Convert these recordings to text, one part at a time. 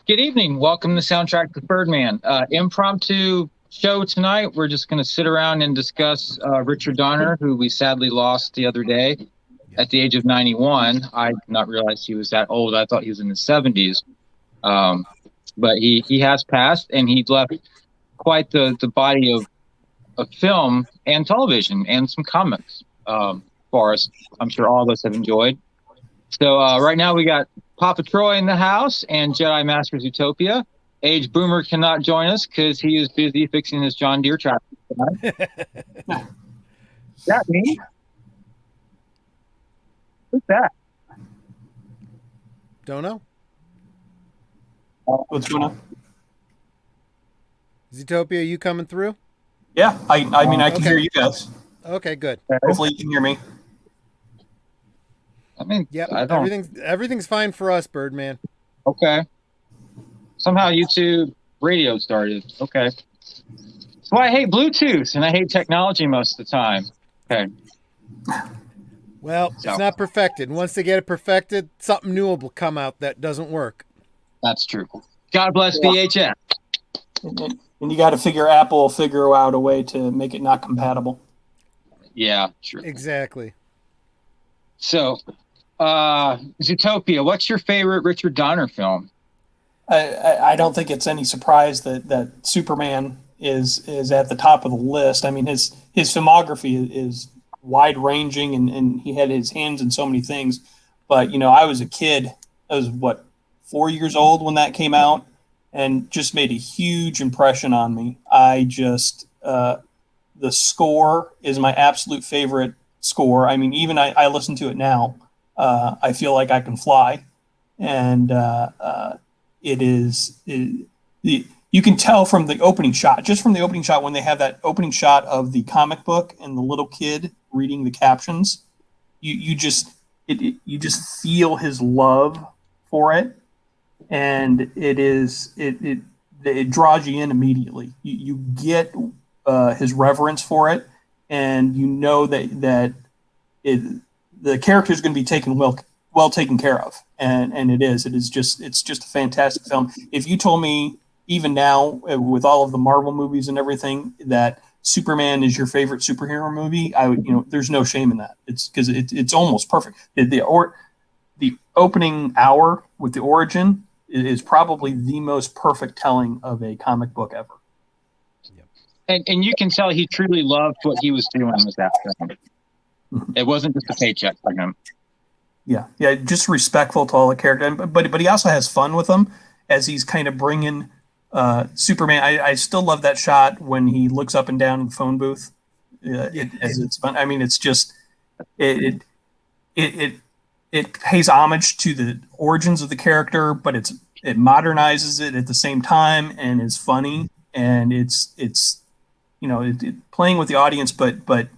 Good evening. Welcome to Soundtrack to Birdman. Impromptu show tonight. We're just going to sit around and discuss Richard Donner, who we sadly lost the other day at the age of 91. I did not realize he was that old. I thought he was in his 70s. But he has passed, and he left quite the body of film and television and some comics for us. I'm sure all of us have enjoyed. So right now we got Papa Troy in the house and Jedi Masters Utopia. Age Boomer cannot join us because he is busy fixing his John Deere tractor. Is that me? Who's that? Don't know. What's going on? Zootopia, you coming through? Yeah, I mean, I can hear you guys. Okay, good. Hopefully you can hear me. I mean, Yep, I don't. everything's fine for us, Birdman. Okay. Somehow YouTube radio started. Okay. So I hate Bluetooth and I hate technology most of the time. Okay. Well, it's not perfected. Once they get it perfected, something new will come out that doesn't work. That's true. God bless VHS. And you got to Apple will figure out a way to make it not compatible. Yeah, true. Exactly. So, Zootopia, what's your favorite Richard Donner film? I don't think it's any surprise that Superman is at the top of the list. I mean, his filmography is wide ranging, and he had his hands in so many things. But I was a kid. I was 4 years old when that came out, and just made a huge impression on me. I just the score is my absolute favorite score. I mean, even I listen to it now. I feel like I can fly, and you can tell from the opening shot, just from the opening shot, when they have that opening shot of the comic book and the little kid reading the captions, you just feel his love for it, and it draws you in immediately. You get his reverence for it, and you know that the character is going to be taken well taken care of, and it's just a fantastic film. If you told me even now, with all of the Marvel movies and everything, that Superman is your favorite superhero movie, I would, there's no shame in that. It's because it's almost perfect. The opening hour with the origin is probably the most perfect telling of a comic book ever. And you can tell he truly loved what he was doing with that film. It wasn't just a paycheck for him. Yeah, just respectful to all the characters, but he also has fun with them as he's kind of bringing Superman. I still love that shot when he looks up and down in the phone booth. As it's fun. I mean, it's just it pays homage to the origins of the character, but it modernizes it at the same time and is funny, and it's playing with the audience, but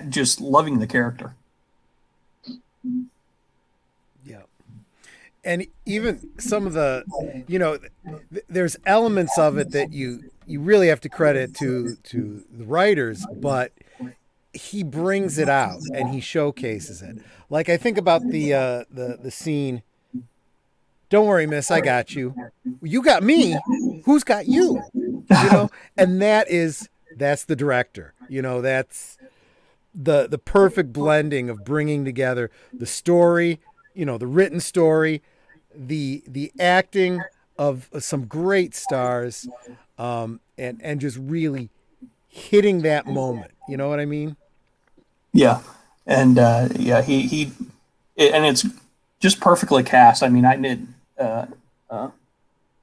just loving the character. Yeah. And even some of the, there's elements of it that you really have to credit to the writers, but he brings it out and he showcases it. Like, I think about the scene, "Don't worry, miss, I got you. You got me. Who's got you?" And that's the director. That's the perfect blending of bringing together the story, the written story, the acting of some great stars, and just really hitting that moment. You know what I mean? Yeah, and he and it's just perfectly cast. I mean,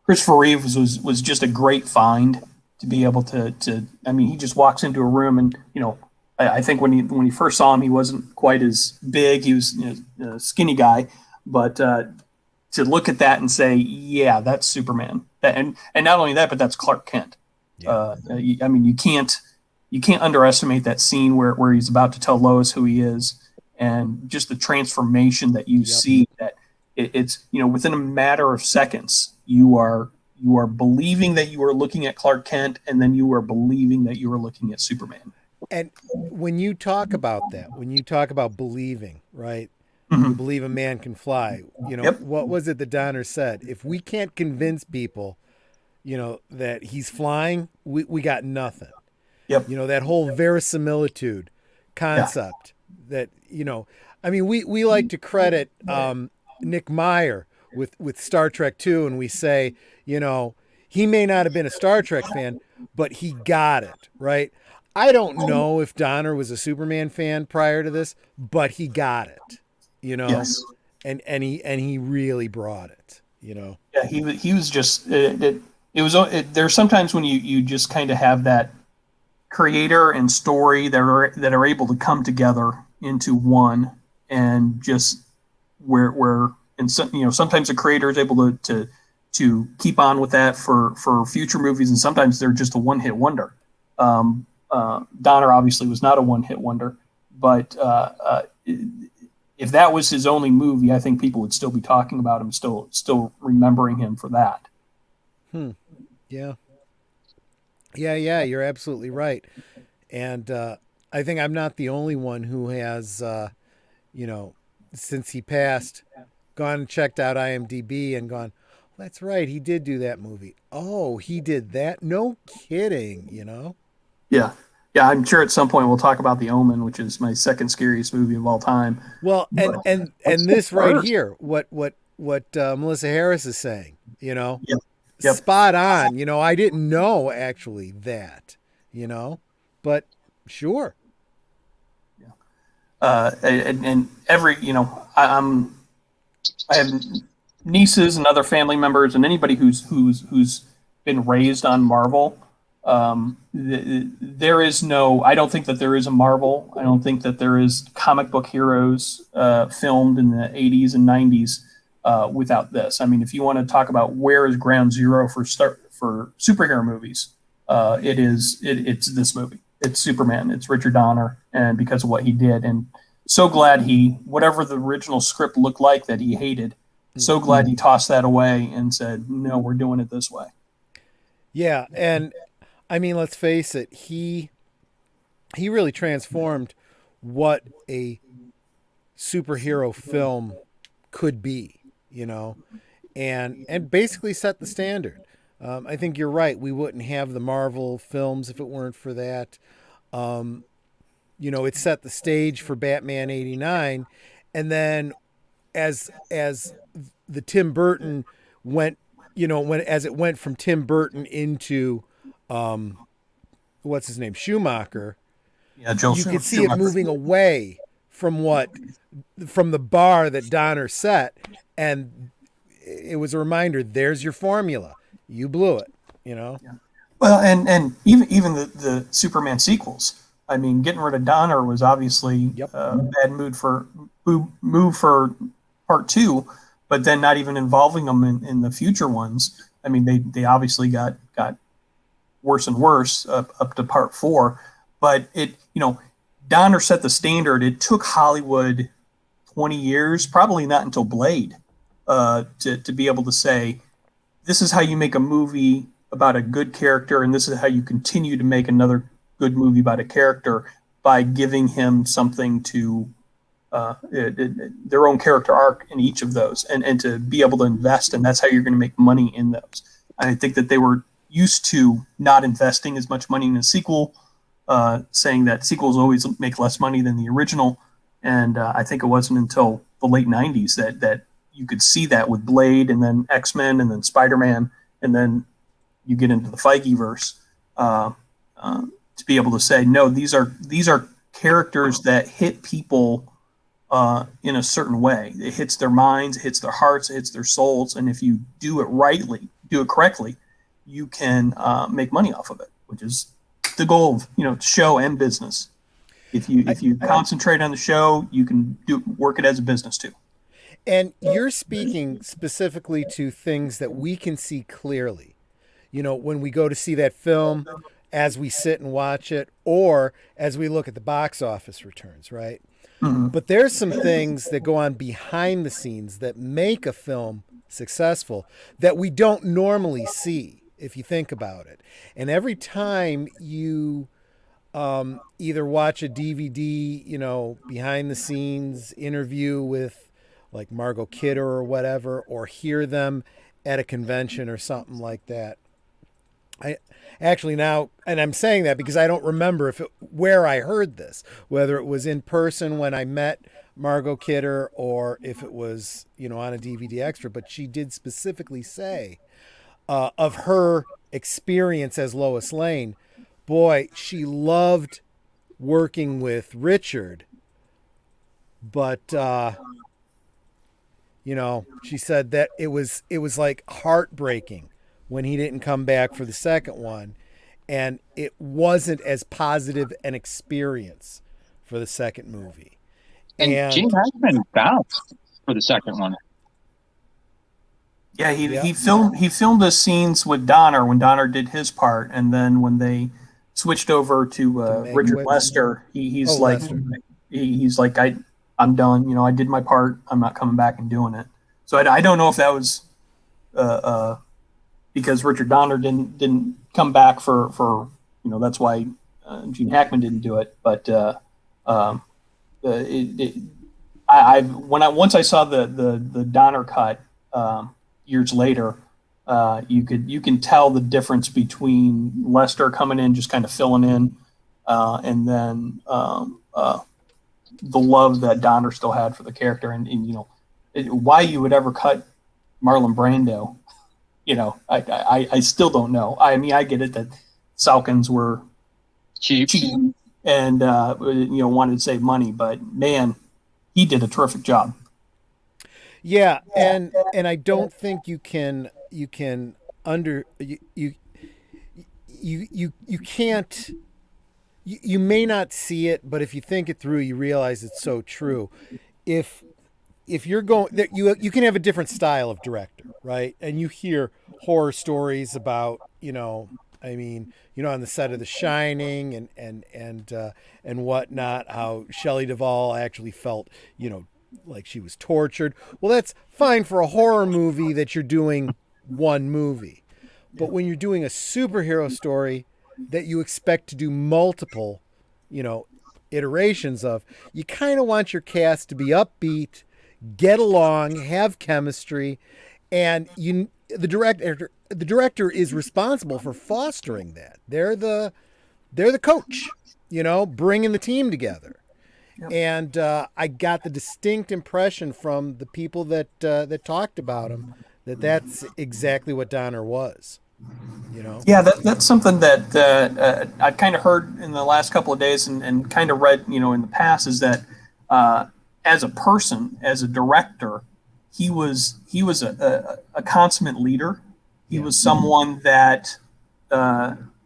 Christopher Reeves was just a great find to be able to. I mean, he just walks into a room and I think when he first saw him, he wasn't quite as big. He was a skinny guy, but to look at that and say, yeah, that's Superman, and not only that, but that's Clark Kent. Yeah. I mean, you can't underestimate that scene where he's about to tell Lois who he is, and just the transformation that you see. That it's within a matter of seconds, you are believing that you are looking at Clark Kent, and then you are believing that you are looking at Superman. And when you talk about that, when you talk about believing, right? you Mhm. believe a man can fly. Yep. What was it that Donner said? If we can't convince people, that he's flying, we got nothing. Yep. That whole verisimilitude Yeah. concept that, I mean, we like to credit Nick Meyer with Star Trek 2, and we say, he may not have been a Star Trek fan, but he got it, right? I don't know if Donner was a Superman fan prior to this, but he got it, you know, Yes. and he really brought it. Yeah. He was just it was there's sometimes when you just kind of have that creator and story that are able to come together into one, and just where and so, sometimes the creator is able to keep on with that for future movies, and sometimes they're just a one hit wonder. Donner obviously was not a one hit wonder, but if that was his only movie, I think people would still be talking about him, still remembering him for that. Yeah. Yeah, you're absolutely right. And I think I'm not the only one who has, you know, since he passed, gone and checked out IMDb and gone, that's right, he did do that movie. Oh, he did that? No kidding. Yeah, yeah. I'm sure at some point we'll talk about The Omen, which is my second scariest movie of all time. Well, and But and what's and the this right first? here, what Melissa Harris is saying, Yep, yep. spot on. I didn't know actually that, but sure. And every I have nieces and other family members and anybody who's been raised on Marvel. There is no. I don't think that there is a Marvel. I don't think that there is comic book heroes filmed in the '80s and '90s without this. I mean, if you want to talk about where is ground zero for superhero movies, it's this movie. It's Superman. It's Richard Donner, and because of what he did, and so glad whatever the original script looked like that he hated. So glad he tossed that away and said, "No, we're doing it this way." Yeah, and I mean, let's face it, he really transformed what a superhero film could be, and basically set the standard. I think you're right. We wouldn't have the Marvel films if it weren't for that. It set the stage for Batman '89, and then as the Tim Burton went, as it went from Tim Burton into what's his name, Schumacher, Yeah, Joel you could see it Schumacher. moving away from the bar that Donner set, and it was a reminder. There's your formula. You blew it. Well, and even the Superman sequels. I mean, getting rid of Donner was obviously Yep. a bad move for part two, but then not even involving them in the future ones. I mean, they obviously got worse and worse up to part four. But Donner set the standard. It took Hollywood 20 years, probably not until Blade, to be able to say, this is how you make a movie about a good character, and this is how you continue to make another good movie about a character by giving him something to their own character arc in each of those, and to be able to invest, and that's how you're going to make money in those. I think that they were used to not investing as much money in a sequel, saying that sequels always make less money than the original, and I think it wasn't until the late '90s that you could see that with Blade, and then X-Men, and then Spider-Man, and then you get into the Feige verse, to be able to say, no, these are characters that hit people in a certain way. It hits their minds, it hits their hearts, it hits their souls, and if you do it correctly, you can make money off of it, which is the goal of show and business. If you concentrate on the show, you can work it as a business too. And you're speaking specifically to things that we can see clearly. When we go to see that film, as we sit and watch it, or as we look at the box office returns, right? Mm-hmm. But there's some things that go on behind the scenes that make a film successful that we don't normally see, if you think about it. And every time you either watch a DVD, behind the scenes interview with like Margot Kidder or whatever, or hear them at a convention or something like that. I actually now, and I'm saying that because I don't remember where I heard this, whether it was in person when I met Margot Kidder or if it was, on a DVD extra, but she did specifically say of her experience as Lois Lane. Boy, she loved working with Richard, but she said that it was like heartbreaking when he didn't come back for the second one, and it wasn't as positive an experience for the second movie. And Gene Hackman bounced for the second one. Yeah, he filmed the scenes with Donner when Donner did his part, and then when they switched over to Richard Lester, he's like I'm done. I did my part. I'm not coming back and doing it. So I don't know if that was because Richard Donner didn't come back for that's why Gene Hackman didn't do it. But once I saw the Donner cut years later, you can tell the difference between Lester coming in just kind of filling in, and then the love that Donner still had for the character, and why you would ever cut Marlon Brando. I still don't know. I mean, I get it that Salkins were cheap and wanted to save money, but man, he did a terrific job. Yeah, and I don't think you can't you may not see it, but if you think it through, you realize it's so true. If you're going, you can have a different style of director, right? And you hear horror stories about, on the set of The Shining and whatnot, how Shelley Duvall actually felt, like she was tortured. Well, that's fine for a horror movie that you're doing one movie. But when you're doing a superhero story that you expect to do multiple, iterations of, you kind of want your cast to be upbeat, get along, have chemistry, and the director is responsible for fostering that. They're the coach, bringing the team together. Yep. And I got the distinct impression from the people that talked about him that's exactly what Donner was. Yeah, that's something that I've kind of heard in the last couple of days and kind of read, in the past, is that as a person, as a director, he was a consummate leader. He was someone that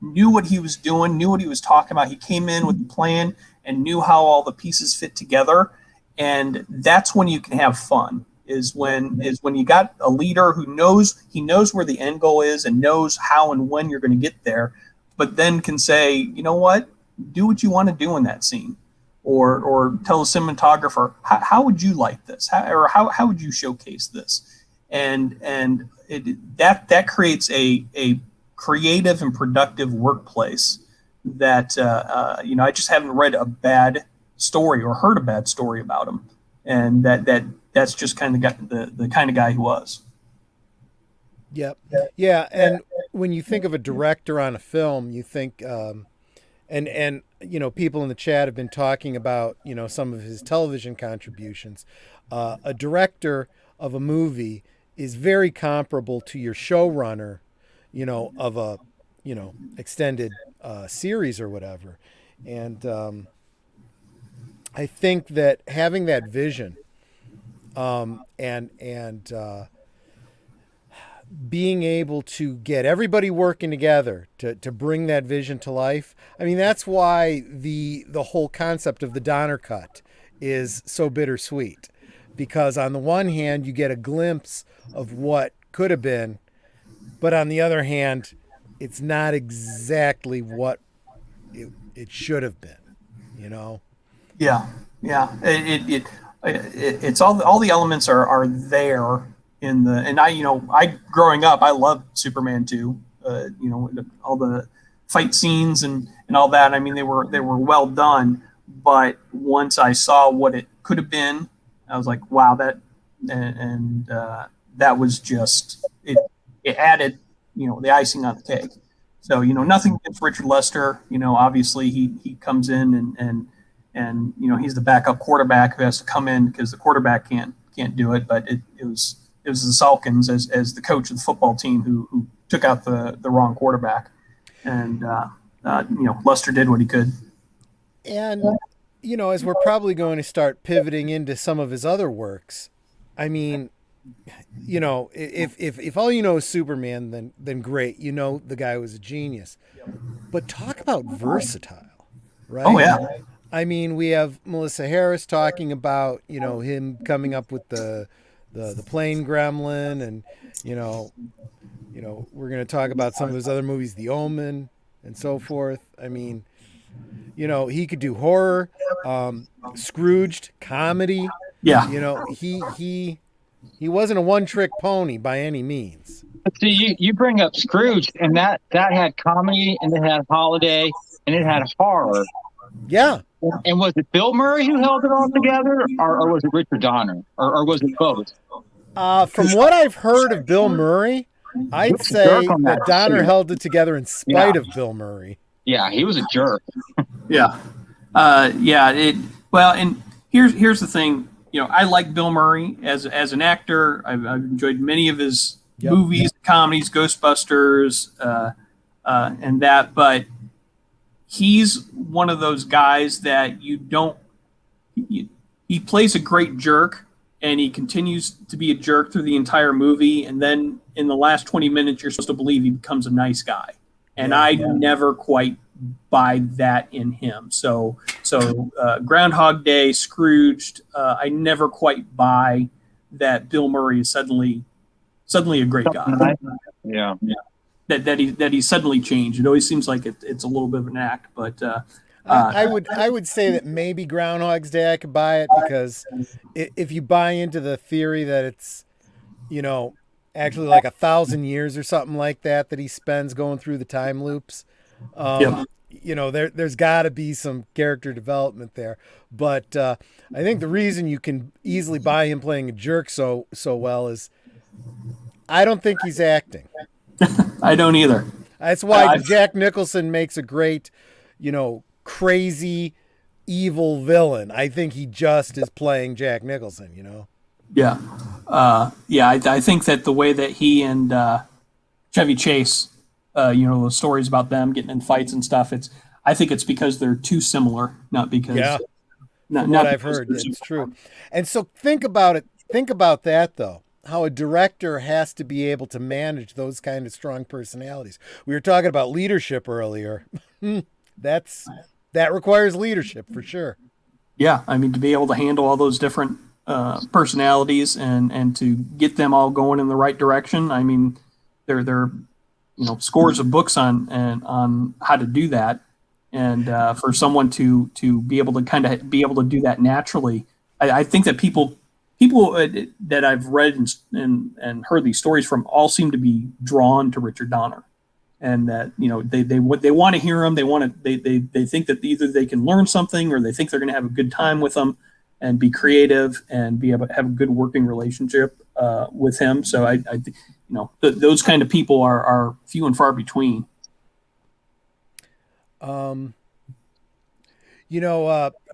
knew what he was doing, knew what he was talking about. He came in with a plan and knew how all the pieces fit together. And that's when you can have fun, is when you got a leader who knows where the end goal is and knows how and when you're going to get there, but then can say, you know what, do what you want to do in that scene. Or tell the cinematographer, how would you like this? How would you showcase this? And that creates a creative and productive workplace that I just haven't read a bad story or heard a bad story about him, and that's just kind of the kind of guy he was. Yep. Yeah, and when you think of a director on a film, you think and people in the chat have been talking about some of his television contributions. A director of a movie is very comparable to your showrunner, of a extended series or whatever. And I think that having that vision and being able to get everybody working together to bring that vision to life. I mean, that's why the whole concept of the Donner cut is so bittersweet, because on the one hand, you get a glimpse of what could have been, but on the other hand, it's not exactly what it should have been, Yeah. It's all the elements are there in the, and I growing up, I loved Superman 2. All fight scenes and all that. I mean, they were well done. But once I saw what it could have been, I was like, wow, that was just it. It added, the icing on the cake. So, nothing against Richard Lester. Obviously he comes in and he's the backup quarterback who has to come in because the quarterback can't do it. But it was the Salkins as the coach of the football team who took out the wrong quarterback, and Lester did what he could. And as we're probably going to start pivoting into some of his other works, I mean, if all you know is Superman, then great. The guy was a genius. But talk about versatile, right? Oh yeah. I mean, we have Melissa Harris talking about him coming up with the plane gremlin, and we're going to talk about some of his other movies, The Omen, and so forth. I mean, he could do horror, Scrooged, comedy. Yeah. He wasn't a one-trick pony by any means. See, you bring up Scrooge, and that had comedy, and it had holiday, and it had horror. Yeah. And was it Bill Murray who held it all together, or was it Richard Donner, or was it both? From what I've heard of Bill Murray, I'd say that Donner held it together in spite of Bill Murray. Yeah, he was a jerk. Yeah. Well, and here's the thing. I like Bill Murray as an actor. I've enjoyed many of his movies, comedies, Ghostbusters, and that. But he's one of those guys that he plays a great jerk, and he continues to be a jerk through the entire movie. And then in the last 20 minutes, you're supposed to believe he becomes a nice guy. And I never quite buy that in him. So Groundhog Day, Scrooged, I never quite buy that Bill Murray is suddenly a great guy. Yeah. That he suddenly changed. It always seems like it's a little bit of an act, but I would say that maybe Groundhog's Day I could buy it, because if you buy into the theory that it's actually like 1,000 years or something like that he spends going through the time loops. There's got to be some character development there. But I think the reason you can easily buy him playing a jerk so well is I don't think he's acting. I don't either. That's why Jack Nicholson makes a great, crazy, evil villain. I think he just is playing Jack Nicholson, Yeah. I think that the way that he and Chevy Chase, the stories about them getting in fights and stuff, I think it's because they're too similar, not because. Not what I've heard, it's true. And so think about it. Think about that, though. How a director has to be able to manage those kind of strong personalities. We were talking about leadership earlier. That requires leadership for sure. Yeah, I mean, to be able to handle all those different personalities and to get them all going in the right direction. I mean, there scores of books on how to do that, and for someone to be able to kind of be able to do that naturally, I think that people that I've read and heard these stories from all seem to be drawn to Richard Donner, and that they want to hear him. They think that either they can learn something or they think they're going to have a good time with him and be creative and be able to have a good working relationship with him. So I think those kind of people are few and far between.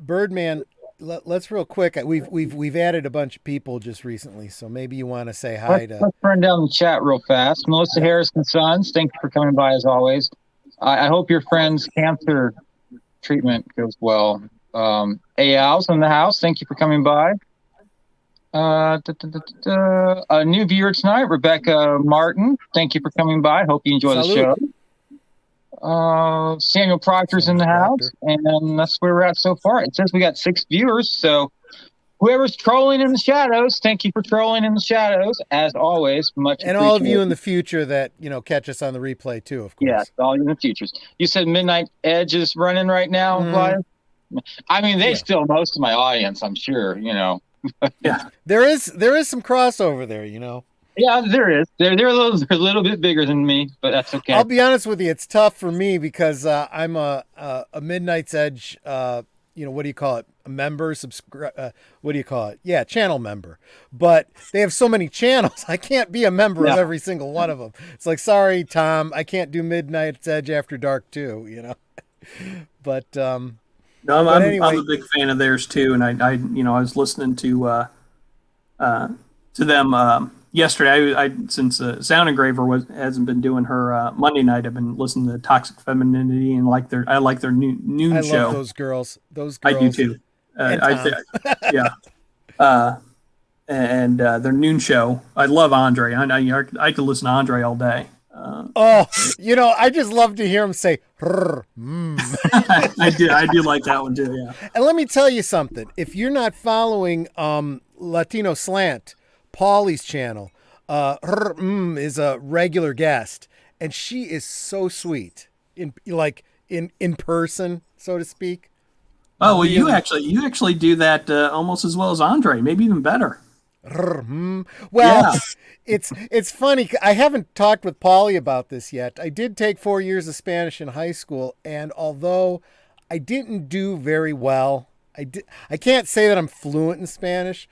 Birdman. Let's real quick. We've added a bunch of people just recently, so maybe you want to say hi to. Let's run down the chat real fast. Melissa Harris and Sons, thank you for coming by as always. I hope your friend's cancer treatment goes well. Al's in the house. Thank you for coming by. A new viewer tonight, Rebecca Martin. Thank you for coming by. Hope you enjoy the show. Samuel Proctor's in the house, and that's where we're at so far. It says we got 6 viewers, so whoever's trolling in the shadows, thank you for trolling in the shadows, as always. Much and all of you in the future that catch us on the replay too, of course. Yes, all you in the futures. You said Midnight Edge is running right now, live? I mean, they steal most of my audience, I'm sure. Yeah, there is some crossover there, Yeah, there is. They're a little bit bigger than me, but that's okay. I'll be honest with you, it's tough for me because I'm a Midnight's Edge. What do you call it? A member, subscribe. What do you call it? Yeah, channel member. But they have so many channels, I can't be a member of Yeah. every single one of them. It's like, sorry, Tom, I can't do Midnight's Edge After Dark too. But No, I'm anyway, a big fan of theirs too, and I was listening to them yesterday. I since Sound Engraver hasn't been doing her Monday night. I've been listening to Toxic Femininity and I like their noon I show. love those girls. Those I girls. do too. And Yeah. And their noon show. I love Andre. I could listen to Andre all day. Oh, I just love to hear him say, "Rrr, I do like that one too. Yeah. And let me tell you something. If you're not following Latino Slant, Paulie's channel, is a regular guest, and she is so sweet in person, so to speak. Oh well, you actually do that almost as well as Andre, maybe even better. Well, Yeah. it's funny. I haven't talked with Paulie about this yet. I did take 4 years of Spanish in high school, and although I didn't do very well, I can't say that I'm fluent in Spanish,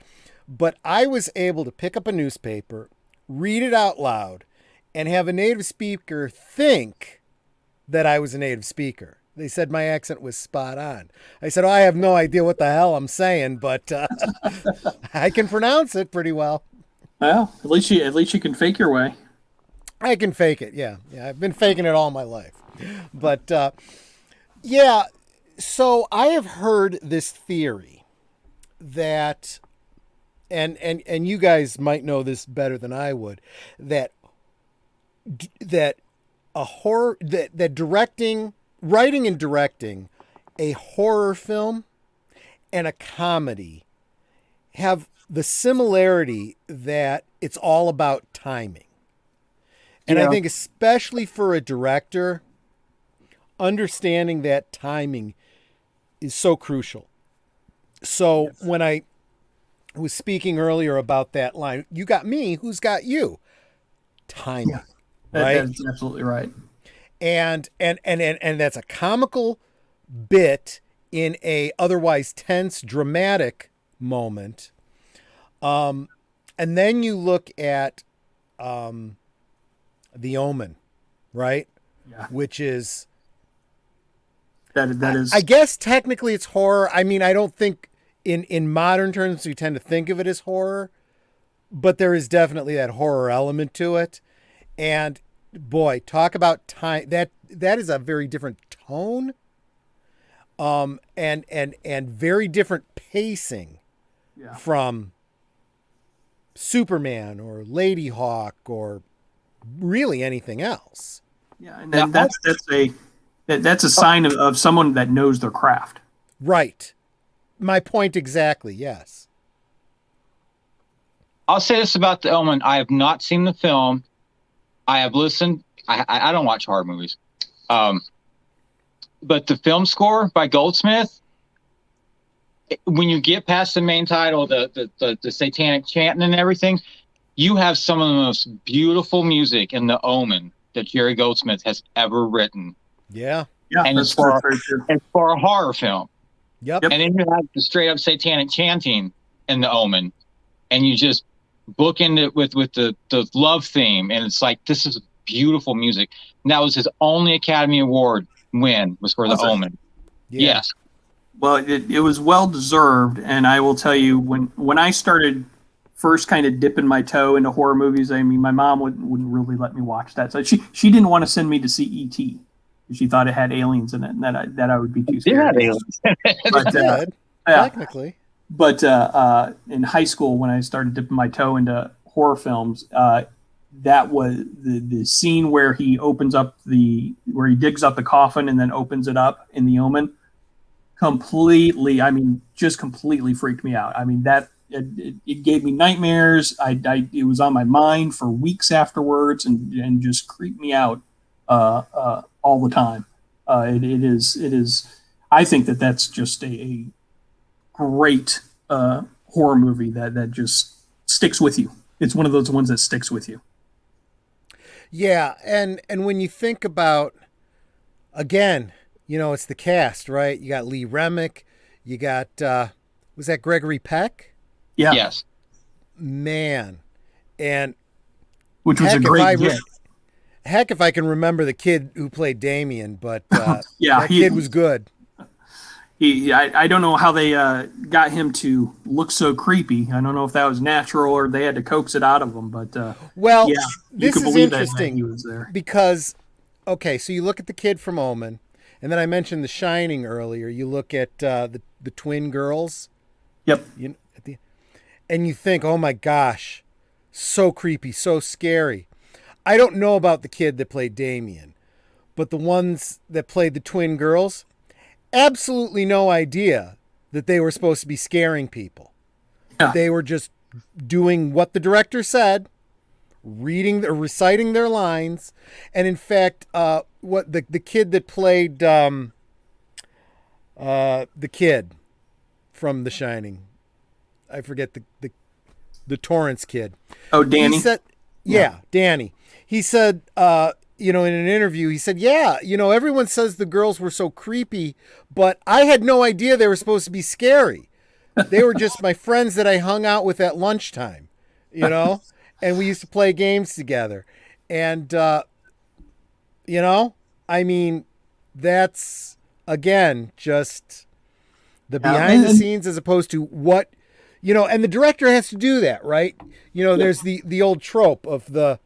but I was able to pick up a newspaper, read it out loud, and have a native speaker think that I was a native speaker. They said my accent was spot on. I said, I have no idea what the hell I'm saying, but I can pronounce it pretty well. Well, at least you can fake your way. I can fake it. Yeah. I've been faking it all my life. But yeah, so I have heard this theory that, and you guys might know this better than I would, that a horror that writing and directing a horror film and a comedy have the similarity that it's all about timing. And I think especially for a director, understanding that timing is so crucial. So when I was speaking earlier about that line, you got me, who's got you? Timing. Right? That's absolutely right. And that's a comical bit in a otherwise tense, dramatic moment. And then you look at The Omen, right? Yeah. Which is That is. I guess technically it's horror. I mean, I don't think in modern terms we tend to think of it as horror, but there is definitely that horror element to it. And boy, talk about time. That is a very different tone, and very different pacing from Superman or Lady Hawk or really anything else. Yeah, and that's a sign of someone that knows their craft. Right. My point exactly. Yes. I'll say this about The Omen. I have not seen the film. I have listened. I don't watch horror movies. But the film score by Goldsmith, when you get past the main title, the satanic chanting and everything, you have some of the most beautiful music in The Omen that Jerry Goldsmith has ever written. Yeah. Yeah, And that's very true. it's for a horror film. Yep. And then you have the straight up satanic chanting in The Omen, and you just bookend it with the love theme, and it's like, this is beautiful music. And that was his only Academy Award win, was for The Omen. Yeah. Yes. Well, it was well deserved, and I will tell you, when I started first kind of dipping my toe into horror movies, I mean, my mom wouldn't really let me watch that. So she didn't want to send me to see E.T. She thought it had aliens in it, and that I would be too scared. But, Technically. But in high school, when I started dipping my toe into horror films, that was the scene where he digs up the coffin and then opens it up in The Omen. Just completely freaked me out. I mean, it gave me nightmares. It was on my mind for weeks afterwards, and just creeped me out all the time. It is. I think that's just a great horror movie that just sticks with you. it's one of those ones that sticks with you. Yeah, and when you think about, again, it's the cast, right? You got Lee Remick, you got was that Gregory Peck? Yeah. Yes. Man, and Which was a great get. Heck, if I can remember the kid who played Damien, but Yeah, that kid was good. I don't know how they got him to look so creepy. I don't know if that was natural or they had to coax it out of him. But well, yeah, this is interesting that he was there. because, okay, so you look at the kid from Omen, and then I mentioned The Shining earlier. You look at the twin girls. Yep. And you think, oh my gosh, so creepy, so scary. I don't know about the kid that played Damien, but the ones that played the twin girls, absolutely no idea that they were supposed to be scaring people. Yeah. They were just doing what the director said, reading or reciting their lines. And in fact, what the kid that played the kid from The Shining, I forget the Torrance kid. Oh, Danny. He said, yeah, Danny. He said, in an interview, he said, yeah, everyone says the girls were so creepy, but I had no idea they were supposed to be scary. They were just my friends that I hung out with at lunchtime, and we used to play games together. And, I mean, that's, again, just the behind the scenes as opposed to what, and the director has to do that, right? There's the old trope of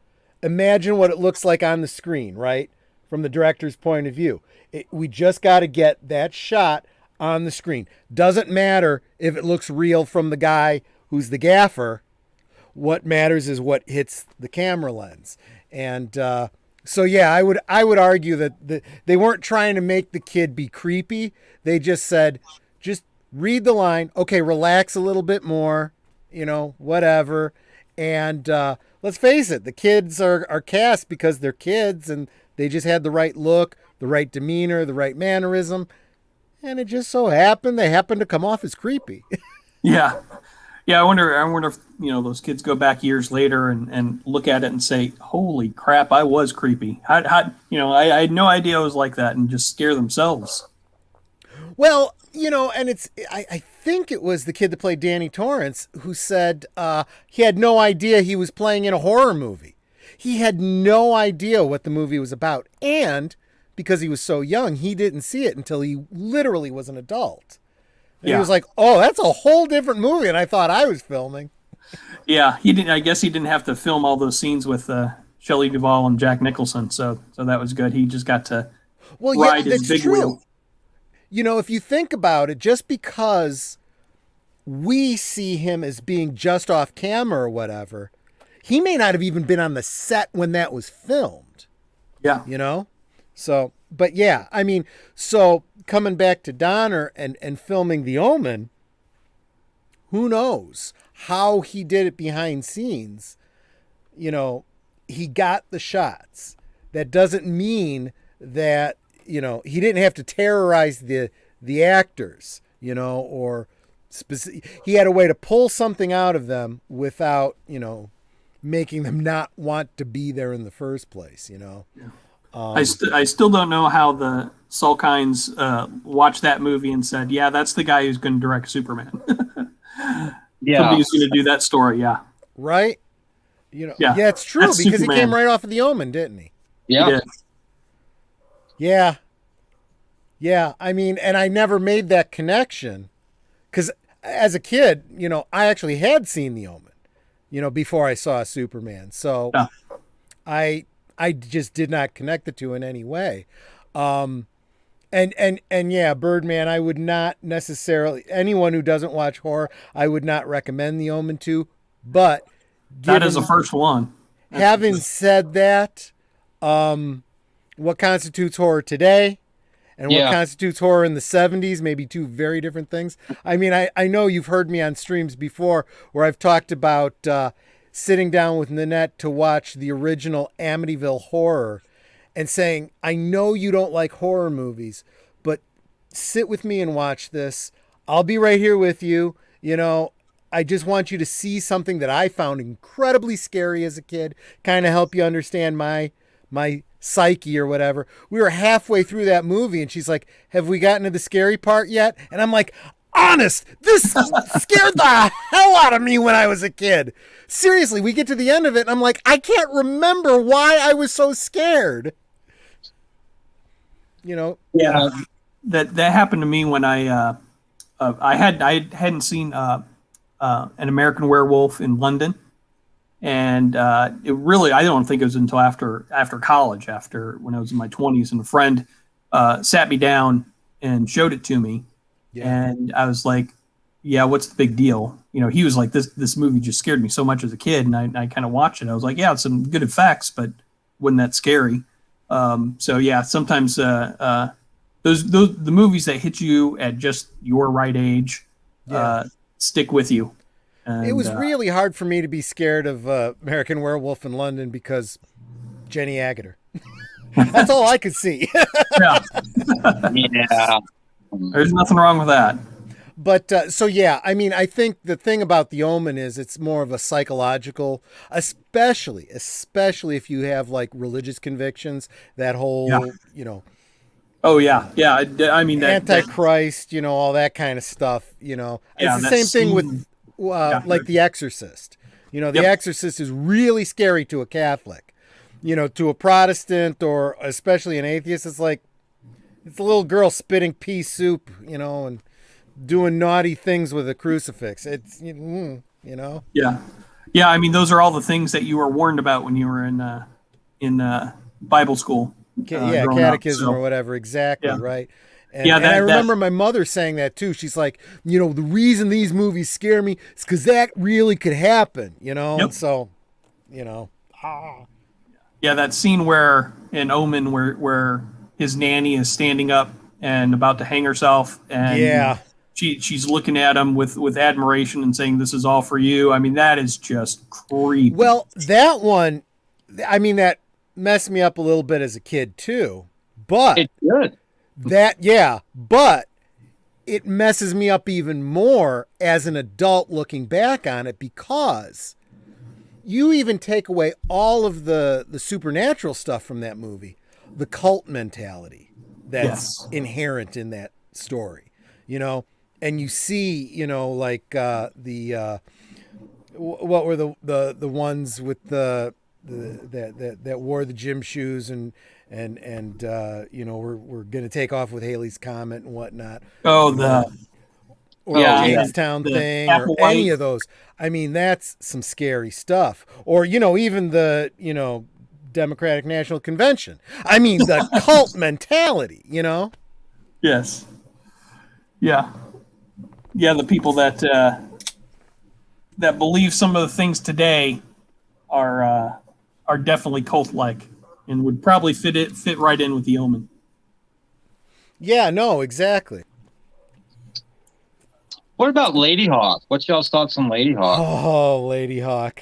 imagine what it looks like on the screen, right? From the director's point of view. We just got to get that shot on the screen. Doesn't matter if it looks real from the guy who's the gaffer. What matters is what hits the camera lens. And so, yeah, I would argue that they weren't trying to make the kid be creepy. They just said, just read the line. Okay, relax a little bit more, whatever. And let's face it, the kids are cast because they're kids and they just had the right look, the right demeanor, the right mannerism. And it just so happened they happened to come off as creepy. Yeah. Yeah, I wonder if, those kids go back years later and look at it and say, holy crap, I was creepy. I had no idea I was like that, and just scare themselves. Well, and I think it was the kid that played Danny Torrance who said he had no idea he was playing in a horror movie. He had no idea what the movie was about. And because he was so young, he didn't see it until he literally was an adult. And he was like, oh, that's a whole different movie. And I thought I was filming. Yeah, he didn't. I guess he didn't have to film all those scenes with Shelley Duvall and Jack Nicholson. So that was good. He just got to ride his big wheel. If you think about it, just because we see him as being just off camera or whatever, he may not have even been on the set when that was filmed. Yeah. So, but yeah, I mean, so coming back to Donner and filming The Omen, who knows how he did it behind scenes. He got the shots. That doesn't mean that, he didn't have to terrorize the actors, or he had a way to pull something out of them without, making them not want to be there in the first place, Yeah. I still don't know how the Salkinds watched that movie and said, yeah, that's the guy who's going to direct Superman. Yeah. Somebody's going to do that story, yeah. Right? Yeah, it's true, because Superman. He came right off of The Omen, didn't he? Yeah. He did. Yeah. Yeah, I mean, and I never made that connection because as a kid, I actually had seen The Omen, before I saw Superman. So yeah. I just did not connect the two in any way. And yeah, Birdman, I would not necessarily, anyone who doesn't watch horror, I would not recommend The Omen to, but that is the first one. Having said that, what constitutes horror today and what constitutes horror in the 70s, maybe two very different things. I mean, I know you've heard me on streams before where I've talked about sitting down with Nanette to watch the original Amityville Horror and saying, I know you don't like horror movies, but sit with me and watch this. I'll be right here with you. I just want you to see something that I found incredibly scary as a kid, kind of help you understand my psyche or whatever. We were halfway through that movie and she's like, "Have we gotten to the scary part yet?" And I'm like, "Honest, this scared the hell out of me when I was a kid." Seriously, we get to the end of it and I'm like, I can't remember why I was so scared. Yeah, that happened to me when I hadn't seen An American Werewolf in London, and it really, I don't think it was until after college, after when I was in my 20s, and a friend sat me down and showed it to me, and I was like, "Yeah, what's the big deal?" He was like, "This movie just scared me so much as a kid," and I kind of watched it. I was like, "Yeah, it's some good effects, but wasn't that scary?" So yeah, sometimes those the movies that hit you at just your right age stick with you. And, it was really hard for me to be scared of American Werewolf in London because Jenny Agutter. That's all I could see. Yeah, Yeah. there's nothing wrong with that. But so yeah, I mean, I think the thing about The Omen is it's more of a psychological, especially if you have like religious convictions. That whole, Oh yeah. I mean, Antichrist, all that kind of stuff. It's the same thing with like The Exorcist. The Exorcist is really scary to a Catholic. To a Protestant or especially an atheist, it's like it's a little girl spitting pea soup, and doing naughty things with a crucifix. It's Yeah. I mean, those are all the things that you were warned about when you were in Bible school. Catechism or whatever. Exactly. Yeah. Right. And I remember my mother saying that too. She's like, the reason these movies scare me is because that really could happen, And so, Yeah, that scene where in Omen where his nanny is standing up and about to hang herself, and she's looking at him with admiration and saying, "This is all for you." I mean, that is just creepy. Well, that one, I mean, that messed me up a little bit as a kid too. But It's good. but it messes me up even more as an adult looking back on it, because you even take away all of the supernatural stuff from that movie, the cult mentality that's inherent in that story, and you see, like what were the ones with that wore the gym shoes and we're gonna take off with Haley's Comet and whatnot. Oh, or Jamestown thing, or any of those. I mean, that's some scary stuff. Or even the Democratic National Convention. I mean, the cult mentality. Yes. Yeah. The people that believe some of the things today are definitely cult-like and would probably fit right in with The Omen. Yeah. No. Exactly. What about Lady Hawk? What's y'all's thoughts on Lady Hawk? Oh, Lady Hawk.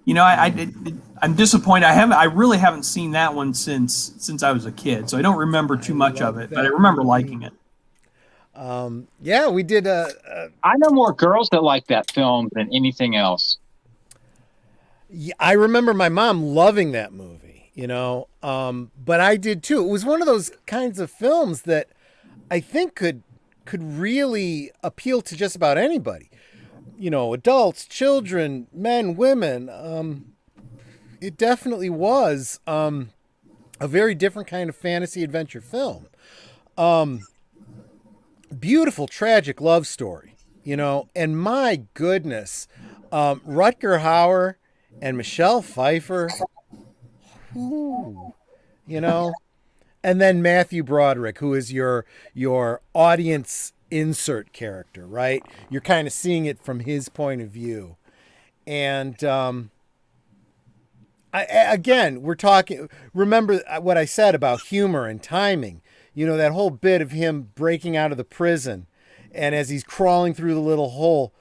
I'm disappointed. I really haven't seen that one since I was a kid, so I don't remember too much of it, but I remember liking it. Yeah, we did. I know more girls that like that film than anything else. I remember my mom loving that movie, but I did too. It was one of those kinds of films that I think could really appeal to just about anybody. Adults, children, men, women. It definitely was a very different kind of fantasy adventure film. Beautiful, tragic love story, and my goodness, Rutger Hauer and Michelle Pfeiffer, and then Matthew Broderick, who is your audience insert character, right? You're kind of seeing it from his point of view. And we're talking, remember what I said about humor and timing. That whole bit of him breaking out of the prison, and as he's crawling through the little hole,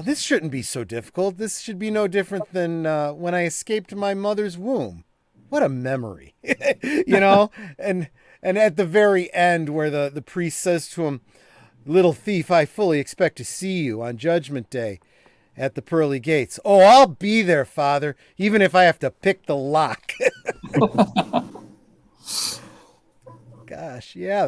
this shouldn't be so difficult. This should be no different than when I escaped my mother's womb. What a memory, and at the very end where the priest says to him, Little thief, I fully expect to see you on Judgment Day at the pearly gates. Oh, I'll be there, Father, even if I have to pick the lock. Gosh, yeah,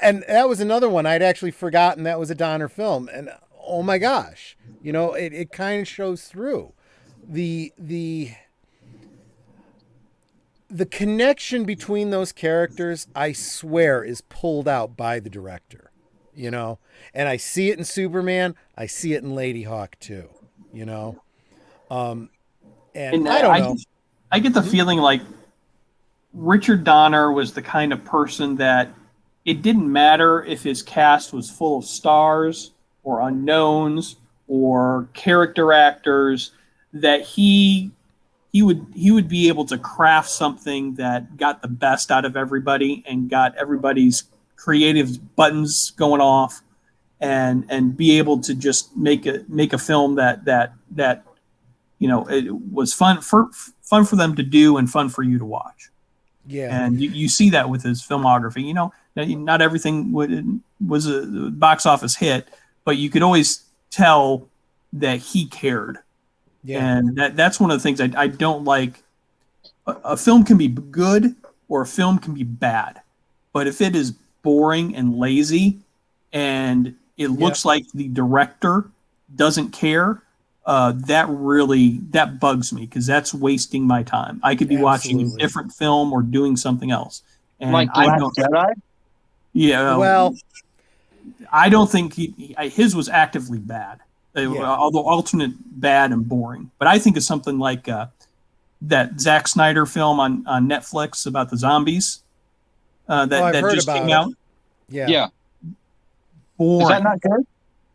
and that was another one I'd actually forgotten that was a Donner film, and oh my gosh, it kind of shows through the connection between those characters. I swear is pulled out by the director, and I see it in Superman, I see it in Lady Hawk too, and I don't know. I get the feeling like Richard Donner was the kind of person that it didn't matter if his cast was full of stars or unknowns or character actors, that he would be able to craft something that got the best out of everybody and got everybody's creative buttons going off, and be able to just make a film that it was fun for them to do and fun for you to watch. Yeah, and you see that with his filmography. Not everything was a box office hit, but you could always tell that he cared. Yeah, and that's one of the things I don't like. A film can be good or a film can be bad, but if it is boring and lazy, and it looks like the director doesn't care, that bugs me, because that's wasting my time. I could be watching a different film or doing something else. And like I Last don't. Jedi? Yeah. Well, I don't think his was actively bad, although alternate bad and boring. But I think of something like that Zack Snyder film on Netflix about the zombies that just came out. Yeah. Boring. Is that not good?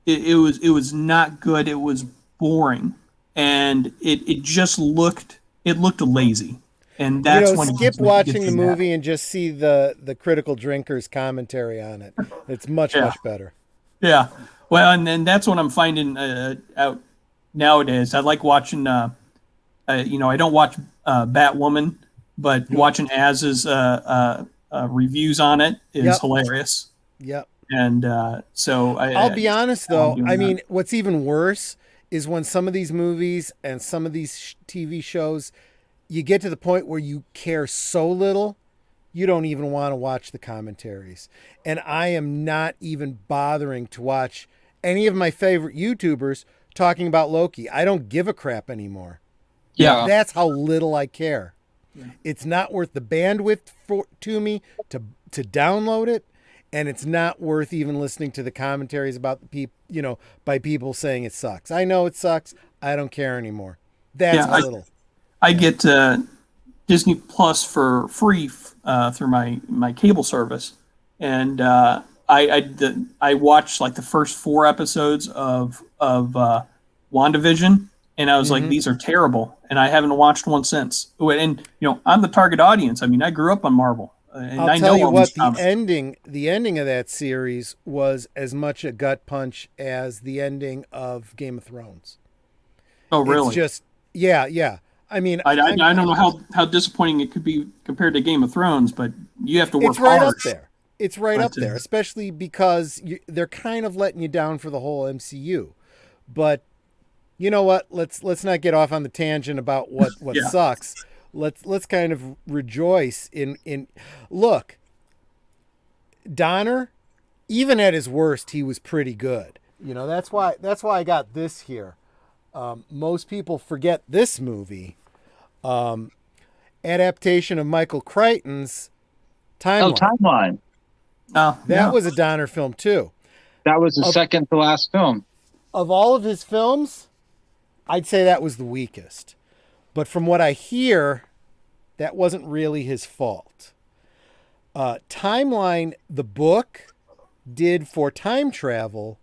It was not good. It was boring, and it just looked lazy. And that's when skip watching the movie and just see the critical drinkers commentary on it. It's much better. Yeah, well, and that's what I'm finding out nowadays. I like watching. I don't watch Batwoman, but watching Az's reviews on it is hilarious. Yep. And so I'll be honest, though. I mean, what's even worse is when some of these movies and some of these TV shows, you get to the point where you care so little, you don't even want to watch the commentaries. And I am not even bothering to watch any of my favorite YouTubers talking about Loki. I don't give a crap anymore. Yeah. That's how little I care. Yeah. It's not worth the bandwidth to me to download it. And it's not worth even listening to the commentaries about the people, by people saying it sucks. I know it sucks. I don't care anymore. That's a little. I get Disney Plus for free through my cable service, and I watched like the first 4 episodes of WandaVision, and I was like, these are terrible, and I haven't watched one since. And I'm the target audience. I mean, I grew up on Marvel. And I'll tell you what, the ending of that series was as much a gut punch as the ending of Game of Thrones. Oh, really? It's just, yeah. I mean, I don't know how disappointing it could be compared to Game of Thrones, but you have to work hard. It's right up there. It's right up there, especially because they're kind of letting you down for the whole MCU. But you know what? Let's not get off on the tangent about what sucks. Let's kind of rejoice in look. Donner, even at his worst, he was pretty good. That's why I got this here. Most people forget this movie. Adaptation of Michael Crichton's Timeline. Oh, Timeline. That was a Donner film too. That was the second to last film. Of all of his films, I'd say that was the weakest. But from what I hear, that wasn't really his fault. Timeline, the book, did for time travel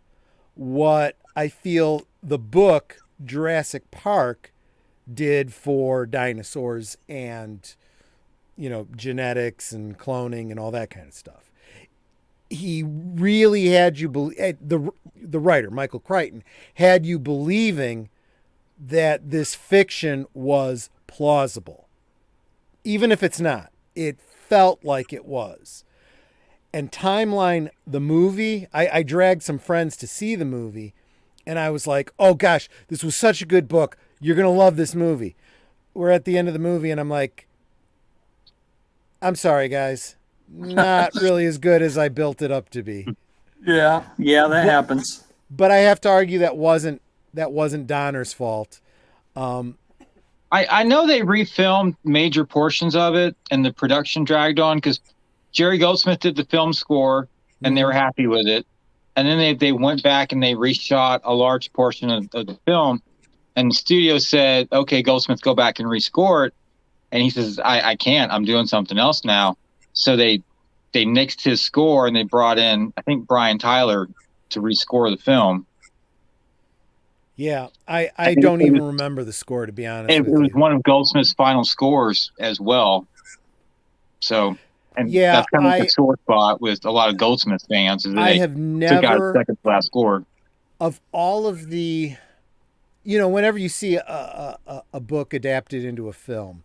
what I feel the book Jurassic Park did for dinosaurs and, genetics and cloning and all that kind of stuff. He really had you believe, the writer, Michael Crichton, had you believing that this fiction was plausible. Even if it's not, it felt like it was. And Timeline, the movie, I dragged some friends to see the movie, and I was like, oh gosh, this was such a good book. You're going to love this movie. We're at the end of the movie, and I'm like, I'm sorry, guys. Not really as good as I built it up to be. Yeah, that happens. But I have to argue that wasn't Donner's fault. I know they refilmed major portions of it, and the production dragged on because Jerry Goldsmith did the film score, and they were happy with it. And then they went back and they reshot a large portion of the film, and the studio said, "Okay, Goldsmith, go back and rescore it." And he says, "I can't. I'm doing something else now." So they nixed his score, and they brought in, I think, Brian Tyler to rescore the film. Yeah, I don't even remember the score, to be honest with you. It was one of Goldsmith's final scores as well. So, and yeah, that's kind of like a sore spot with a lot of Goldsmith fans. Is I have never, second to last score. Of all of the, whenever you see a book adapted into a film,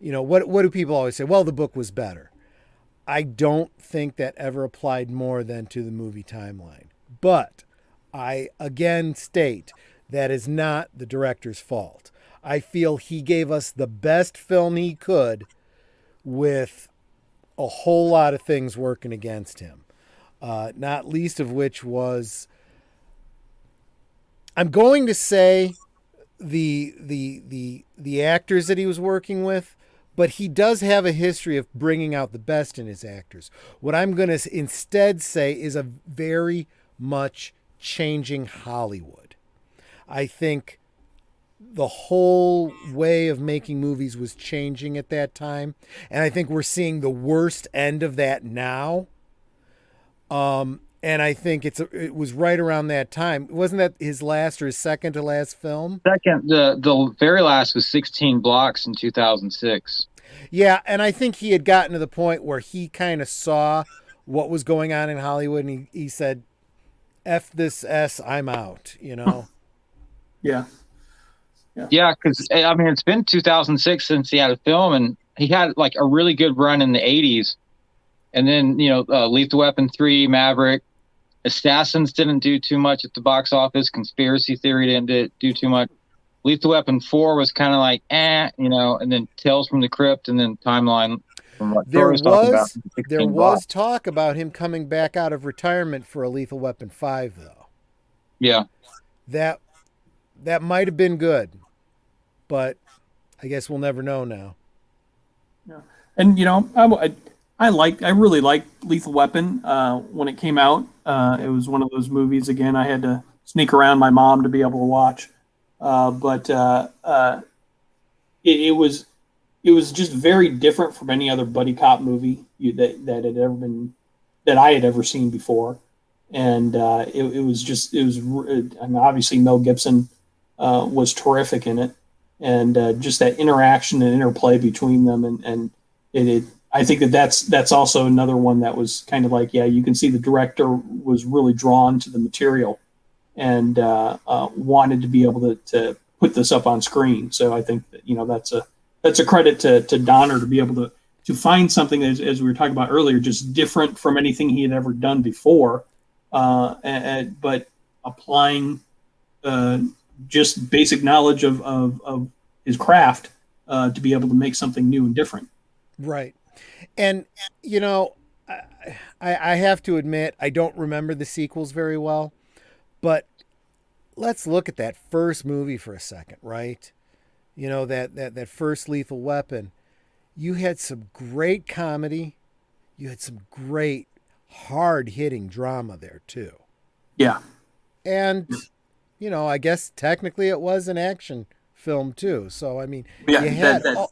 what do people always say? Well, the book was better. I don't think that ever applied more than to the movie Timeline. But I again state that is not the director's fault. I feel he gave us the best film he could with a whole lot of things working against him. Not least of which was, I'm going to say, the actors that he was working with, but he does have a history of bringing out the best in his actors. What I'm going to instead say is a very much changing Hollywood. I think the whole way of making movies was changing at that time, and I think we're seeing the worst end of that now. And I think it was right around that time. Wasn't that his last or his second to last film? Second, the very last was 16 Blocks in 2006. Yeah, and I think he had gotten to the point where he kind of saw what was going on in Hollywood, and he said, F this S, I'm out, Yeah. Yeah, because, I mean, it's been 2006 since he had a film, and he had, like, a really good run in the 80s. And then, Lethal Weapon 3, Maverick, Assassins didn't do too much at the box office. Conspiracy Theory didn't do too much. Lethal Weapon 4 was kind of like, and then Tales from the Crypt, and then Timeline. From what there was was talk about him coming back out of retirement for a Lethal Weapon 5, though. Yeah. That might have been good, but I guess we'll never know now. Yeah. And, I really liked Lethal Weapon when it came out. It was one of those movies, again, I had to sneak around my mom to be able to watch. But it was just very different from any other buddy cop movie that I had ever seen before. And it was obviously Mel Gibson was terrific in it. And just that interaction and interplay between them. And I think that's also another one that was kind of like, you can see the director was really drawn to the material and wanted to be able to put this up on screen. So I think that, that's a credit to Donner to be able to find something, as we were talking about earlier, just different from anything he had ever done before, but applying just basic knowledge of his craft to be able to make something new and different. Right. And, I have to admit, I don't remember the sequels very well, but let's look at that first movie for a second, right? That first Lethal Weapon. You had some great comedy. You had some great hard-hitting drama there, too. Yeah. And, I guess technically it was an action film, too. So, I mean, you had... Go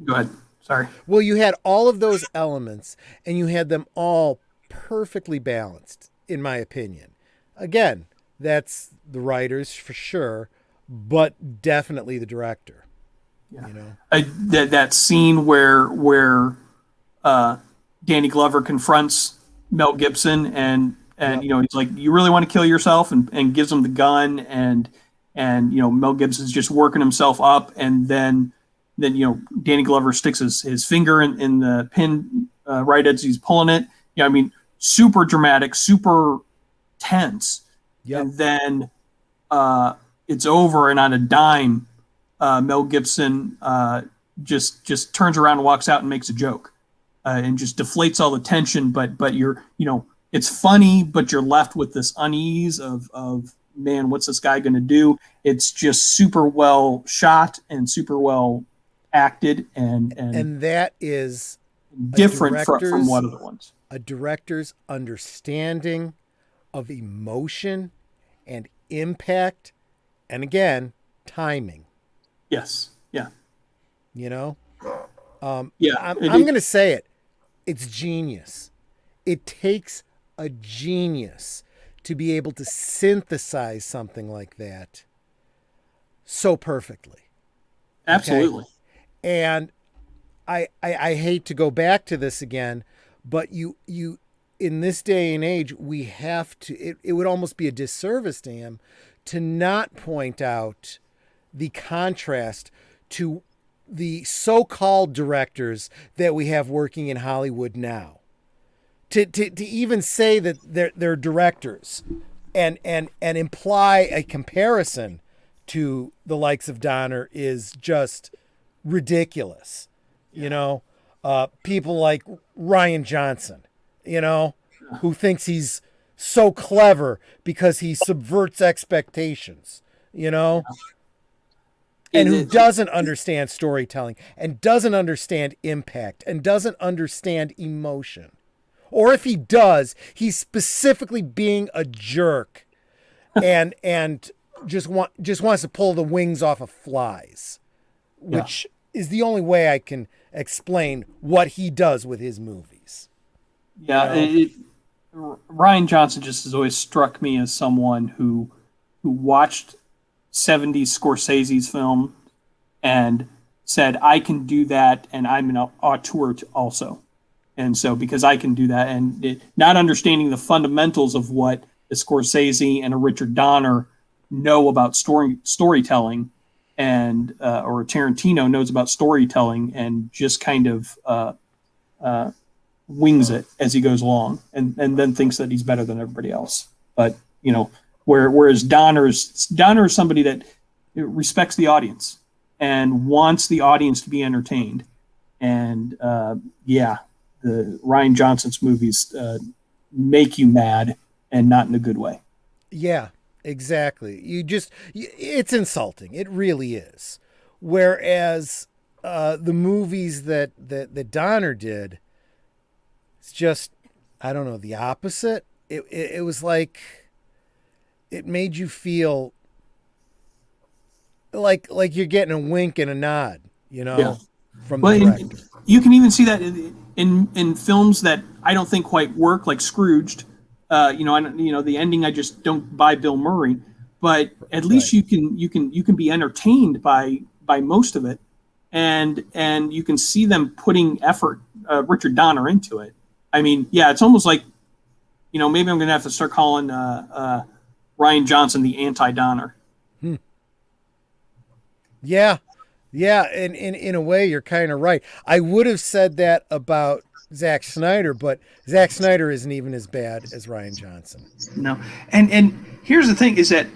ahead. Sorry. Well, you had all of those elements, and you had them all perfectly balanced, in my opinion. Again, that's the writers for sure, but definitely the director. Yeah. That scene where Danny Glover confronts Mel Gibson and he's like, "You really want to kill yourself?" and gives him the gun and Mel Gibson's just working himself up, and then Danny Glover sticks his finger in the pin right as he's pulling it, Yeah, I mean, super dramatic, super tense, Yep. and then it's over, and on a dime, Mel Gibson just turns around and walks out and makes a joke, and just deflates all the tension. But you're it's funny, but you're left with this unease of man, what's this guy going to do? It's just super well shot and super well acted, and that is different from what other ones. A director's understanding of emotion and impact, and again, timing. Yes. Yeah. Yeah. I'm going to say it. It's genius. It takes a genius to be able to synthesize something like that so perfectly. Absolutely. Okay? And I hate to go back to this again, but you in this day and age, we have to, it would almost be a disservice to him to not point out the contrast to the so-called directors that we have working in Hollywood now. To even say that they're directors and imply a comparison to the likes of Donner is just ridiculous. People like Ryan Johnson, who thinks he's so clever because he subverts expectations, and who doesn't understand storytelling and doesn't understand impact and doesn't understand emotion. Or if he does, he's specifically being a jerk and just wants to pull the wings off of flies, which is the only way I can explain what he does with his movies. Yeah, Ryan Johnson just has always struck me as someone who watched 70s Scorsese's film and said, I can do that, and I'm an auteur also. And so because I can do that, and not understanding the fundamentals of what a Scorsese and a Richard Donner know about storytelling, and or Tarantino knows about storytelling, and just kind of wings it as he goes along, and then thinks that he's better than everybody else. But whereas Donner is somebody that respects the audience and wants the audience to be entertained, and the Ryan Johnson's movies make you mad, and not in a good way. Yeah, exactly. It's insulting. It really is. Whereas the movies that Donner did, it's just, I don't know, the opposite. It was like, it made you feel like you're getting a wink and a nod, from the director. You can even see that in films that I don't think quite work, like Scrooged. The ending, I just don't buy Bill Murray, but at least you can be entertained by most of it, and you can see them putting effort, Richard Donner, into it. I mean, yeah, it's almost like, maybe I'm going to have to start calling Ryan Johnson the anti-Donner. Yeah. Yeah, and in a way, you're kind of right. I would have said that about Zack Snyder, but Zack Snyder isn't even as bad as Ryan Johnson. No, and here's the thing: is that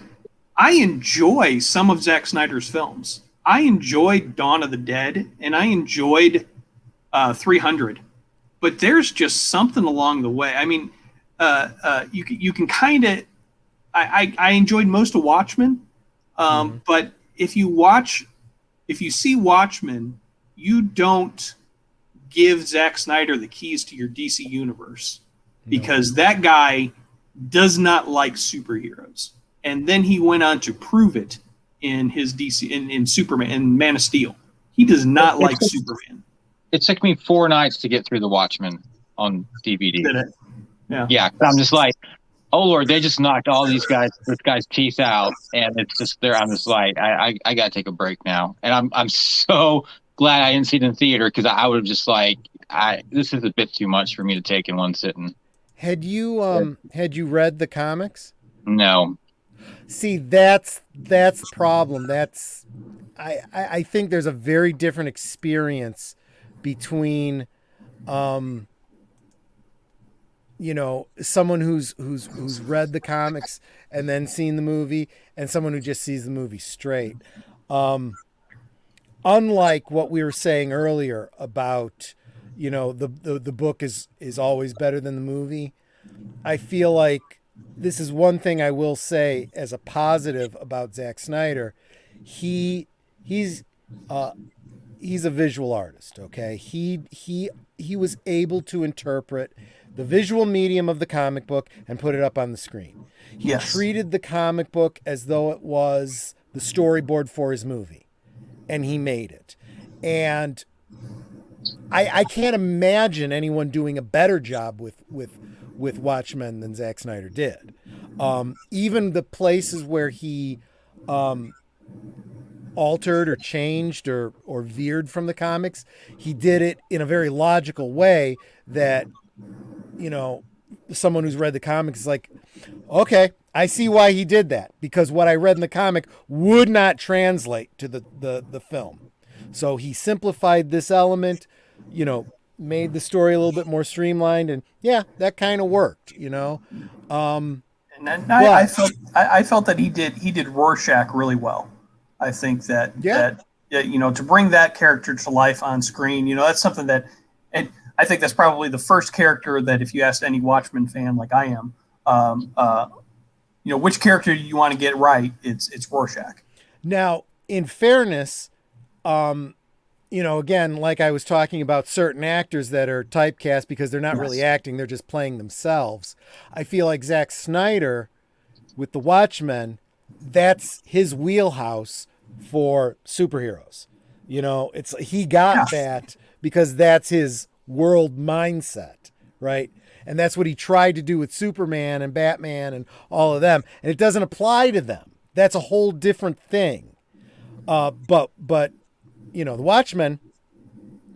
I enjoy some of Zack Snyder's films. I enjoyed Dawn of the Dead, and I enjoyed 300. But there's just something along the way. I mean, you can kind of. I enjoyed most of Watchmen, but if you see Watchmen, you don't give Zack Snyder the keys to your DC universe, because that guy does not like superheroes. And then he went on to prove it in his DC in Superman and Man of Steel. He does not like Superman. It took me 4 nights to get through the Watchmen on DVD. Did it? Yeah. I'm just like, oh Lord, they just knocked all this guy's teeth out, and it's just there. I'm just like, I gotta take a break now, and I'm so glad I didn't see it in theater, because I would have just like, this is a bit too much for me to take in one sitting. Had you read the comics? No. See, that's the problem. I think there's a very different experience between someone who's read the comics and then seen the movie, and someone who just sees the movie straight. Unlike what we were saying earlier about, the book is always better than the movie. I feel like this is one thing I will say as a positive about Zack Snyder. He's a visual artist. Okay, he was able to interpret the visual medium of the comic book and put it up on the screen. He treated the comic book as though it was the storyboard for his movie, and he made it. And I can't imagine anyone doing a better job with Watchmen than Zack Snyder did. Even the places where he altered or changed or veered from the comics, he did it in a very logical way that, someone who's read the comics is like, okay, I see why he did that, because what I read in the comic would not translate to the film. So he simplified this element, made the story a little bit more streamlined, and yeah, that kind of worked, And I felt that he did Rorschach really well. I think that to bring that character to life on screen, that's something that, and I think that's probably the first character that, if you asked any Watchmen fan like I am, which character you want to get right, it's Rorschach. Now, in fairness, again, like I was talking about certain actors that are typecast because they're not really acting, they're just playing themselves. I feel like Zack Snyder with the Watchmen, that's his wheelhouse for superheroes. He got that because that's his world mindset, right? And that's what he tried to do with Superman and Batman and all of them. And it doesn't apply to them. That's a whole different thing. But the Watchmen,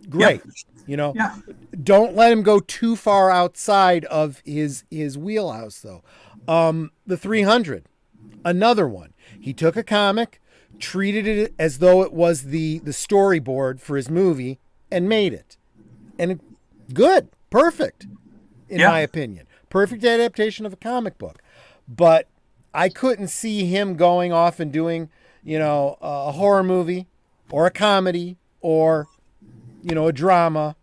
great. Don't let him go too far outside of his wheelhouse, though. The 300, another one. He took a comic, treated it as though it was the storyboard for his movie, and made it. And good, perfect, in my opinion. Perfect adaptation of a comic book. But I couldn't see him going off and doing, a horror movie or a comedy or, a drama.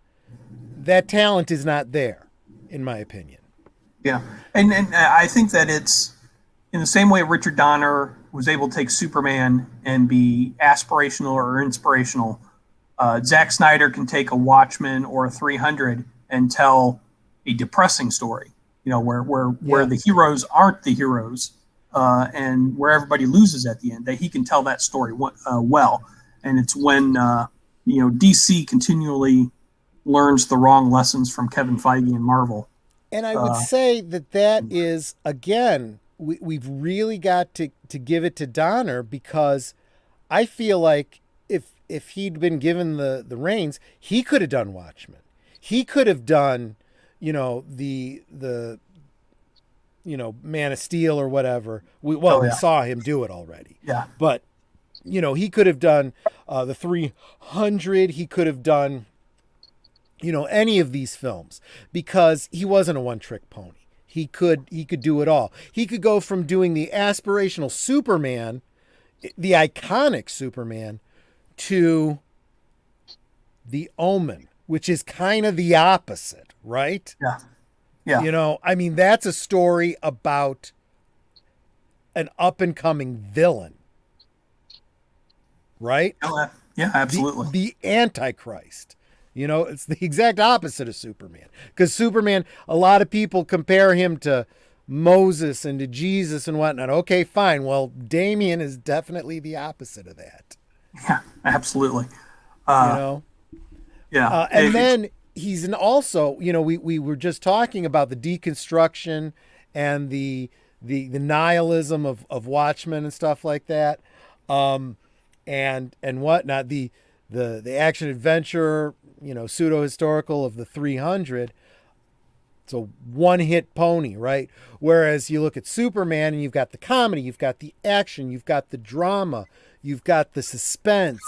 That talent is not there, in my opinion. Yeah. And I think that it's in the same way Richard Donner was able to take Superman and be aspirational or inspirational. Zack Snyder can take a Watchmen or a 300 and tell a depressing story, where the heroes aren't the heroes, and where everybody loses at the end. That he can tell that story well. And it's when DC continually learns the wrong lessons from Kevin Feige and Marvel. And I would say that is, again, we've really got to give it to Donner, because I feel like if he'd been given the reins, he could have done Watchmen. He could have done, the Man of Steel or whatever. We saw him do it already. Yeah. But, he could have done the 300. He could have done, any of these films, because he wasn't a one-trick pony. He could do it all. He could go from doing the aspirational Superman, the iconic Superman, to The Omen, which is kind of the opposite, right? Yeah. Yeah. That's a story about an up-and-coming villain, right? Yeah, absolutely. The Antichrist. It's the exact opposite of Superman. Because Superman, a lot of people compare him to Moses and to Jesus and whatnot. Okay, fine. Well, Damien is definitely the opposite of that. Yeah, absolutely. Yeah. And then he's also, we were just talking about the deconstruction and the nihilism of Watchmen and stuff like that. And whatnot. The action adventure, pseudo historical of the 300. It's a one-hit pony, right? Whereas you look at Superman and you've got the comedy, you've got the action, you've got the drama, you've got the suspense,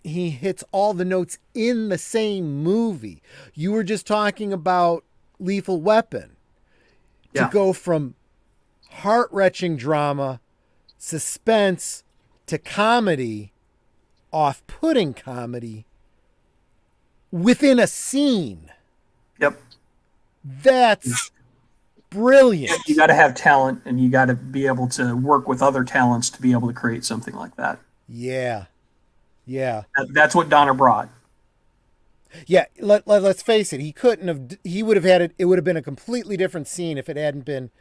he hits all the notes in the same movie. You were just talking about Lethal Weapon. To go from heart-wrenching drama, suspense, to comedy, off-putting comedy, within a scene. Yep. That's brilliant. You got to have talent, and you got to be able to work with other talents to be able to create something like that. Yeah. That's what Donner brought. Yeah, let's face it. He couldn't have. He would have had it. It would have been a completely different scene if it hadn't been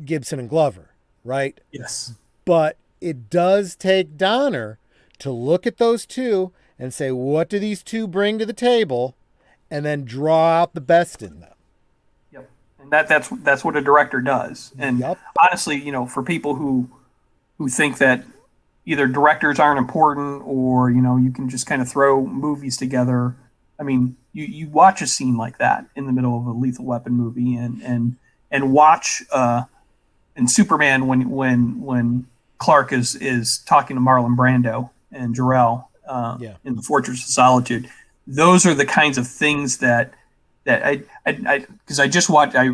Gibson and Glover, right? Yes. But it does take Donner to look at those two and say, what do these two bring to the table, and then draw out the best in them. Yep. And that's what a director does. And honestly, for people who think that either directors aren't important or, you can just kind of throw movies together. I mean, you watch a scene like that in the middle of a Lethal Weapon movie and watch in Superman when Clark is talking to Marlon Brando and Jor-El in the Fortress of Solitude. Those are the kinds of things that I because I just watched I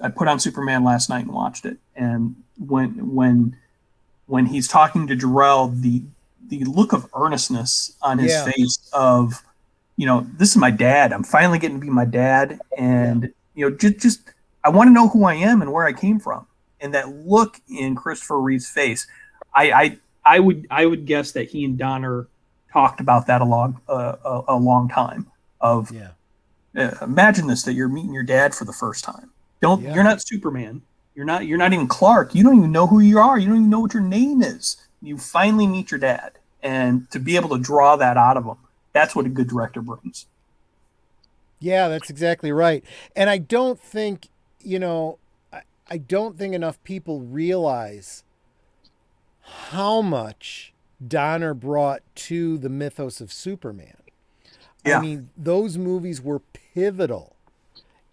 put on Superman last night and watched it, and when he's talking to Jor-El, the look of earnestness on his face of, this is my dad. I'm finally getting to be my dad, and just I want to know who I am and where I came from. And that look in Christopher Reeve's face, I would guess that he and Donner talked about that a long time. Imagine this, that you're meeting your dad for the first time. You're not Superman. You're not even Clark. You don't even know who you are. You don't even know what your name is. You finally meet your dad, and to be able to draw that out of him, that's what a good director brings. Yeah, that's exactly right. And I don't think, I don't think enough people realize how much Donner brought to the mythos of Superman. Yeah. I mean, those movies were pivotal.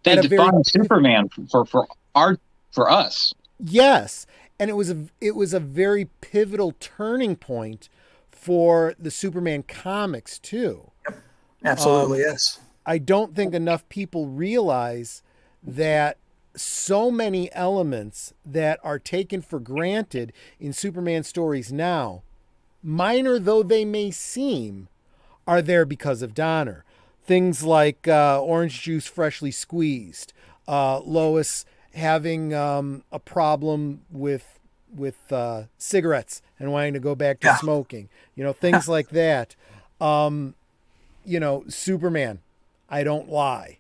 They defined Superman for us. Yes, and it was a very pivotal turning point for the Superman comics too. Yep. Absolutely, yes. I don't think enough people realize that so many elements that are taken for granted in Superman stories now, minor though they may seem, are there because of Donner. Things like orange juice freshly squeezed, Lois having a problem with cigarettes and wanting to go back to smoking, things like that. Superman, I don't lie.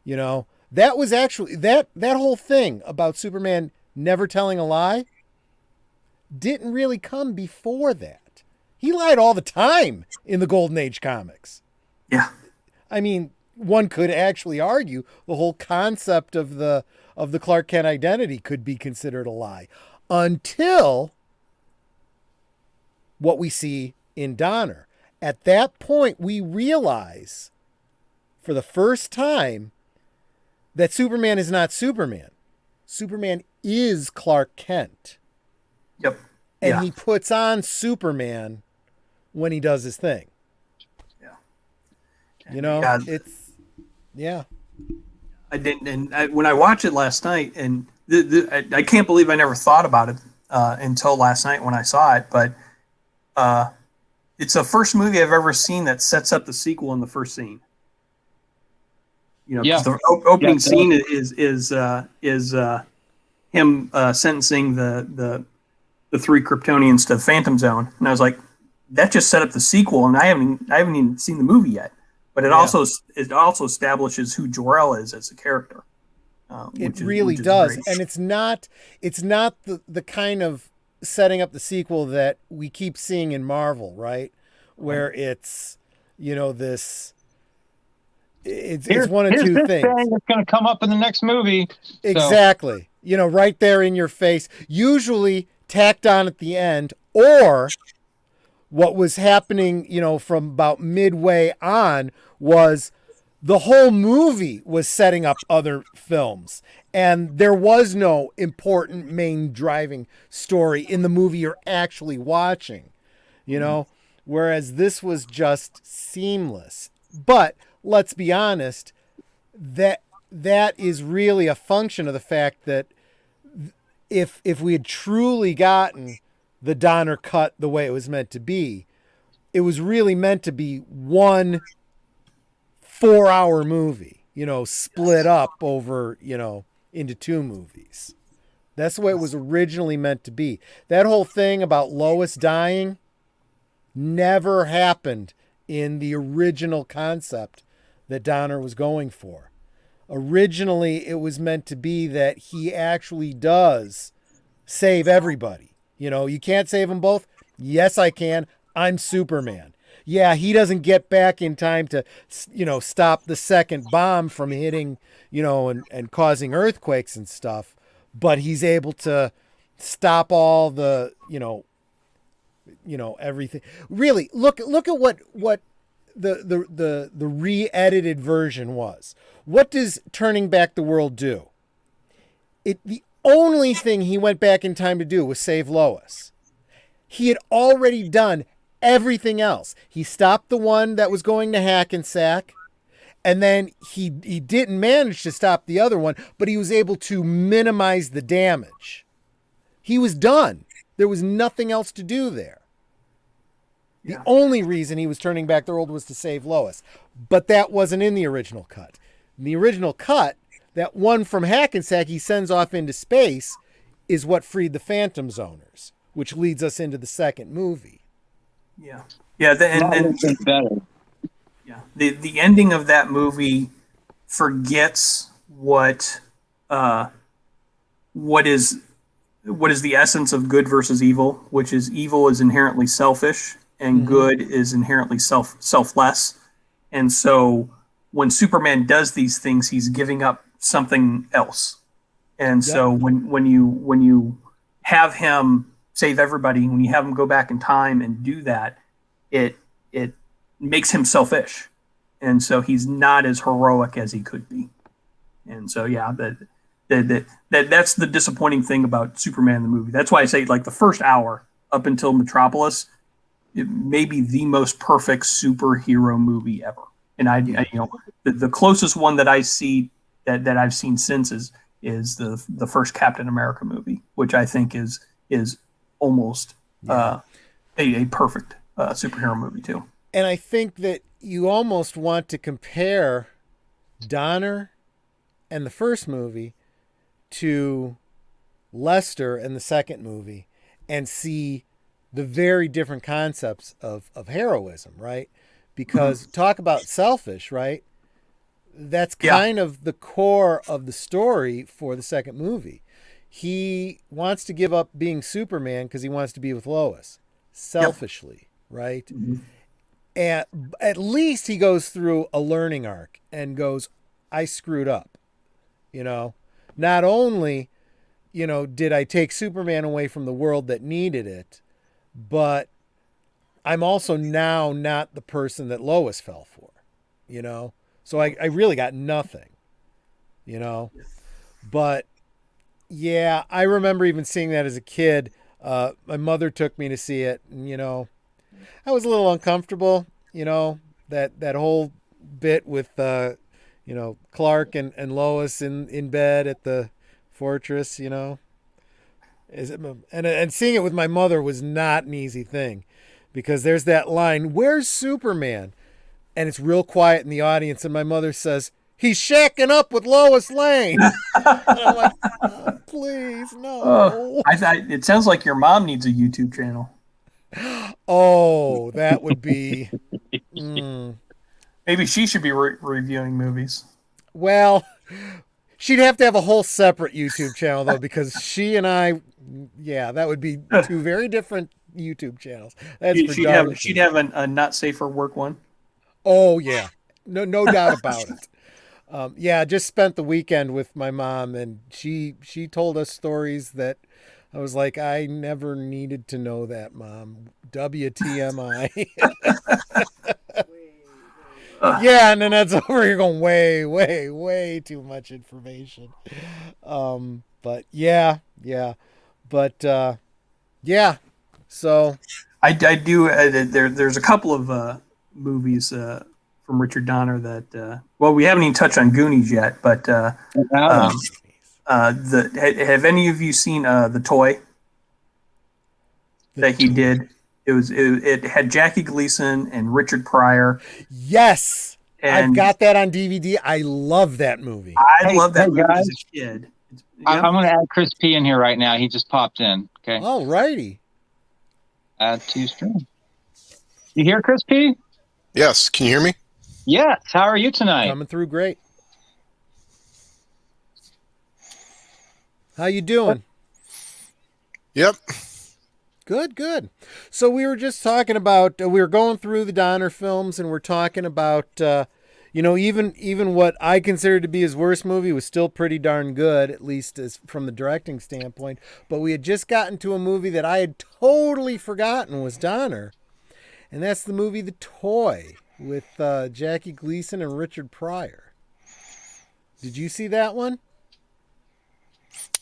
That was actually that whole thing about Superman never telling a lie didn't really come before that. He lied all the time in the Golden Age comics. Yeah. I mean, one could actually argue the whole concept of the Clark Kent identity could be considered a lie until what we see in Donner. At that point, we realize for the first time that Superman is not Superman. Superman is Clark Kent. Yep. And he puts on Superman when he does his thing. Yeah. I didn't, and when I watched it last night, and I can't believe I never thought about it until last night when I saw it. But it's the first movie I've ever seen that sets up the sequel in the first scene. The opening scene is him sentencing the three Kryptonians to the Phantom Zone, and I was like, that just set up the sequel, and I haven't even seen the movie yet. But it also establishes who Jor-El is as a character. It really does, and it's not the kind of setting up the sequel that we keep seeing in Marvel, right? Where it's this. It's one of two things. It's going to come up in the next movie. Exactly. Right there in your face. Usually tacked on at the end, or what was happening, from about midway on was the whole movie was setting up other films, and there was no important main driving story in the movie you're actually watching. whereas this was just seamless. But let's be honest, that is really a function of the fact that if we had truly gotten the Donner cut the way it was meant to be, it was really meant to be one 4-hour movie, split up over, into 2 movies. That's the way it was originally meant to be. That whole thing about Lois dying never happened in the original concept that Donner was going for. Originally, it was meant to be that he actually does save everybody. You can't save them both. Yes, I can. I'm Superman. Yeah, he doesn't get back in time to, stop the second bomb from hitting, and causing earthquakes and stuff. But he's able to stop all the, everything. Really, look at what the re-edited version was. What does turning back the world do? The only thing he went back in time to do was save Lois. He had already done everything else. He stopped the one that was going to Hackensack, and then he didn't manage to stop the other one, but he was able to minimize the damage. He was done. There was nothing else to do there. The only reason he was turning back the world was to save Lois. But that wasn't in the original cut. In the original cut, that one from Hackensack he sends off into space is what freed the Phantom Zoners, which leads us into the second movie. Yeah. Yeah. The ending of that movie forgets what is the essence of good versus evil, which is evil is inherently selfish and good is inherently selfless. And so when Superman does these things, he's giving up something else. And so when you have him save everybody, when you have him go back in time and do that, it makes him selfish. And so he's not as heroic as he could be. And so, that's the disappointing thing about Superman the movie. That's why I say, like, the first hour up until Metropolis, it may be the most perfect superhero movie ever. And the closest one that I see that I've seen since is the first Captain America movie, which I think is almost a perfect superhero movie too. And I think that you almost want to compare Donner and the first movie to Lester and the second movie and see the very different concepts of heroism, right? Because talk about selfish, right? That's kind of the core of the story for the second movie. He wants to give up being Superman because he wants to be with Lois selfishly, right? Mm-hmm. And at least he goes through a learning arc and goes, I screwed up. Not only, did I take Superman away from the world that needed it, but I'm also now not the person that Lois fell for, So I really got nothing, But, yeah, I remember even seeing that as a kid. My mother took me to see it, and, I was a little uncomfortable, that whole bit with, Clark and Lois in bed at the fortress, and seeing it with my mother was not an easy thing, because there's that line, "Where's Superman?" And it's real quiet in the audience, and my mother says, "He's shacking up with Lois Lane." And I'm like, oh, please, no. It sounds like your mom needs a YouTube channel. Oh, that would be... Maybe she should be reviewing movies. Well, she'd have to have a whole separate YouTube channel, though, because she and I, that would be two very different YouTube channels. She'd have a not safe for work one. Oh, yeah. No doubt about it. Just spent the weekend with my mom, and she told us stories that I was like, I never needed to know that, Mom. WTMI. And then that's over. You're going way, way, way too much information. But yeah. So I do. There's a couple of movies from Richard Donner that well, we haven't even touched on Goonies yet, but um, have any of you seen The Toy that he did? It had Jackie Gleason and Richard Pryor. Yes, And I've got that on DVD. I love that movie. I love that movie guys. as a kid. I'm going to add Chris P in here right now. He just popped in. Okay. All righty. Add to stream. You hear Chris P? Yes. Can you hear me? Yes. How are you tonight? Coming through great. How you doing? Yep. Good. So we were just talking about, we were going through the Donner films, and we're talking about, even what I consider to be his worst movie was still pretty darn good, at least as from the directing standpoint. But we had just gotten to a movie that I had totally forgotten was Donner, and that's the movie The Toy with Jackie Gleason and Richard Pryor. Did you see that one?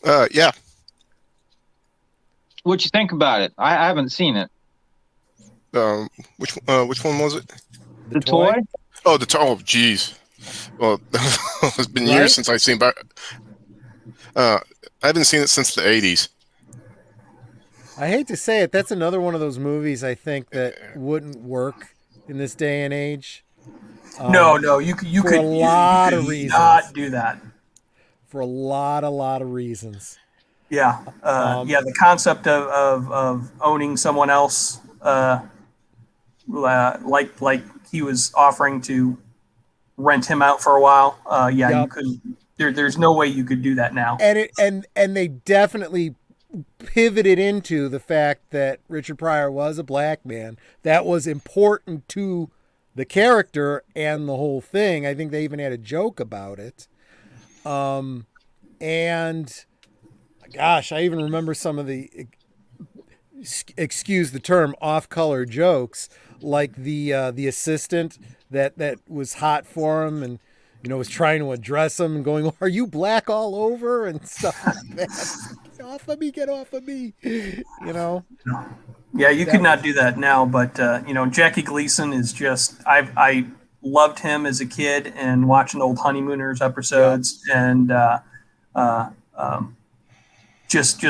Yeah. What'd you think about it? I haven't seen it. Which one was it? The Toy? Oh, the toy. Oh, geez. Well, it's been years since I've seen. But I haven't seen it since the '80s. I hate to say it, that's another one of those movies I think that wouldn't work in this day and age. No, you could not do that for a lot of reasons. Yeah, the concept of owning someone else, like he was offering to rent him out for a while. You couldn't. There's no way you could do that now. And they definitely pivoted into the fact that Richard Pryor was a black man. That was important to the character and the whole thing. I think they even had a joke about it. And gosh, I even remember some of the, excuse the term, off-color jokes, like the assistant that was hot for him and was trying to address him and going, "Are you black all over?" and stuff like that. Get off of me, Yeah, you could not do that now, but Jackie Gleason is just I loved him as a kid and watching old Honeymooners episodes and just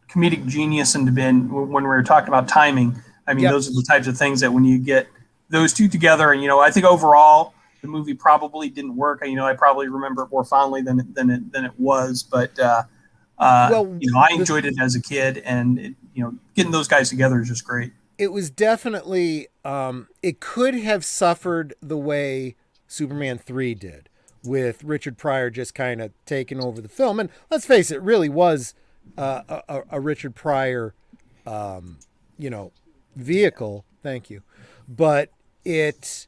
comedic genius. And when we were talking about timing, I mean, those are the types of things that when you get those two together, and I think overall the movie probably didn't work. I probably remember it more fondly than it was, but I enjoyed it as a kid, and getting those guys together is just great. It was definitely it could have suffered the way Superman 3 did, with Richard Pryor just kind of taking over the film. And let's face it, really was a Richard Pryor, vehicle. Thank you. But it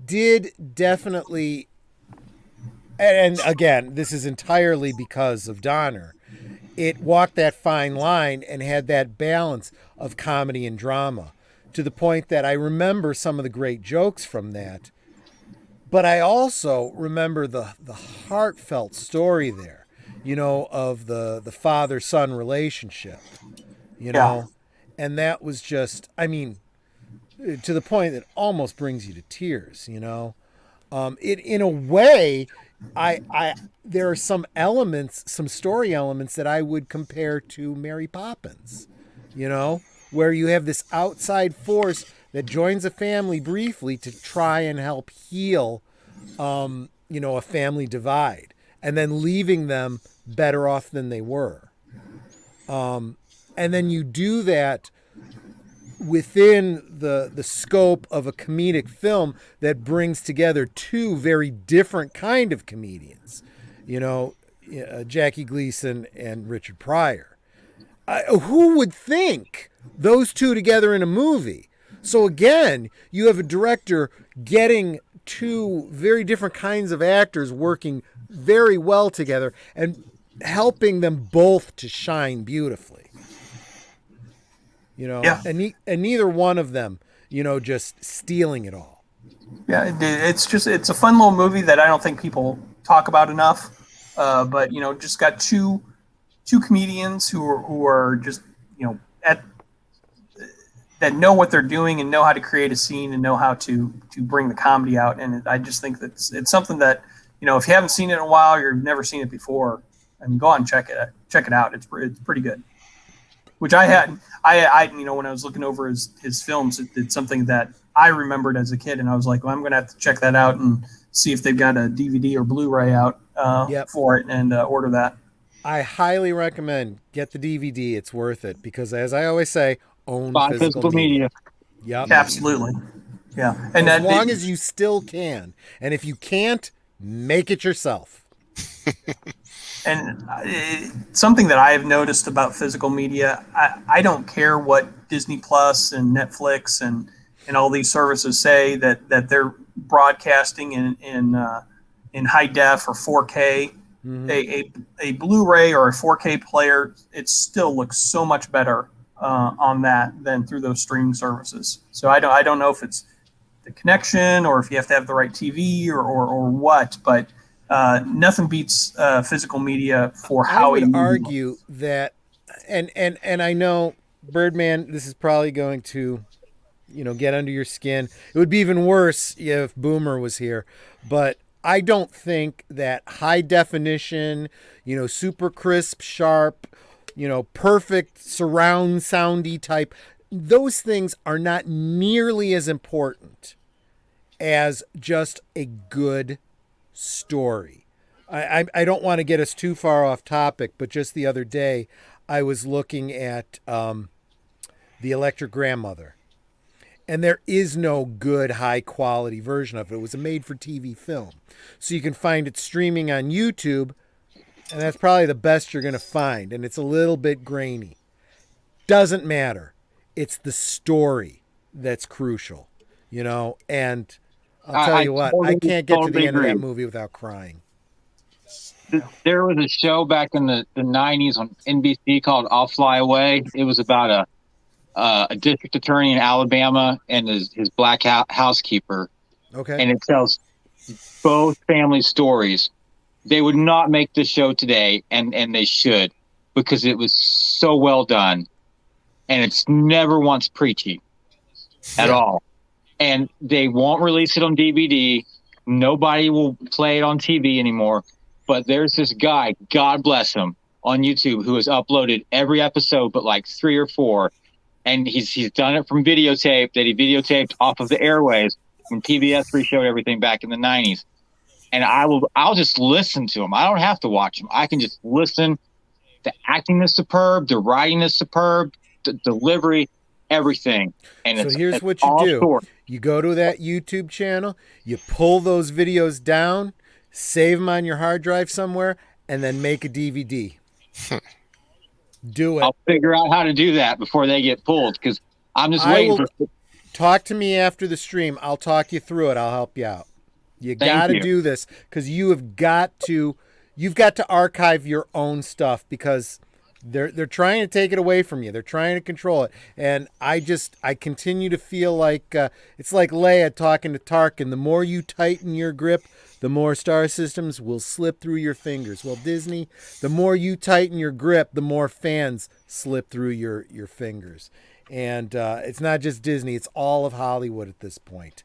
did definitely, and again, this is entirely because of Donner. It walked that fine line and had that balance of comedy and drama, to the point that I remember some of the great jokes from that. But I also remember the heartfelt story there, of the father-son relationship, and that was just, I mean, to the point that almost brings you to tears, It, in a way, there are some story elements that I would compare to Mary Poppins, where you have this outside force that joins a family briefly to try and help heal, a family divide, and then leaving them better off than they were. And then you do that within the scope of a comedic film that brings together two very different kind of comedians, Jackie Gleason and Richard Pryor. Who would think those two together in a movie? So again, you have a director getting two very different kinds of actors working very well together and helping them both to shine beautifully. And neither one of them, just stealing it all. Yeah, it's a fun little movie that I don't think people talk about enough. But just got two comedians who are just at that know what they're doing and know how to create a scene and know how to bring the comedy out. And I just think that it's something that, if you haven't seen it in a while, or you've never seen it before, and go out and check it out. It's pretty good. Which I had, when I was looking over his films, it's something that I remembered as a kid, and I was like, well, I'm going to have to check that out and see if they've got a DVD or Blu-ray out for it, and order that. I highly recommend get the DVD. It's worth it because, as I always say, own physical media. Yep. Absolutely. Yeah. And as long as you still can. And if you can't, make it yourself. And something that I have noticed about physical media, I don't care what Disney Plus and Netflix and all these services say that they're broadcasting in high def or 4K. Mm-hmm. A Blu-ray or a 4K player, it still looks so much better on that than through those streaming services. So I don't know if it's the connection or if you have to have the right TV or what, but nothing beats physical media for how I would argue that, and I know, Birdman, this is probably going to get under your skin. It would be even worse if Boomer was here, but I don't think that high definition, super crisp, sharp, perfect surround soundy type, those things are not nearly as important as just a good story. I don't want to get us too far off topic, but just the other day I was looking at The Electric Grandmother. And there is no good high-quality version of it. It was a made-for-TV film. So you can find it streaming on YouTube, and that's probably the best you're going to find. And it's a little bit grainy. Doesn't matter. It's the story that's crucial, And I'll tell you what, I can't get to the end of that movie without crying. There was a show back in the 90s on NBC called I'll Fly Away. It was about a district attorney in Alabama and his black housekeeper. Okay. And it tells both family stories. They would not make this show today, and they should, because it was so well done. And it's never once preachy at all. And they won't release it on DVD. Nobody will play it on TV anymore. But there's this guy, God bless him, on YouTube who has uploaded every episode but like 3 or 4. And he's done it from videotape that he videotaped off of the airwaves when PBS reshowed everything back in the 90s. And I'll just listen to him. I don't have to watch him. I can just listen. The acting is superb. The writing is superb. The delivery, everything. And so here's what you do. Short. You go to that YouTube channel. You pull those videos down, save them on your hard drive somewhere, and then make a DVD. Do it. I'll figure out how to do that before they get pulled because I'm just waiting for. Talk to me after the stream. I'll talk you through it. I'll help you out. You got to do this because you've got to archive your own stuff because they're trying to take it away from you. They're trying to control it. And I continue to feel like it's like Leia talking to Tarkin. The more you tighten your grip, the more star systems will slip through your fingers. Well, Disney, the more you tighten your grip, the more fans slip through your fingers. And it's not just Disney. It's all of Hollywood at this point.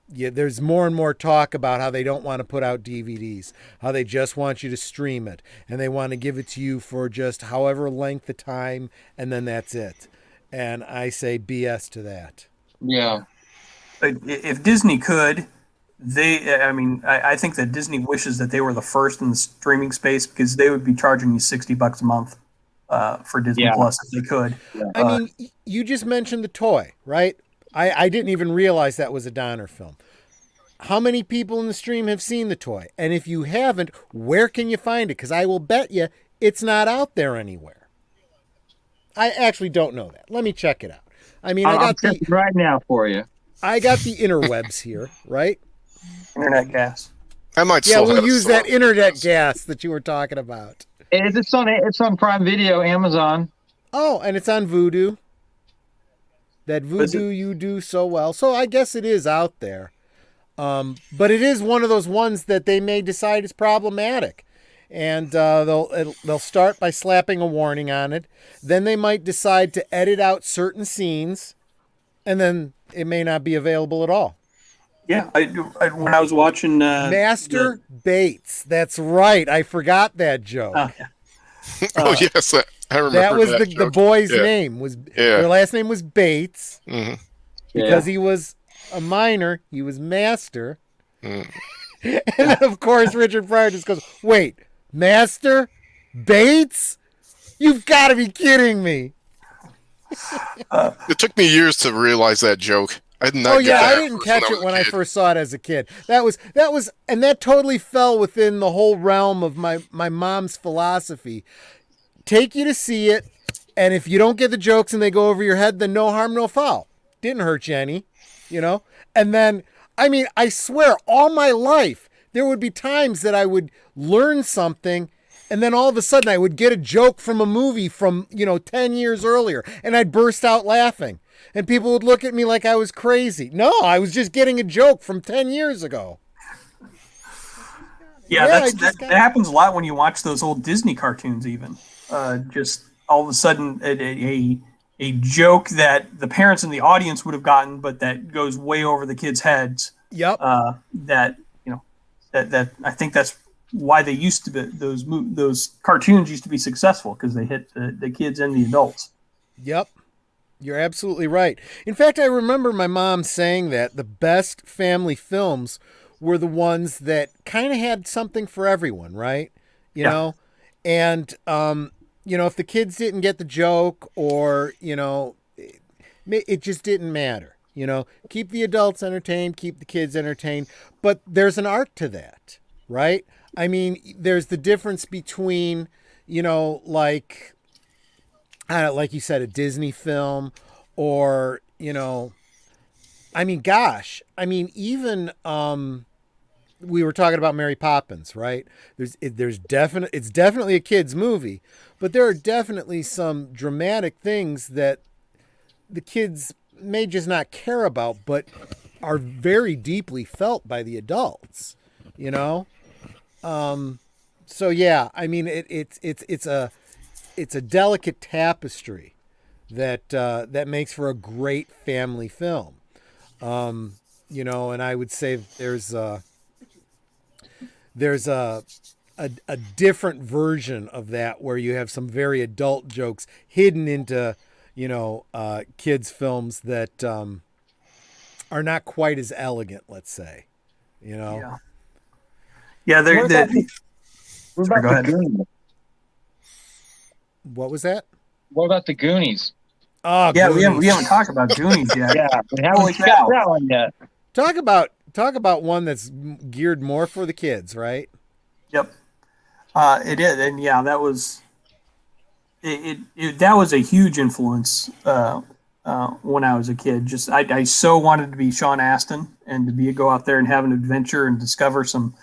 There's more and more talk about how they don't want to put out DVDs, how they just want you to stream it, and they want to give it to you for just however length of time, and then that's it. And I say BS to that. Yeah. If Disney could, I think that Disney wishes that they were the first in the streaming space because they would be charging you $60 a month for Disney Plus if they could. Yeah. I mean, you just mentioned the toy, right? I didn't even realize that was a Donner film. How many people in the stream have seen the toy? And if you haven't, where can you find it? Because I will bet you it's not out there anywhere. I actually don't know that. Let me check it out. I mean, I got the right now for you. I got the interwebs here, right? Internet gas. I might. Yeah, we'll use that internet gas that you were talking about. It's on Prime Video, Amazon. Oh, and it's on Vudu. That Voodoo you do so well. So I guess it is out there. But it is one of those ones that they may decide is problematic. and they'll start by slapping a warning on it. Then they might decide to edit out certain scenes, and then it may not be available at all. Yeah, when I was watching Master Bates. That's right. I forgot that joke. Oh yes, I remember that was the joke. boy's Yeah. name. Their last name was Bates Mhm. because he was a minor. He was Master. Mm. And then, of course, Richard Pryor just goes, "Wait, Master Bates? You've got to be kidding me!" It took me years to realize that joke. I did not. Oh yeah, get that I at didn't first catch I it was a when I kid. first saw it as a kid. That was, and that totally fell within the whole realm of my mom's philosophy. Take you to see it, and if you don't get the jokes and they go over your head, then no harm, no foul. Didn't hurt you any, you know. And then, I mean, I swear, all my life there would be times that I would learn something. And then all of a sudden I would get a joke from a movie from, 10 years earlier, and I'd burst out laughing. And people would look at me like I was crazy. No, I was just getting a joke from 10 years ago. Yeah, Yeah, that happens a lot when you watch those old Disney cartoons even. Just all of a sudden a joke that the parents in the audience would have gotten, but that goes way over the kids' heads. Yep. That I think that's why they used to be those cartoons used to be successful, because they hit the kids and the adults. Yep. You're absolutely right. In fact, I remember my mom saying that the best family films were the ones that kind of had something for everyone, right? You know? And, if the kids didn't get the joke, or, it just didn't matter. Keep the adults entertained, keep the kids entertained. But there's an art to that, right? I mean, there's the difference between, like you said, a Disney film, or, even, we were talking about Mary Poppins, right? It's definitely a kid's movie, but there are definitely some dramatic things that the kids may just not care about, but are very deeply felt by the adults, So yeah, it's a delicate tapestry that makes for a great family film. And I would say there's a different version of that where you have some very adult jokes hidden into, kids' films that are not quite as elegant, let's say, Yeah, What about Sorry, go the ahead. Goonies? What was that? What about the Goonies? Oh, Yeah, Goonies. we haven't talked about Goonies yet. Yeah, we Holy haven't got cow. that one yet. Talk about one that's geared more for the kids, right? Yep. It is, and yeah, that was that was a huge influence when I was a kid. Just I so wanted to be Sean Astin and to go out there and have an adventure and discover some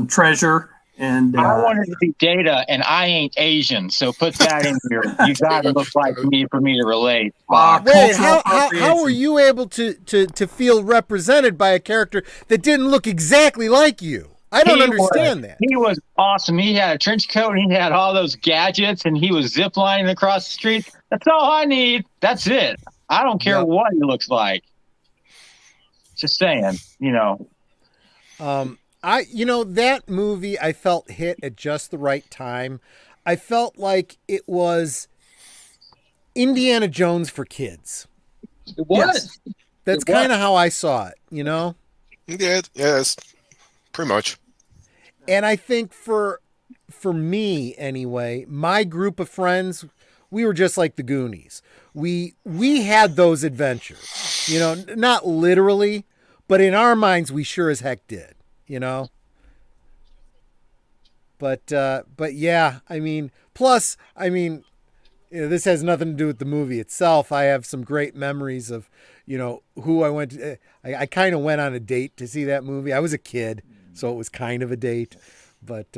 treasure. And I wanted to be Data, and I ain't Asian, so put that in here. You got to look like me for me to relate. Wait, cultural how were appropriation. you able to feel represented by a character that didn't look exactly like you? I don't understand that. He was awesome. He had a trench coat, and he had all those gadgets, and he was ziplining across the street. That's all I need. That's it. I don't care what he looks like. Just saying, that movie I felt hit at just the right time. I felt like it was Indiana Jones for kids. It was. Yes. That's kind of how I saw it, Yeah, it's pretty much. And I think for me anyway, my group of friends, we were just like the Goonies. We had those adventures, not literally, but in our minds we sure as heck did, But yeah, plus, this has nothing to do with the movie itself. I have some great memories of, who I went to. I kind of went on a date to see that movie. I was a kid, so it was kind of a date. But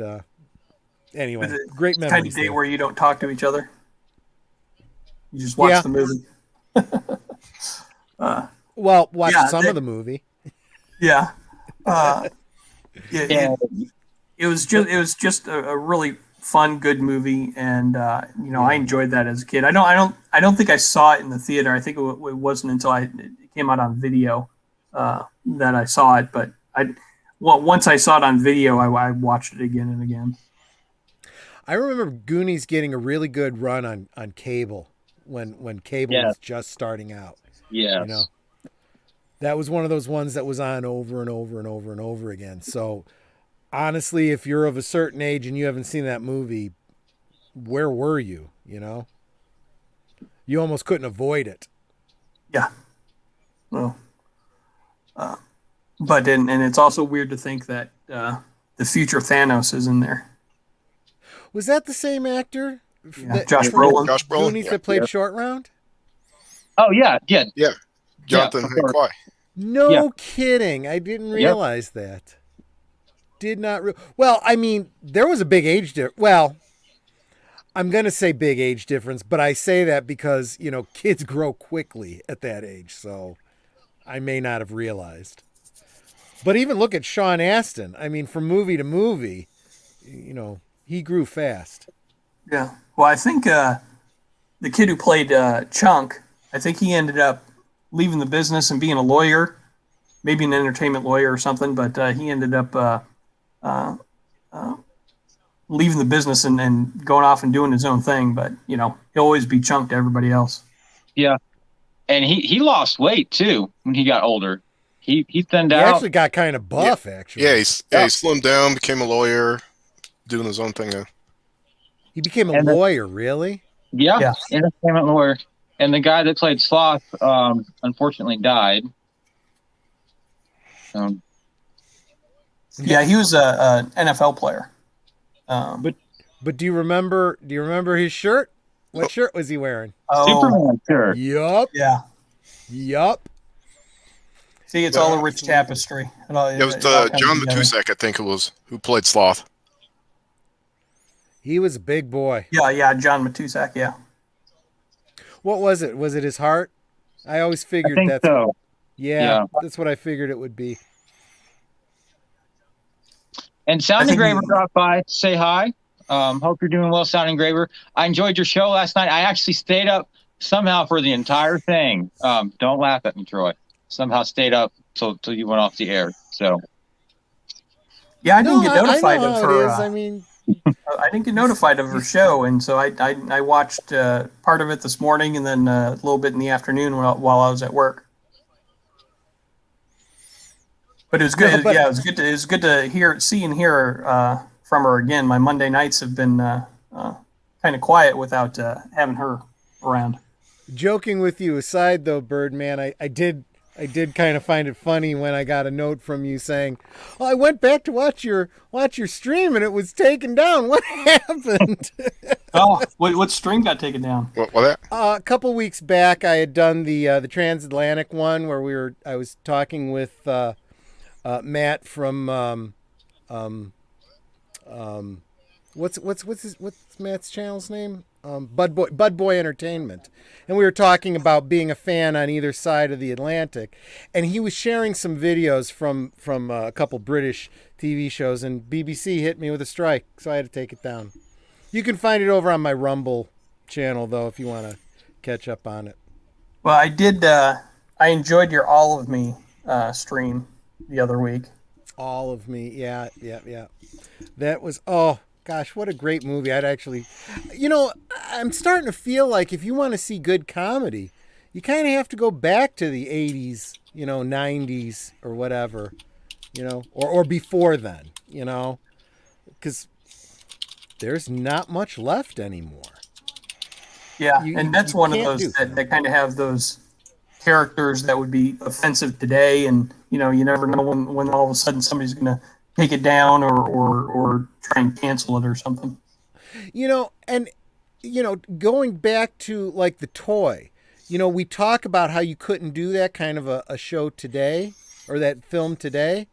anyway, great memories. Kind of date where you don't talk to each other. You just watch the movie. Watch some of the movie. Yeah. It it was just a really fun, good movie, and I enjoyed that as a kid. I don't think I saw it in the theater. I think it wasn't until it came out on video that I saw it. But once I saw it on video, I watched it again and again. I remember Goonies getting a really good run on cable when cable was just starting out. Yes. You know, that was one of those ones that was on over and over and over and over again. So honestly, if you're of a certain age and you haven't seen that movie, where were you? You know, you almost couldn't avoid it. Yeah. Well, but and it's also weird to think that the future Thanos is in there. Was that the same actor? Yeah, Josh Brolin. Josh Brolin. Goonies that played Short Round? Oh, yeah. Jonathan Quay. No kidding. I didn't realize that. Did not. Well, I mean, there was a big age difference. Well, I'm going to say big age difference, but I say that because, kids grow quickly at that age. So I may not have realized. But even look at Sean Astin. I mean, from movie to movie, he grew fast. Yeah. Well, I think the kid who played Chunk, I think he ended up leaving the business and being a lawyer, maybe an entertainment lawyer or something, but he ended up leaving the business and going off and doing his own thing. But, he'll always be Chunk to everybody else. Yeah. And he lost weight, too, when he got older. He thinned out. He actually got kind of buff, actually. Yeah, he slimmed down, became a lawyer, doing his own thing now. He became a lawyer, really? Yeah, entertainment lawyer. And the guy that played Sloth, unfortunately, died. Yeah, he was an NFL player. But do you remember his shirt? What shirt was he wearing? Superman shirt. Yup. Yeah. Yup. See, it's all a rich tapestry. It was John Matuszak, I think it was, who played Sloth. He was a big boy. Yeah, John Matuszak, yeah. What was it? Was it his heart? I always figured that's so. That's what I figured it would be. And Sound Engraver dropped by to say hi. Hope you're doing well, Sound Engraver. I enjoyed your show last night. I actually stayed up somehow for the entire thing. Don't laugh at me, Troy. Somehow stayed up till you went off the air. So. Yeah, I didn't get notified of her. I didn't get notified of her show, and so I watched part of it this morning, and then a little bit in the afternoon while I was at work. But it was good. It was good to see and hear from her again. My Monday nights have been kind of quiet without having her around. Joking with you aside, though, Birdman, I did kind of find it funny when I got a note from you saying, "Oh, I went back to watch your stream and it was taken down. What happened?" What stream got taken down? What? A couple weeks back, I had done the transatlantic one where I was talking with Matt from what's Matt's channel's name? Bud Boy Entertainment, and we were talking about being a fan on either side of the Atlantic, and he was sharing some videos from a couple British TV shows, and BBC hit me with a strike, so I had to take it down. You can find it over on my Rumble channel, though, if you want to catch up on it. Well, I did. I enjoyed your All of Me stream the other week. All of Me, yeah. That was gosh, what a great movie. I'm starting to feel like if you want to see good comedy, you kind of have to go back to the 80s, 90s or whatever, or before then, because there's not much left anymore. Yeah, and that's one of those that kind of have those characters that would be offensive today, and, you never know when all of a sudden somebody's going to take it down or try and cancel it or something. Going back to like The Toy, we talk about how you couldn't do that kind of a show today or that film today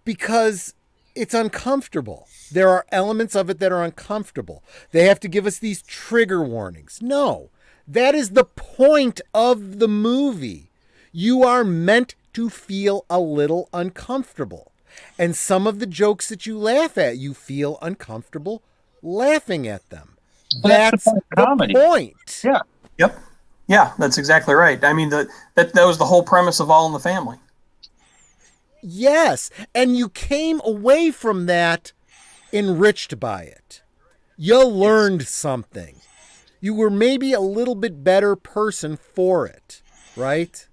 because it's uncomfortable. There are elements of it that are uncomfortable. They have to give us these trigger warnings. No, that is the point of the movie. You are meant to feel a little uncomfortable. And some of the jokes that you laugh at, you feel uncomfortable laughing at them. Well, That's the point of comedy. point. Yeah. Yep. Yeah, that's exactly right. I mean, that was the whole premise of All in the Family. Yes. And you came away from that enriched by it. You learned something. You were maybe a little bit better person for it, right?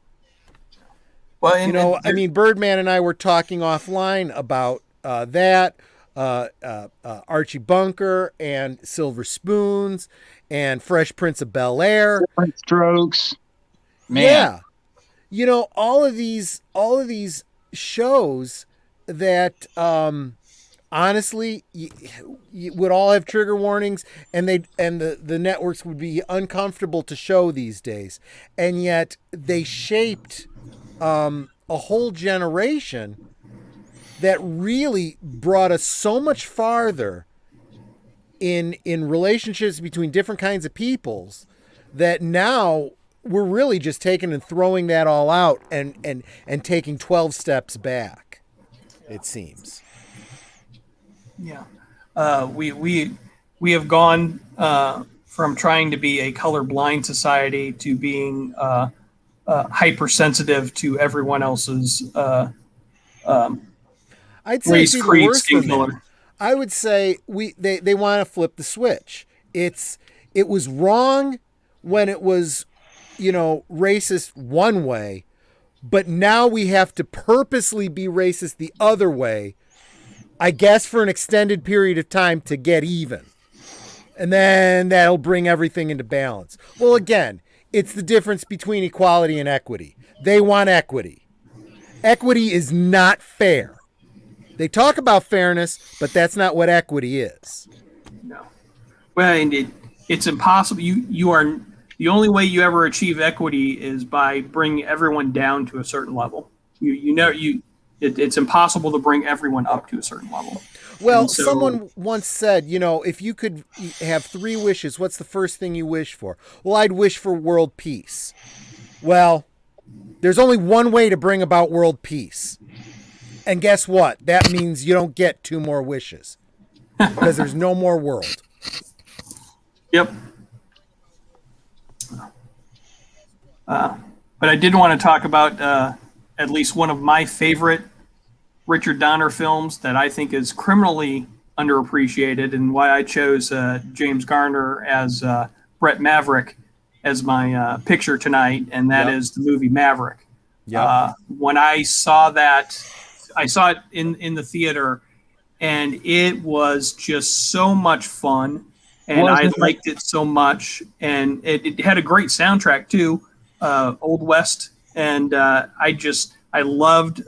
Well, I mean, Birdman and I were talking offline about that, Archie Bunker and Silver Spoons and Fresh Prince of Bel-Air. Different strokes. Man. Yeah. All of these shows that honestly you would all have trigger warnings, and the networks would be uncomfortable to show these days, and yet they shaped a whole generation that really brought us so much farther in relationships between different kinds of peoples, that now we're really just taking and throwing that all out and taking 12 steps back, it seems. Yeah, we have gone from trying to be a colorblind society to being hypersensitive to everyone else's I'd say race, it's even creed, worse skin than color. that. I would say they want to flip the switch. It was wrong when it was, racist one way, but now we have to purposely be racist the other way, I guess for an extended period of time to get even. And then that'll bring everything into balance. Well, again, it's the difference between equality and equity. They want equity. Equity is not fair. They talk about fairness, but that's not what equity is. No. Well, and it's impossible. You are the only way you ever achieve equity is by bringing everyone down to a certain level. It's impossible to bring everyone up to a certain level. Well, someone once said, if you could have 3 wishes, what's the first thing you wish for? Well, I'd wish for world peace. Well, there's only one way to bring about world peace. And guess what? That means you don't get 2 more wishes because there's no more world. Yep. But I did want to talk about at least one of my favorite Richard Donner films that I think is criminally underappreciated, and why I chose James Garner as Brett Maverick as my picture tonight, and that is the movie Maverick. Yep. When I saw that, I saw it in the theater, and it was just so much fun, and I liked it so much, and it had a great soundtrack too, Old West, and I loved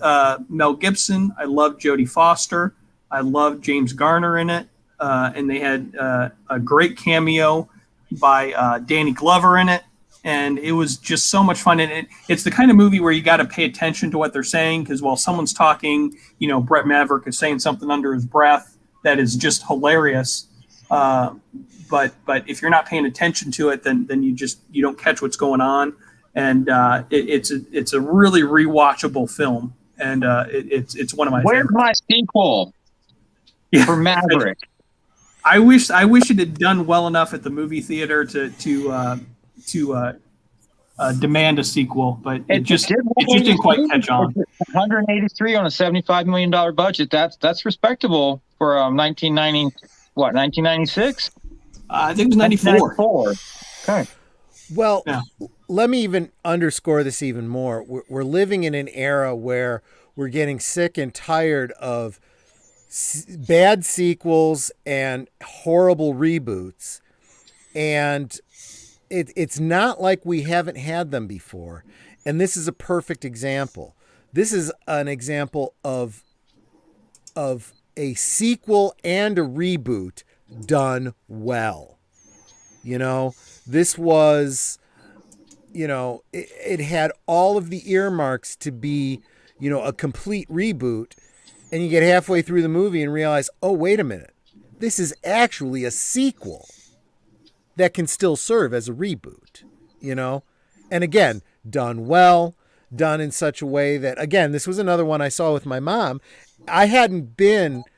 Mel Gibson, I loved Jodie Foster, I loved James Garner in it, and they had a great cameo by Danny Glover in it. And it was just so much fun. And it's the kind of movie where you got to pay attention to what they're saying, because while someone's talking, Brett Maverick is saying something under his breath that is just hilarious. But if you're not paying attention to it, then you don't catch what's going on. And it's a really rewatchable film. And it's one of my favorites. Where's my sequel for Maverick? I wish it had done well enough at the movie theater to demand a sequel, but it just didn't quite catch on. 183 on a $75 million budget. That's respectable for 1996. I think it was 94. Okay. Well, let me even underscore this even more. We're living in an era where we're getting sick and tired of bad sequels and horrible reboots, and it's not like we haven't had them before. And this is a perfect example. This is an example of a sequel and a reboot done well. This was, it had all of the earmarks to be, a complete reboot. And you get halfway through the movie and realize, oh, wait a minute. This is actually a sequel that can still serve as a reboot, And again, done well, done in such a way that, again, this was another one I saw with my mom, I hadn't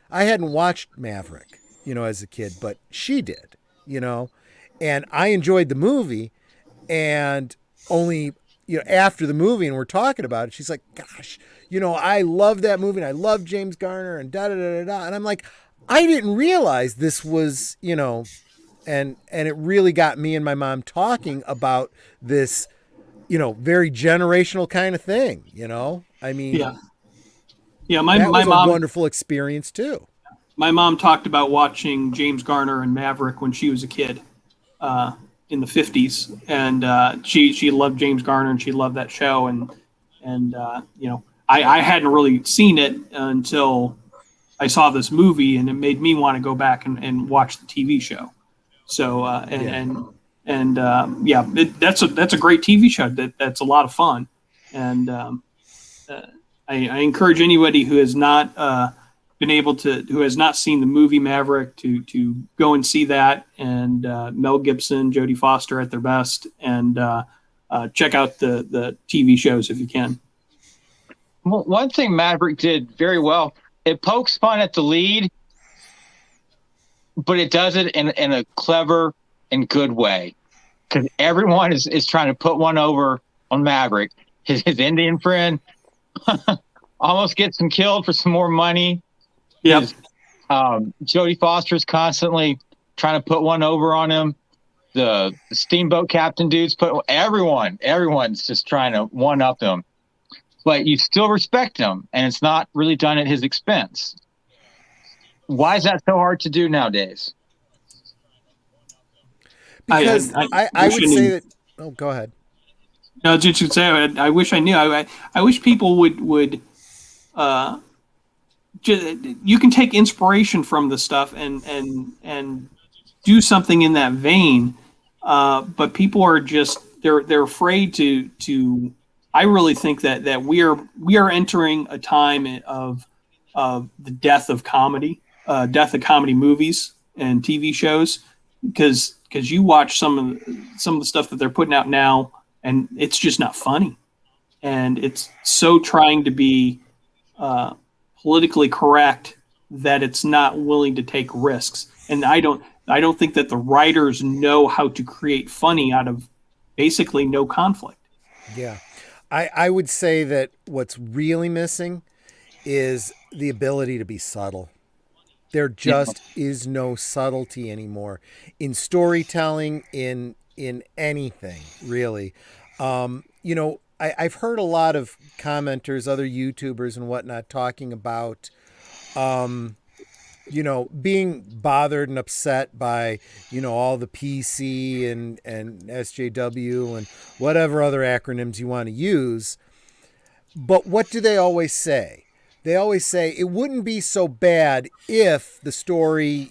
watched Maverick, as a kid, but she did, and I enjoyed the movie. And only, after the movie, and we're talking about it, she's like, gosh, I love that movie and I love James Garner and da da da da da. And I'm like, I didn't realize this was, and it really got me and my mom talking about this, very generational kind of thing, I mean, yeah. My My was mom, a wonderful experience too. my mom talked about watching James Garner and Maverick when she was a kid. In the 50s, and she loved James Garner and she loved that show, and I hadn't really seen it until I saw this movie, and it made me want to go back and watch the TV show. So that's a great TV show. That's a lot of fun, and I encourage anybody who has not who has not seen the movie Maverick to go and see that, and Mel Gibson, Jodie Foster at their best, and check out the TV shows if you can. Well, one thing Maverick did very well, it pokes fun at the lead, but it does it in a clever and good way, because everyone is trying to put one over on Maverick. His Indian friend almost gets him killed for some more money. Yep. Jodie Foster's constantly trying to put one over on him. The steamboat captain dudes everyone's just trying to one up him. But you still respect him, and it's not really done at his expense. Why is that so hard to do nowadays? Because I would say that. Oh, go ahead. No, just to say, I wish I knew. I wish people would. You can take inspiration from the stuff and do something in that vein, but people are just they're afraid to. I really think that we are entering a time of the death of comedy movies and TV shows, because you watch some of the stuff that they're putting out now, and it's just not funny, and it's so trying to be politically correct that it's not willing to take risks. And I don't think that the writers know how to create funny out of basically no conflict. Yeah. I would say that what's really missing is the ability to be subtle. There just is no subtlety anymore in storytelling, in anything, really. I've heard a lot of commenters, other YouTubers and whatnot, talking about, being bothered and upset by, all the PC and SJW and whatever other acronyms you want to use. But what do they always say? They always say it wouldn't be so bad if the story,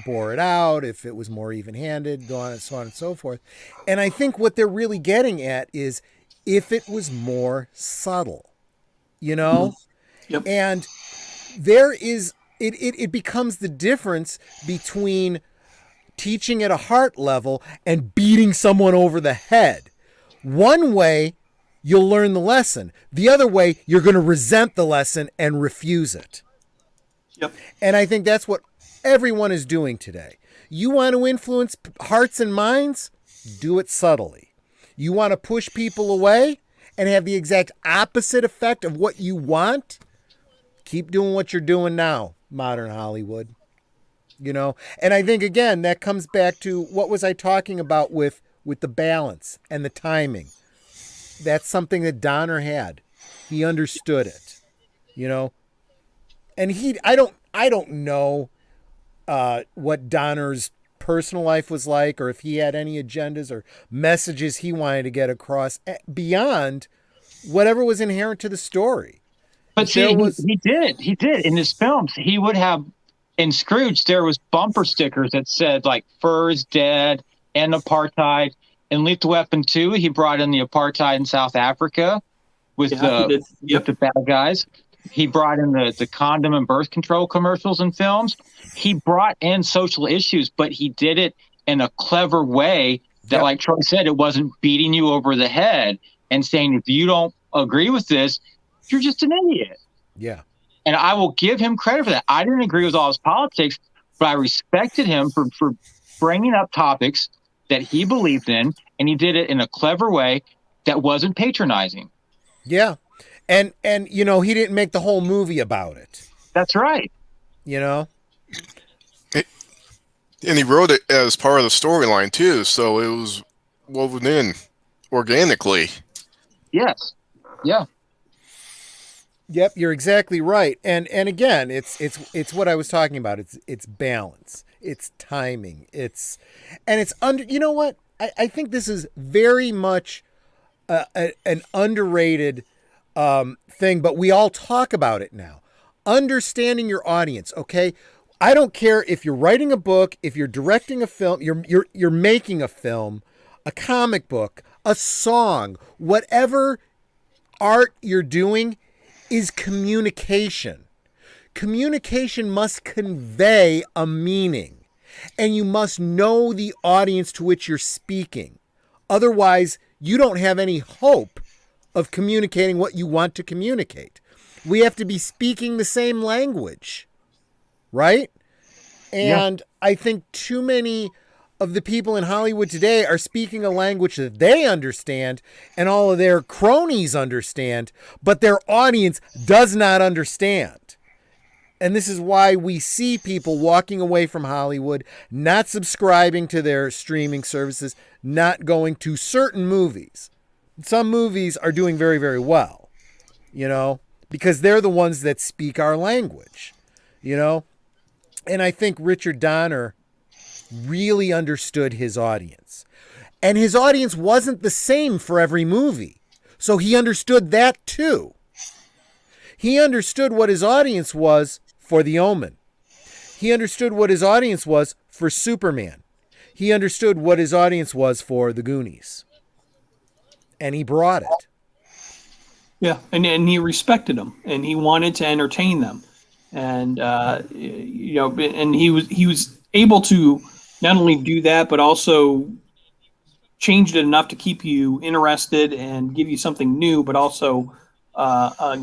bore it out, if it was more even-handed, so on and so forth. And I think what they're really getting at is, if it was more subtle, Yep. And there is, it becomes the difference between teaching at a heart level and beating someone over the head. One way, you'll learn the lesson. The other way, you're going to resent the lesson and refuse it. Yep. And I think that's what everyone is doing today. You want to influence hearts and minds? Do it subtly. You want to push people away and have the exact opposite effect of what you want? Keep doing what you're doing now, modern Hollywood. And I think, again, that comes back to what was I talking about with the balance and the timing. That's something that Donner had. He understood it, And I don't know what Donner's personal life was like, or if he had any agendas or messages he wanted to get across beyond whatever was inherent to the story. But see, he did in his films. He would have, in Scrooge, there was bumper stickers that said like "Fur is dead" and apartheid. In Lethal Weapon 2, he brought in the apartheid in South Africa with the bad guys. He brought in the condom and birth control commercials in films. He brought in social issues, but he did it in a clever way that, like Troy said, it wasn't beating you over the head and saying, if you don't agree with this, you're just an idiot. Yeah. And I will give him credit for that. I didn't agree with all his politics, but I respected him for bringing up topics that he believed in, and he did it in a clever way that wasn't patronizing. Yeah. And you know, he didn't make the whole movie about it. That's right. You know? And he wrote it as part of the storyline too, so it was woven in organically. Yes. Yeah. Yep, you're exactly right. And again, it's what I was talking about. It's balance. It's timing. It's under. You know what? I think this is very much an underrated thing, but we all talk about it now. Understanding your audience. Okay, I don't care if you're writing a book, if you're directing a film, you're making a film, a comic book, a song, whatever art you're doing is communication. Communication must convey a meaning, and you must know the audience to which you're speaking. Otherwise, you don't have any hope of communicating what you want to communicate. We have to be speaking the same language, right? And I think too many of the people in Hollywood today are speaking a language that they understand and all of their cronies understand, but their audience does not understand. And this is why we see people walking away from Hollywood, not subscribing to their streaming services, not going to certain movies. Some movies are doing very, very well, you know, because they're the ones that speak our language, you know. And I think Richard Donner really understood his audience. And his audience wasn't the same for every movie. So he understood that too. He understood what his audience was for The Omen. He understood what his audience was for Superman. He understood what his audience was for The Goonies. And he brought it. Yeah, and he respected them, and he wanted to entertain them. And you know, and he was able to not only do that, but also changed it enough to keep you interested and give you something new, but also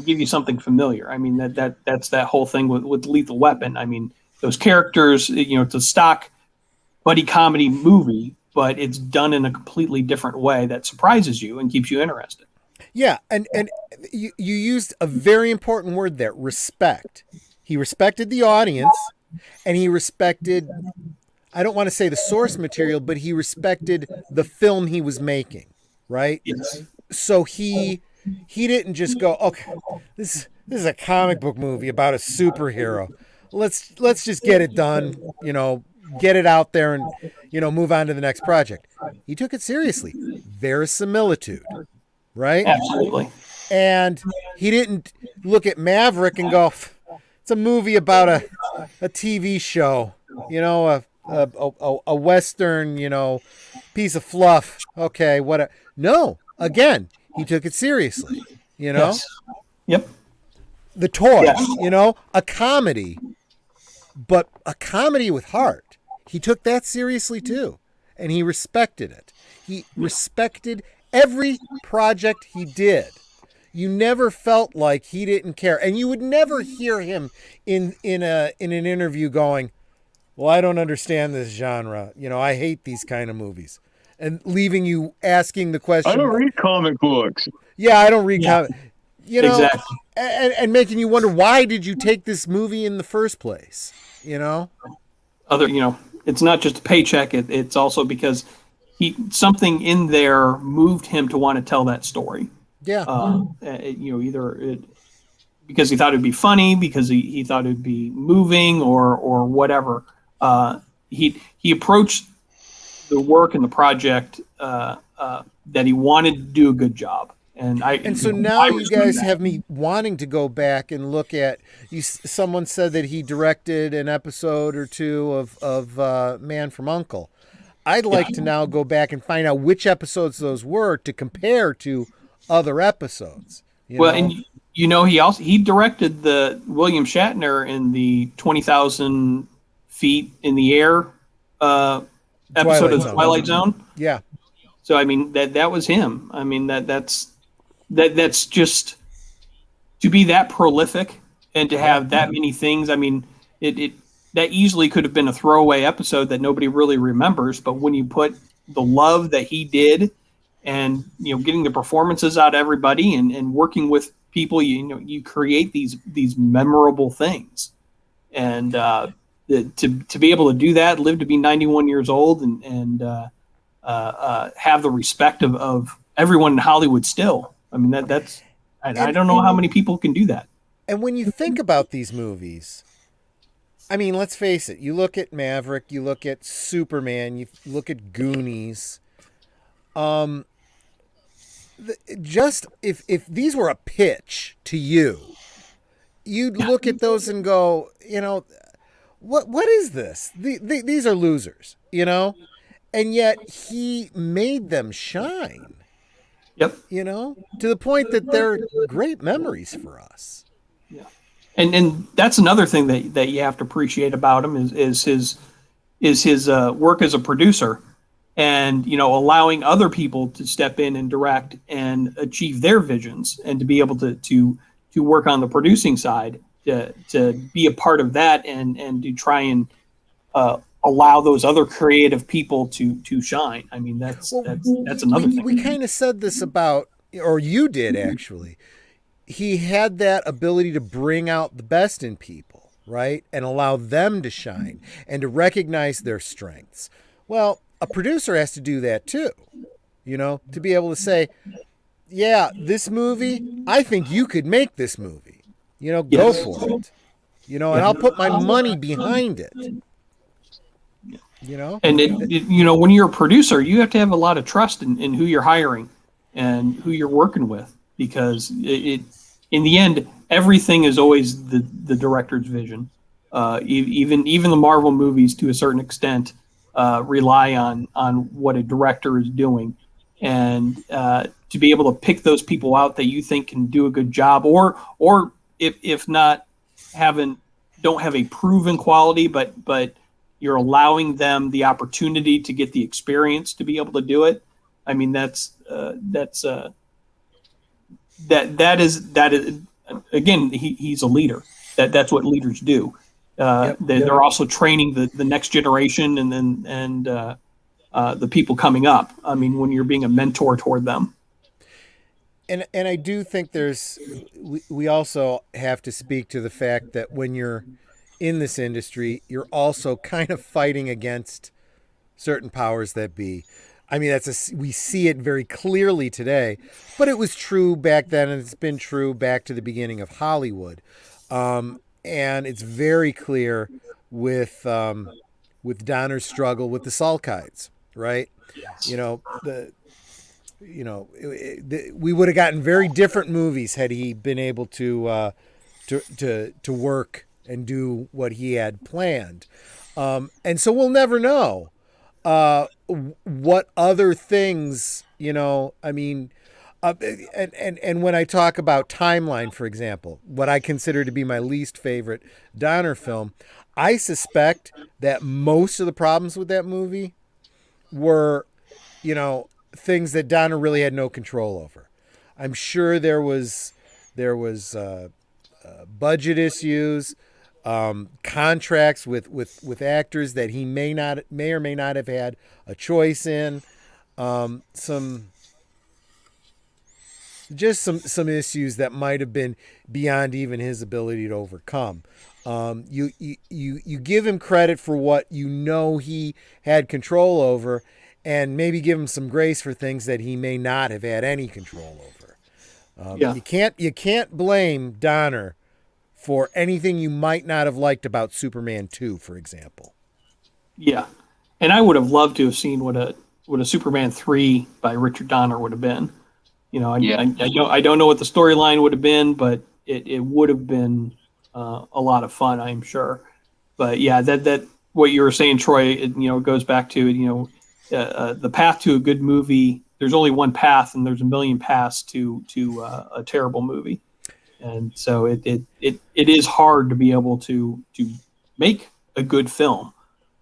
give you something familiar. I mean, that's that whole thing with Lethal Weapon. I mean, those characters, you know, it's a stock buddy comedy movie, but it's done in a completely different way that surprises you and keeps you interested. Yeah, and you used a very important word there, respect. He respected the audience, and he respected, I don't want to say the source material, but he respected the film he was making, right? Yes. So he didn't just go, okay, this is a comic book movie about a superhero. Let's just get it done, you know, get it out there and, you know, move on to the next project. He took it seriously. Verisimilitude, right? Absolutely. And he didn't look at Maverick and go, it's a movie about a TV show, you know, a Western, you know, piece of fluff. Okay, what? No, again, he took it seriously, you know? Yes. Yep. The Toy, Yes. you know, a comedy, but a comedy with heart. He took that seriously too, and he respected it. He respected every project he did. You never felt like he didn't care, and you would never hear him in an interview going, "Well, I don't understand this genre. You know, I hate these kind of movies," and leaving you asking the question, I don't read comic books. Yeah, I don't read comic. You know, Exactly. and making you wonder, why did you take this movie in the first place? You know, You know, it's not just a paycheck. It's also because something in there moved him to want to tell that story. yeah. You know, either because he thought it'd be funny, because he thought it'd be moving, or whatever. He approached the work and the project that he wanted to do a good job. And So now you guys have me wanting to go back and look at. Someone said that he directed an episode or two of Man from U.N.C.L.E. I'd like to now go back and find out which episodes those were to compare to other episodes. You know? And you know, he directed the William Shatner in the 20,000 feet in the air episode of the Twilight Zone. Yeah. So I mean that was him. I mean that's just to be that prolific and to have that many things. I mean, it that easily could have been a throwaway episode that nobody really remembers. But when you put the love that he did, and getting the performances out of everybody, and working with people, you create these memorable things. And to be able to do that, live to be 91 years old, and have the respect of everyone in Hollywood still. I mean, I don't know how many people can do that. And when you think about these movies, I mean, let's face it. You look at Maverick, you look at Superman, you look at Goonies. Just if these were a pitch to you, you'd look at those and go, what is this? These are losers, and yet he made them shine. Yep. To the point that they're great memories for us. Yeah. And that's another thing that you have to appreciate about him is his work as a producer, and allowing other people to step in and direct and achieve their visions, and to be able to work on the producing side, to be a part of that, and to try and allow those other creative people to shine. I mean, that's another thing. We kind of said this about, or you did actually. He had that ability to bring out the best in people, right? And allow them to shine and to recognize their strengths. Well, a producer has to do that too, to be able to say, yeah, this movie, I think you could make this movie, go for it, and I'll put my money behind it. And when you're a producer, you have to have a lot of trust in who you're hiring and who you're working with, because in the end, everything is always the director's vision. Even the Marvel movies, to a certain extent, rely on what a director is doing, and to be able to pick those people out that you think can do a good job, or if not, don't have a proven quality, but you're allowing them the opportunity to get the experience to be able to do it. I mean, that is again, he's a leader. That's what leaders do. They're also training the next generation, and the people coming up. I mean, when you're being a mentor toward them. And I do think we also have to speak to the fact that when you're in this industry, you're also kind of fighting against certain powers that be. I mean, we see it very clearly today, but it was true back then, and it's been true back to the beginning of Hollywood. And it's very clear with Donner's struggle with the Sulkites, right? Yes. We would have gotten very different movies had he been able to work and do what he had planned. And so we'll never know what other things, I mean, and when I talk about Timeline, for example, what I consider to be my least favorite Donner film, I suspect that most of the problems with that movie were, things that Donner really had no control over. I'm sure there was budget issues, contracts with actors that he may or may not have had a choice in, some issues that might have been beyond even his ability to overcome. You give him credit for what he had control over, and maybe give him some grace for things that he may not have had any control over. You can't blame Donner for anything you might not have liked about Superman 2, for example. Yeah. And I would have loved to have seen what a Superman 3 by Richard Donner would have been. I don't know what the storyline would have been, but it would have been a lot of fun, I'm sure. But yeah, that what you were saying, Troy, it goes back to, the path to a good movie. There's only one path, and there's a million paths to a terrible movie. And so it is hard to be able to make a good film.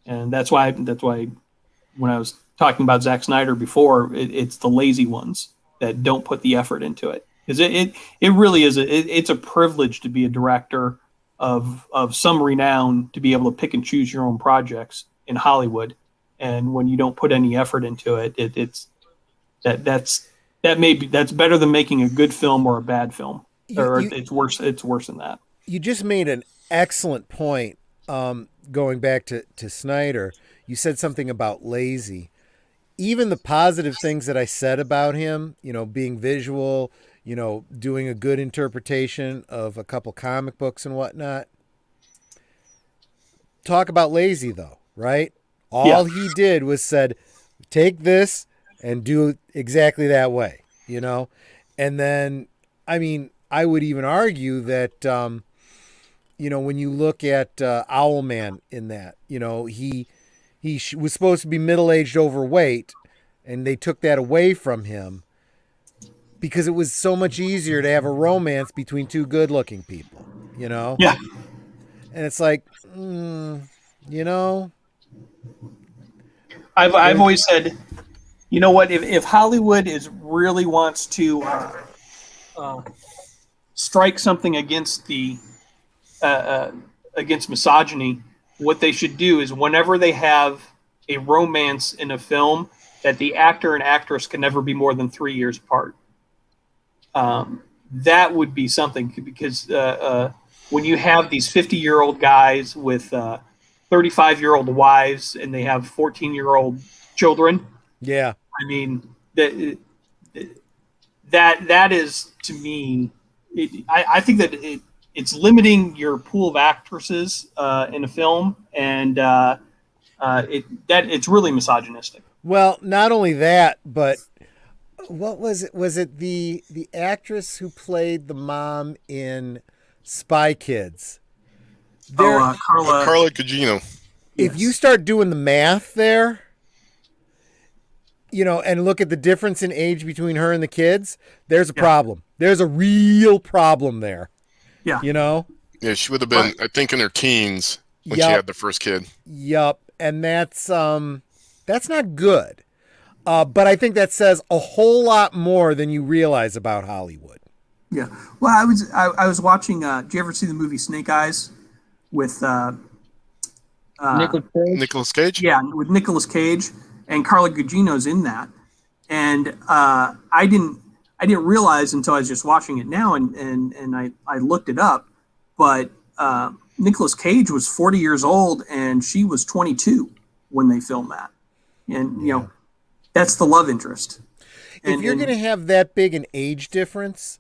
And that's why when I was talking about Zack Snyder before, it's the lazy ones that don't put the effort into it. Because it really is it's a privilege to be a director of some renown to be able to pick and choose your own projects in Hollywood, and when you don't put any effort into it, that's better than making a good film or a bad film, it's worse. It's worse than that. You just made an excellent point. Going back to Snyder, you said something about lazy. Even the positive things that I said about him, being visual, doing a good interpretation of a couple comic books and whatnot. Talk about lazy though, right? All he did was said, take this and do it exactly that way, And then, I would even argue that, when you look at Owlman in that, he was supposed to be middle-aged overweight, and they took that away from him because it was so much easier to have a romance between two good-looking people, Yeah. And it's like, I've always said, you know what? If Hollywood really wants to strike something against against misogyny, what they should do is whenever they have a romance in a film, that the actor and actress can never be more than 3 years apart. That would be something, because when you have these 50-year-old guys with 35-year-old wives and they have 14-year-old children, yeah, that is, to me, I think that it's limiting your pool of actresses in a film, and it's really misogynistic. Well, not only that, but what was it? Was it the actress who played the mom in Spy Kids? Carla Gugino. If you start doing the math there, and look at the difference in age between her and the kids, there's a problem. There's a real problem there. Yeah. Yeah, she would have been, I think, in her teens when she had the first kid. Yup. And that's not good. But I think that says a whole lot more than you realize about Hollywood. Yeah. Well, I was watching. Did you ever see the movie Snake Eyes with Nicolas Cage? Yeah, with Nicolas Cage, and Carla Gugino's in that. And I didn't realize until I was just watching it now, and I looked it up. But Nicolas Cage was 40 years old, and she was 22 when they filmed that. And that's the love interest. If you're going to have that big an age difference,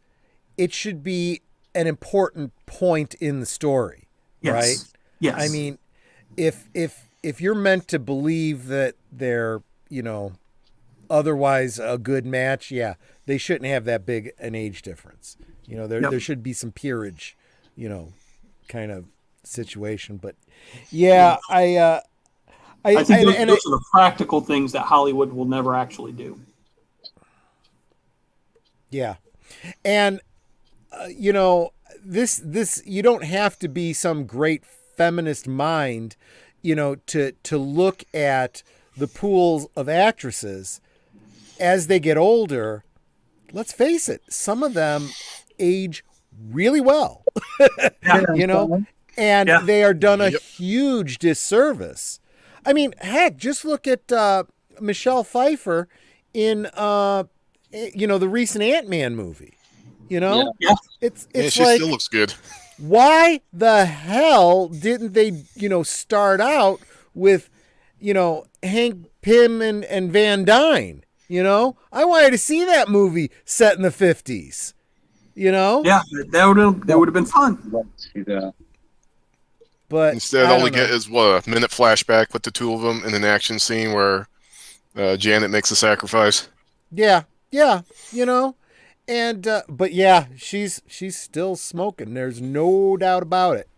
it should be an important point in the story, right? Yes. I mean, if you're meant to believe that they're, otherwise a good match, they shouldn't have that big an age difference. There should be some peerage, kind of situation. But I think those are the practical things that Hollywood will never actually do. Yeah. And, this you don't have to be some great feminist mind, to look at the pools of actresses as they get older. Let's face it, some of them age really well, and they are done a huge disservice. I mean, heck, just look at Michelle Pfeiffer in the recent Ant-Man movie. It's she like, still looks good. Why the hell didn't they, start out with, Hank Pym and Van Dyne? I wanted to see that movie set in the 50s. Yeah, that would have been fun. Let's see that. But instead, all we get is a minute flashback with the two of them in an action scene where Janet makes a sacrifice. Yeah, and but she's still smoking. There's no doubt about it.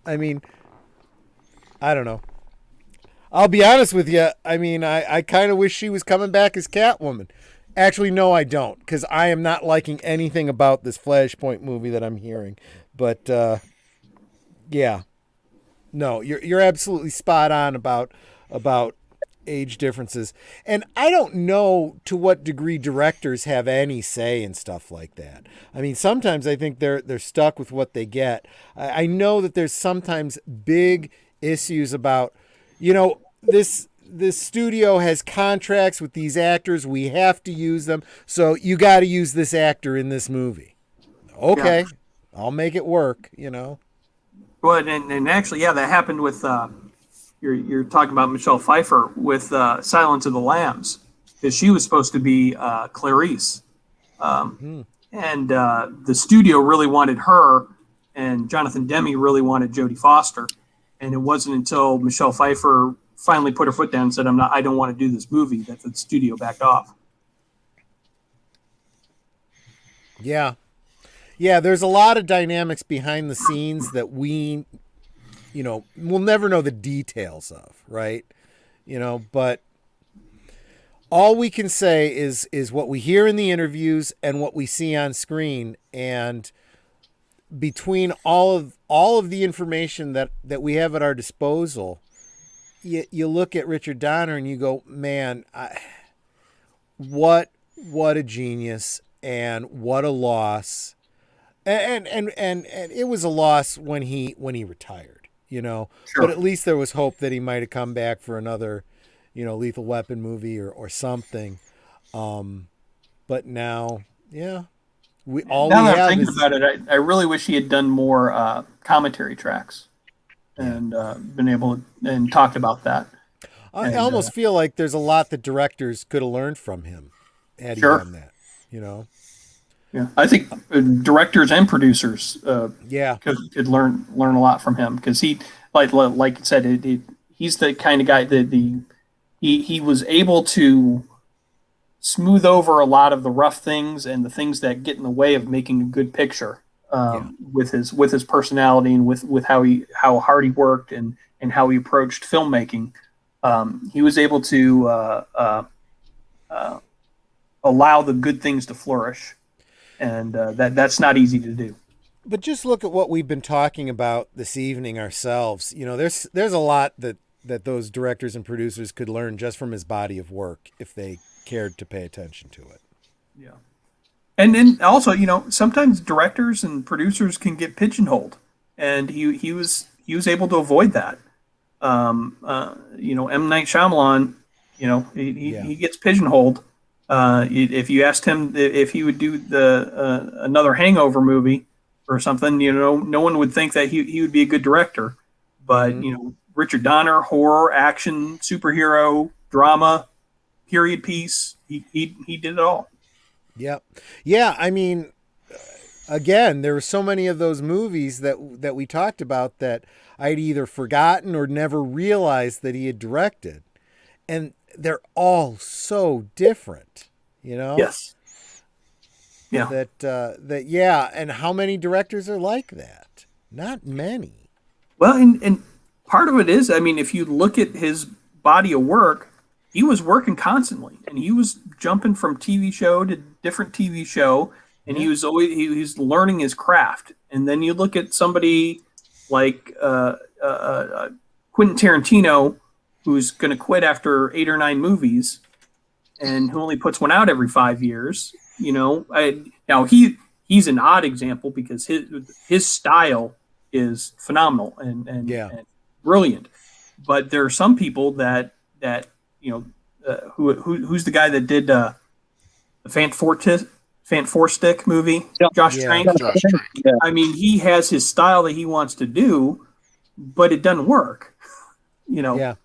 I mean, I don't know. I'll be honest with you. I mean, I kind of wish she was coming back as Catwoman. Actually, no, I don't, because I am not liking anything about this Flashpoint movie that I'm hearing. But yeah. No, you're absolutely spot on about age differences. And I don't know to what degree directors have any say in stuff like that. I mean, sometimes I think they're stuck with what they get. I know that there's sometimes big issues about, this studio has contracts with these actors. We have to use them. So you got to use this actor in this movie. Okay. Yeah. I'll make it work, Well, and actually, yeah, that happened with, you're talking about Michelle Pfeiffer with Silence of the Lambs, because she was supposed to be Clarice. And the studio really wanted her, and Jonathan Demme really wanted Jodie Foster. And it wasn't until Michelle Pfeiffer finally put her foot down and said, I don't want to do this movie, that the studio backed off. Yeah. Yeah, there's a lot of dynamics behind the scenes that we'll never know the details of, right? But all we can say is what we hear in the interviews and what we see on screen. And between all of the information that we have at our disposal, you look at Richard Donner and you go, man, what a genius, and what a loss. And it was a loss when he retired, Sure. But at least there was hope that he might have come back for another, Lethal Weapon movie or something. But now, yeah, now that I'm thinking about it, I really wish he had done more commentary tracks and been able to, and talked about that. I almost feel like there's a lot that directors could have learned from him had he done that, Yeah, I think directors and producers could learn a lot from him, because he, like you said, he's the kind of guy that he was able to smooth over a lot of the rough things and the things that get in the way of making a good picture, with his personality and with how hard he worked and how he approached filmmaking. He was able to allow the good things to flourish. And that's not easy to do. But just look at what we've been talking about this evening ourselves. There's a lot that those directors and producers could learn just from his body of work if they cared to pay attention to it. Yeah. And then also, sometimes directors and producers can get pigeonholed, and he was able to avoid that. M. Night Shyamalan, he gets pigeonholed. If you asked him if he would do another Hangover movie or something, no one would think that he would be a good director. But Richard Donner, horror, action, superhero, drama, period piece, he did it all. Yep. Yeah. I mean, again, there were so many of those movies that we talked about that I'd either forgotten or never realized that he had directed, and they're all so different, Yes. Yeah. And how many directors are like that? Not many. Well, and part of it is, if you look at his body of work, he was working constantly, and he was jumping from TV show to different TV show, and he was learning his craft. And then you look at somebody like Quentin Tarantino, who's going to quit after 8 or 9 movies, and who only puts one out every 5 years. Now he's an odd example because his style is phenomenal and brilliant. But there are some people that who's the guy that did the Fant4stic movie, Josh Trank. Yeah. He has his style that he wants to do, but it doesn't work.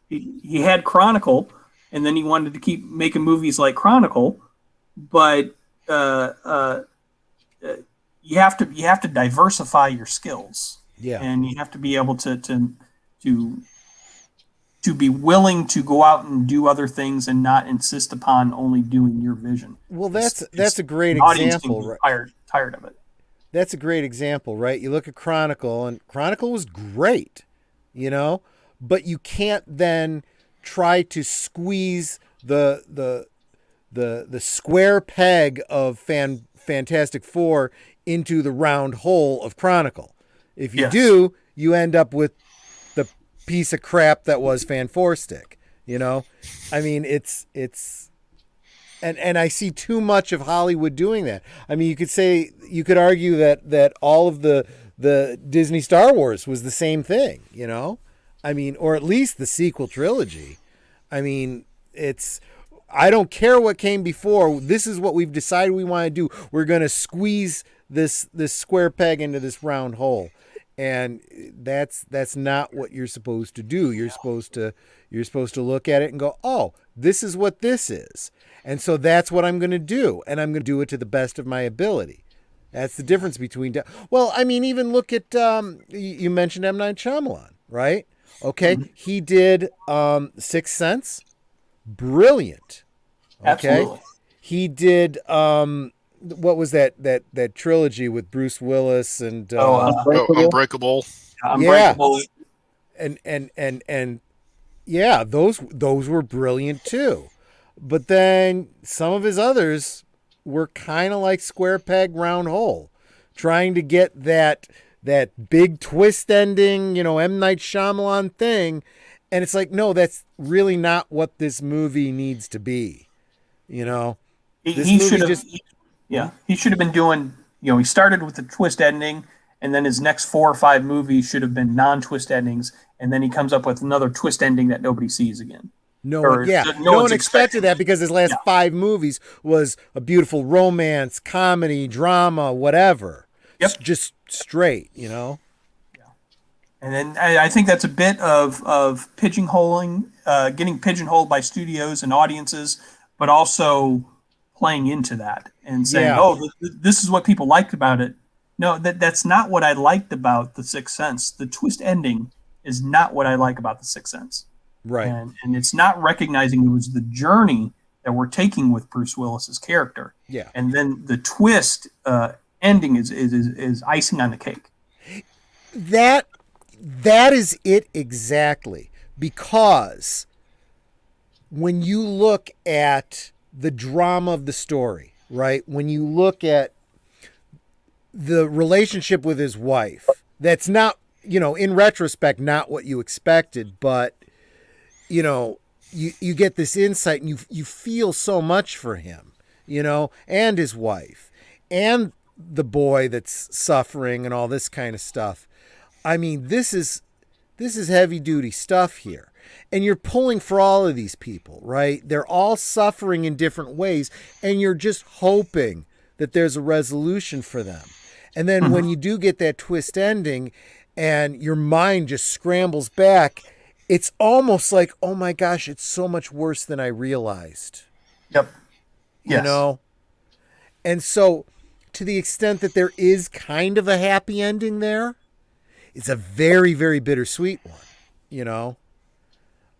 He had Chronicle, and then he wanted to keep making movies like Chronicle, but you have to diversify your skills. Yeah, and you have to be able to be willing to go out and do other things and not insist upon only doing your vision. Well, that's a great example. Tired of it. That's a great example, right? You look at Chronicle, and Chronicle was great, but you can't then try to squeeze the square peg of Fantastic Four into the round hole of Chronicle. If you do, you end up with the piece of crap that was Fant4stic, You know, I mean, it's and I see too much of Hollywood doing that. I mean, you could argue that all of the Disney Star Wars was the same thing, you know? I mean, or at least the sequel trilogy. I mean, I don't care what came before. This is what we've decided we want to do. We're going to squeeze this square peg into this round hole. And that's not what you're supposed to do. You're supposed to look at it and go, "Oh, this is what this is." And so that's what I'm going to do, and I'm going to do it to the best of my ability. That's the difference between. Well, I mean, even look at you mentioned M. Night Shyamalan, right? Okay, he did Sixth Sense, brilliant. Okay, Absolutely. he did what was that trilogy with Bruce Willis and Unbreakable. Unbreakable. and yeah, those were brilliant too. But then some of his others were kind of like square peg round hole, trying to get that big twist ending, M. Night Shyamalan thing, and it's like, no, that's really not what this movie needs to be. He should have been doing. He started with the twist ending, and then his next 4 or 5 movies should have been non-twist endings, and then he comes up with another twist ending that nobody sees again. No one expected that, because his last 5 movies was a beautiful romance, comedy, drama, whatever. Yep. Just straight, Yeah. And then I think that's a bit of pigeonholing, getting pigeonholed by studios and audiences, but also playing into that and saying, this is what people liked about it. No, that's not what I liked about The Sixth Sense. The twist ending is not what I like about The Sixth Sense. Right. And it's not recognizing it was the journey that we're taking with Bruce Willis's character. Yeah. And then the twist ending is icing on the cake. That is it exactly. Because when you look at the drama of the story, right? When you look at the relationship with his wife, that's not, in retrospect, not what you expected, but you get this insight, and you feel so much for him, and his wife and the boy that's suffering and all this kind of stuff. I mean, this is heavy duty stuff here. And you're pulling for all of these people, right? They're all suffering in different ways, and you're just hoping that there's a resolution for them. And then when you do get that twist ending and your mind just scrambles back, it's almost like, oh my gosh, it's so much worse than I realized. Yep. Yes. And so, to the extent that there is kind of a happy ending there, it's a very, very bittersweet one,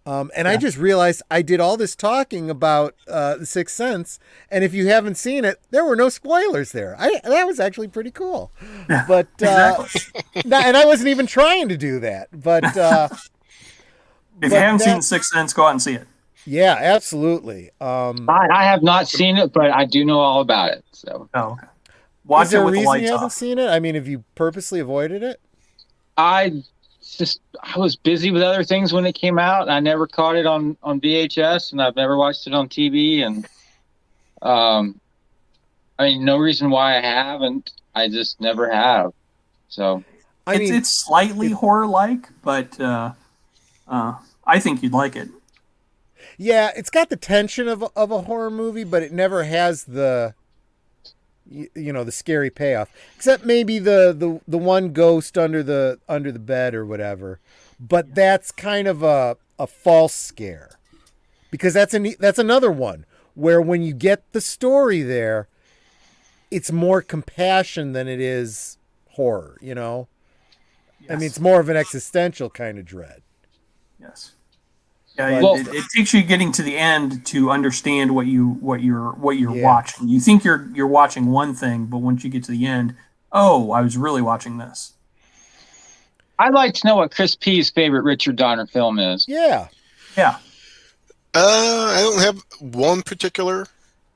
And I just realized I did all this talking about The Sixth Sense, and if you haven't seen it, there were no spoilers there. That was actually pretty cool. But Exactly. and I wasn't even trying to do that. But if you haven't seen The Sixth Sense, go out and see it. Yeah, absolutely. I have not seen it, but I do know all about it. So. Oh, okay. Watch Is there it a with the reason lights you haven't off. seen it? I mean, have you purposely avoided it? I was busy with other things when it came out. I never caught it on VHS, and I've never watched it on TV. And no reason why I haven't. I just never have. So it's slightly horror-like, but I think you'd like it. Yeah, it's got the tension of a horror movie, but it never has the the scary payoff, except maybe the one ghost under the bed or whatever. But that's kind of a false scare, because that's another one where when you get the story there, it's more compassion than it is horror. Yes. I mean, it's more of an existential kind of dread. Yes. Yeah, it takes you getting to the end to understand what you're watching. You think you're watching one thing, but once you get to the end, oh, I was really watching this. I'd like to know what Chris P's favorite Richard Donner film is. Yeah. I don't have one particular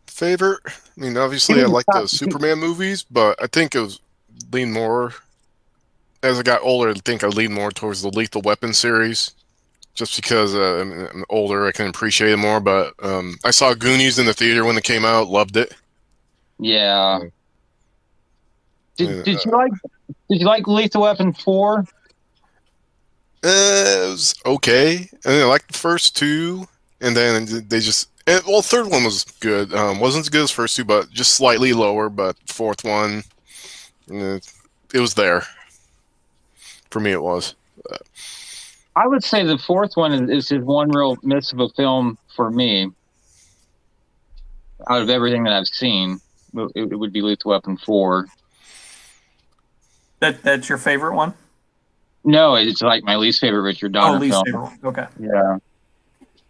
favorite. I mean, obviously, I like the Superman movies, but I think it was lean more. As I got older, I think I leaned more towards the Lethal Weapon series. just because I'm older, I can appreciate it more. But I saw Goonies in the theater when it came out, loved it. Yeah. Uh, Did you like Lethal Weapon 4? It was okay. I liked the first two, and then they just well, third one was good. Wasn't as good as first two, but just slightly lower. But fourth one, it was there for me. It was. I would say the fourth one is his one real miss of a film for me. Out of everything that I've seen, it would be Lethal Weapon 4. That's your favorite one? No, it's like my least favorite Richard Donner least film. favorite. Okay. Yeah.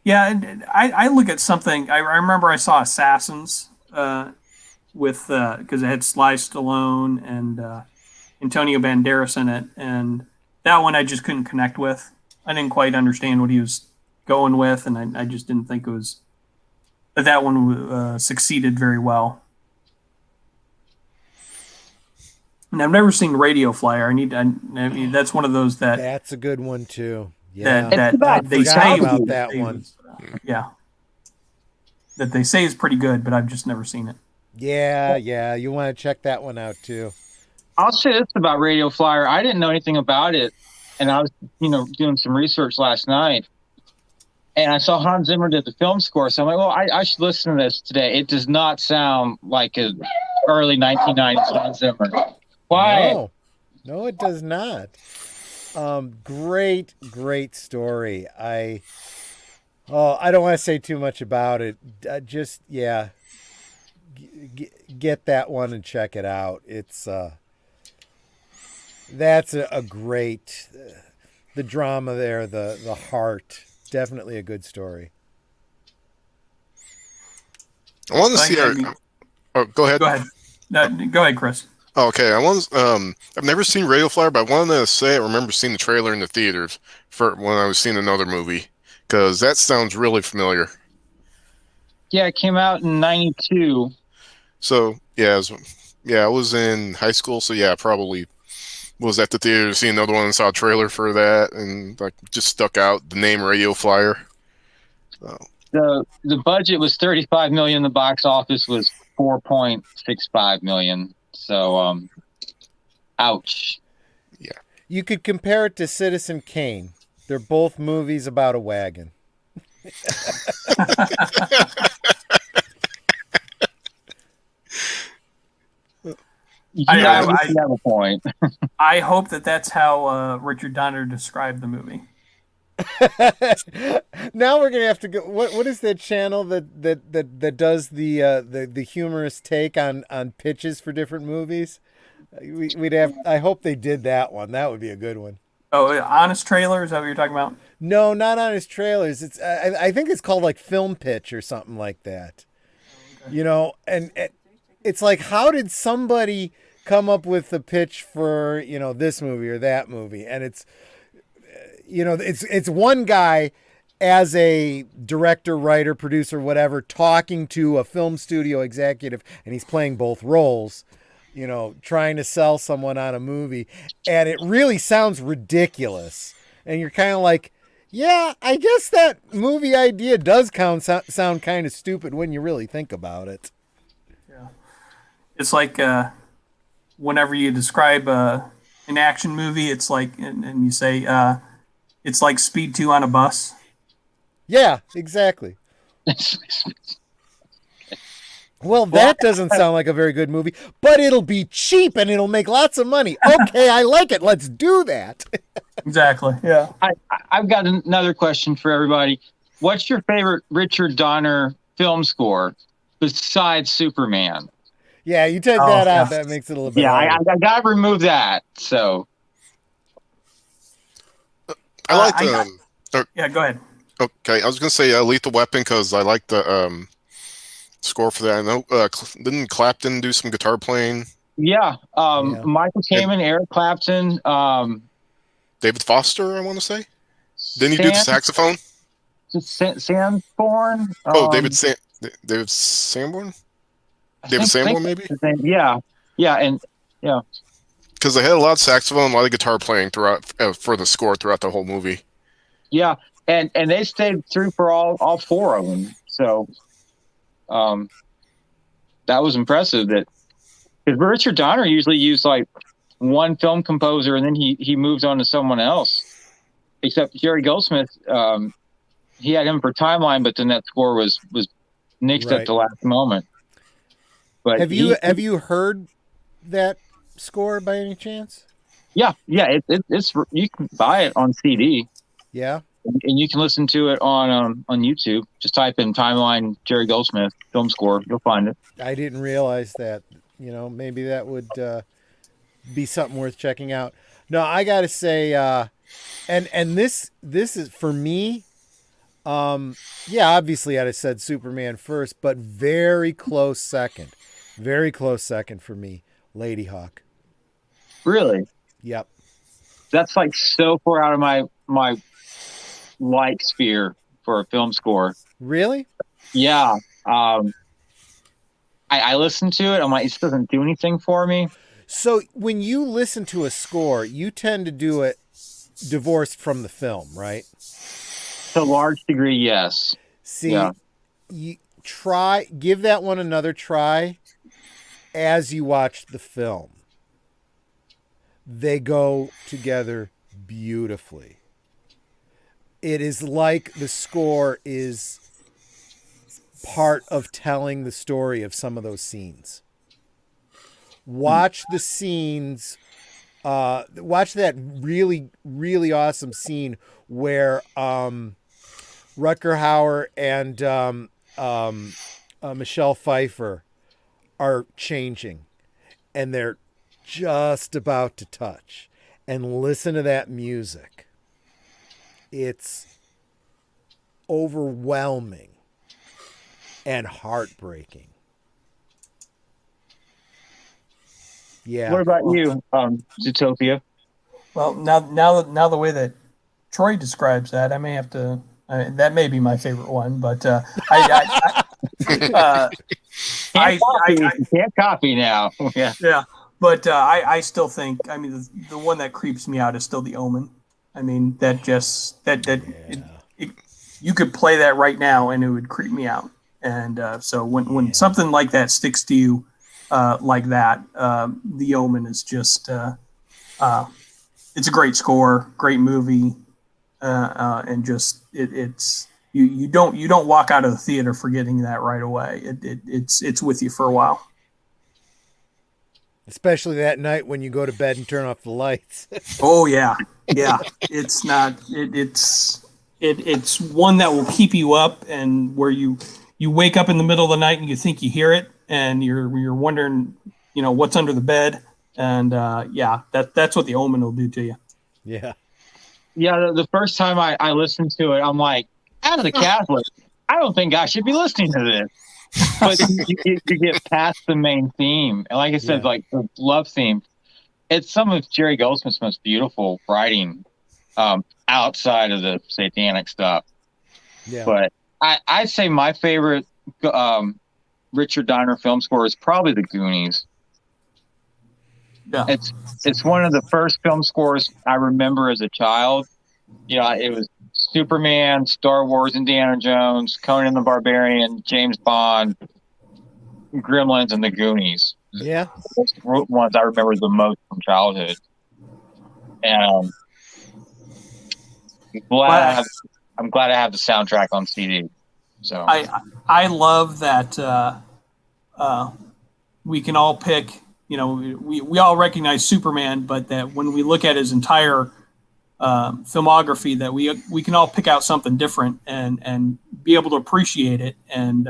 Yeah, and I look at something. I remember I saw Assassins with because it had Sly Stallone and Antonio Banderas in it, and that one I just couldn't connect with. I didn't quite understand what he was going with, and I just didn't think it was that one succeeded very well. And I've never seen Radio Flyer. I mean, that's one of those that's a good one too. Yeah, that they say about that one. Yeah, that they say is pretty good, but I've just never seen it. Yeah, you want to check that one out too. I'll say this about Radio Flyer. I didn't know anything about it, and I was, doing some research last night, and I saw Hans Zimmer did the film score. So I'm like, well, I should listen to this today. It does not sound like an early 1990s Hans Zimmer. Why? No, it does not. Great story. I don't want to say too much about it. Just get that one and check it out. It's that's a great the drama there, the heart. Definitely a good story. I want to see our. Oh, go ahead. Go ahead. No, go ahead, Chris. Oh, okay, I've never seen Radio Flyer, but I wanted to say I remember seeing the trailer in the theaters for when I was seeing another movie because that sounds really familiar. Yeah, it came out in '92. So I was in high school, so yeah, probably was at the theater to see another one and saw a trailer for that, and like just stuck out the name Radio Flyer. The budget was $35 million. The box office was $4.65 million. So, ouch. Yeah. You could compare it to Citizen Kane. They're both movies about a wagon. I have a point. I hope that's how Richard Donner described the movie. Now we're gonna have to go. What is that channel that does the humorous take on pitches for different movies? We'd have. I hope they did that one. That would be a good one. Oh, Honest Trailer, is that what you're talking about? No, not Honest Trailers. It's I think it's called like Film Pitch or something like that. Okay. And it's like, how did somebody come up with the pitch for this movie or that movie? And it's it's one guy as a director, writer, producer, whatever, talking to a film studio executive, and he's playing both roles, trying to sell someone on a movie. And it really sounds ridiculous. And you're kind of like, yeah, I guess that movie idea does sound kind of stupid when you really think about it. Yeah. It's like whenever you describe an action movie, it's like, and you say, it's like Speed 2 on a bus. Yeah, exactly. Well, that doesn't sound like a very good movie, but it'll be cheap and it'll make lots of money. Okay, I like it. Let's do that. Exactly. Yeah. I've got another question for everybody. What's your favorite Richard Donner film score besides Superman? Yeah, you take that out. That makes it a little bit harder. I got to remove that. So. I like yeah, go ahead. Okay, I was gonna say Lethal Weapon because I like the score for that. I know didn't Clapton do some guitar playing? Yeah, Michael Kamen, Eric Clapton, David Foster. I want to say. Didn't he do the saxophone? Sanborn. David Sanborn. David Sanborn, maybe. Yeah, and yeah. Because they had a lot of saxophone, a lot of guitar playing throughout for the score throughout the whole movie. Yeah, and they stayed through for all four of them. So, that was impressive. That because Richard Donner usually used like one film composer and then he moves on to someone else. Except Jerry Goldsmith, he had him for Timeline, but then that score was nixed at the last moment. But have you heard that score by any chance? Yeah, it's you can buy it on CD. Yeah, and you can listen to it on YouTube. Just type in Timeline Jerry Goldsmith film score, you'll find it. I didn't realize that. Maybe that would be something worth checking out. No, I got to say, and this is for me. Obviously I'd have said Superman first, but very close second for me, Lady Hawk. Really? Yep. That's like so far out of my like sphere for a film score. Really? Yeah. I listened to it. I'm like, it doesn't do anything for me. So when you listen to a score, you tend to do it divorced from the film, right? To a large degree, yes. See, you give that one another try as you watch the film. They go together beautifully. It is like the score is part of telling the story of some of those scenes. Watch the scenes. Watch that really, really awesome scene where Rutger Hauer and Michelle Pfeiffer are changing, and they're just about to touch. And listen to that music. It's overwhelming and heartbreaking. Yeah. What about you, Zootopia? Well, now the way that Troy describes that, I may have to. That may be my favorite one, but can't copy now. Yeah. But I still think. I mean, the one that creeps me out is still The Omen. I mean, you could play that right now and it would creep me out. And so when something like that sticks to you, like that, The Omen is just it's a great score, great movie, and just it's you don't walk out of the theater forgetting that right away. It's with you for a while. Especially that night when you go to bed and turn off the lights. Oh yeah. It's not. It's one that will keep you up, and where you wake up in the middle of the night and you think you hear it, and you're wondering, what's under the bed, and that's what The Omen will do to you. Yeah. Yeah. The first time I listened to it, I'm like, as a Catholic, I don't think I should be listening to this. But you get past the main theme, and like I said, like the love theme, it's some of Jerry Goldsmith's most beautiful writing, outside of the satanic stuff. Yeah. But I'd say my favorite Richard Donner film score is probably The Goonies. Yeah. It's one of the first film scores I remember as a child. It was Superman, Star Wars, Indiana Jones, Conan the Barbarian, James Bond, Gremlins, and The Goonies. Yeah. Those were ones I remember the most from childhood. And I'm glad I have the soundtrack on CD. So I love that we can all pick. We all recognize Superman, but that when we look at his entire filmography, that we can all pick out something different and be able to appreciate it, and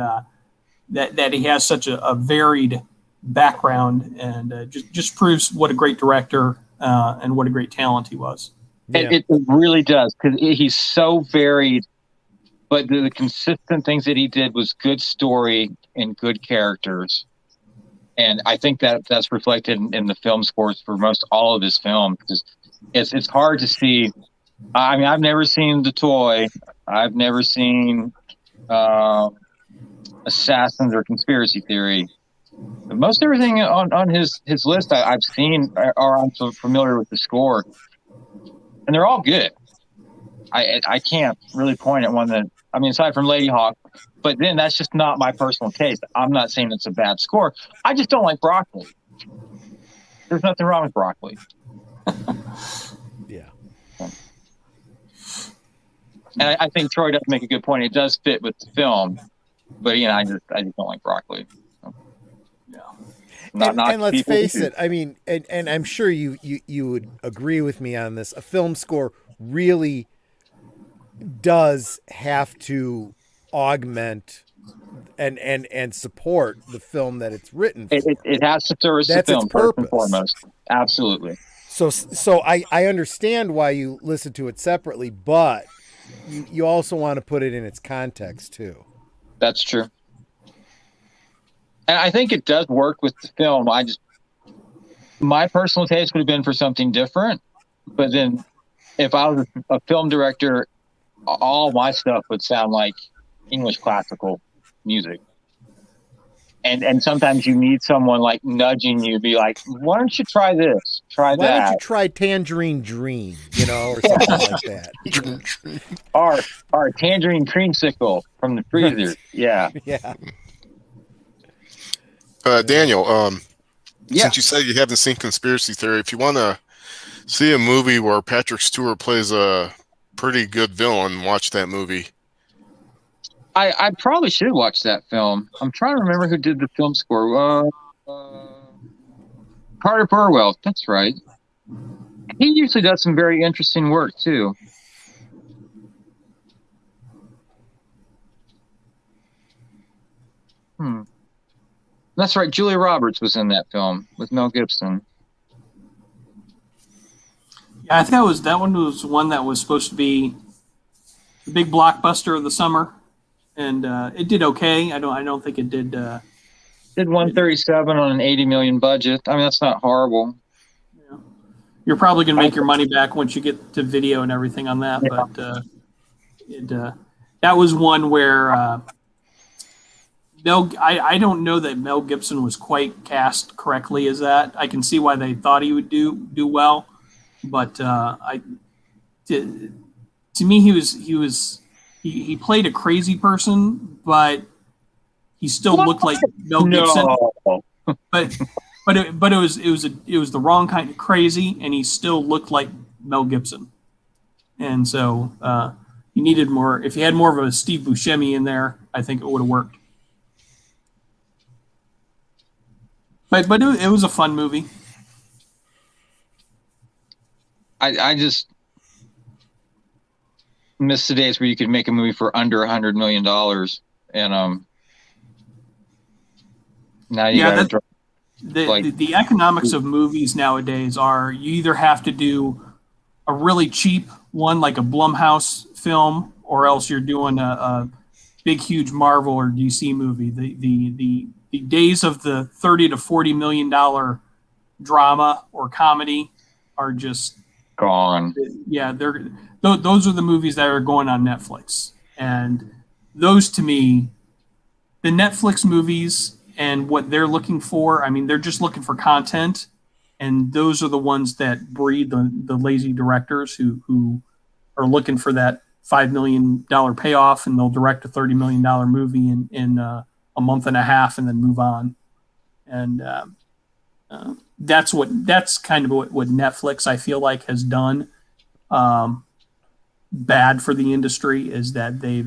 that he has such a varied background, and just proves what a great director and what a great talent he was. Yeah. It really does, because he's so varied, but the consistent things that he did was good story and good characters. And I think that's reflected in the film scores for most all of his films, because it's hard to see. I mean, I've never seen The Toy. I've never seen Assassins or Conspiracy Theory. But most everything on his list I've seen, or I'm so familiar with the score. And they're all good. I can't really point at one that, I mean, aside from Lady Hawk, but then that's just not my personal taste. I'm not saying it's a bad score. I just don't like broccoli. There's nothing wrong with broccoli. Yeah. And I think Troy does make a good point. It does fit with the film, but I just don't like broccoli. And let's face it. I mean, and I'm sure you would agree with me on this. A film score really does have to augment and support the film that it's written for. It has to service the film first and foremost. Absolutely. So I understand why you listen to it separately, but you also want to put it in its context too. That's true. And I think it does work with the film. My personal taste would have been for something different, but then if I was a film director, all my stuff would sound like English classical music. And sometimes you need someone like nudging you, be like, why don't you try this? Try that. Why don't you try Tangerine Dream, or something like that. Or Tangerine Creamsicle from the freezer. Yeah. Yeah. Daniel, since you said you haven't seen Conspiracy Theory, if you want to see a movie where Patrick Stewart plays a pretty good villain, watch that movie. I probably should watch that film. I'm trying to remember who did the film score. Carter Burwell. That's right. He usually does some very interesting work too. That's right. Julia Roberts was in that film with Mel Gibson. Yeah, I think that one was one that was supposed to be the big blockbuster of the summer, and it did okay. I don't think it did. Did 137 on an 80 million budget. I mean, that's not horrible. Yeah. You're probably going to make your money back once you get to video and everything on that. Yeah. But that was one where I don't know that Mel Gibson was quite cast correctly as that. I can see why they thought he would do well, but to me he played a crazy person, but he still looked like Mel Gibson. But it was the wrong kind of crazy, and he still looked like Mel Gibson. And so he needed more. If he had more of a Steve Buscemi in there, I think it would have worked. But it was a fun movie. I just miss the days where you could make a movie for under $100 million, and now you got the economics of movies nowadays are you either have to do a really cheap one like a Blumhouse film, or else you're doing a big huge Marvel or DC movie. The days of the $30 to $40 million drama or comedy are just gone. Yeah, those are the movies that are going on Netflix, and those to me, the Netflix movies and what they're looking for. I mean, they're just looking for content, and those are the ones that breed the lazy directors who are looking for that $5 million payoff, and they'll direct a $30 million movie in a month and a half and then move on. And that's kind of what Netflix, I feel like, has done bad for the industry, is that they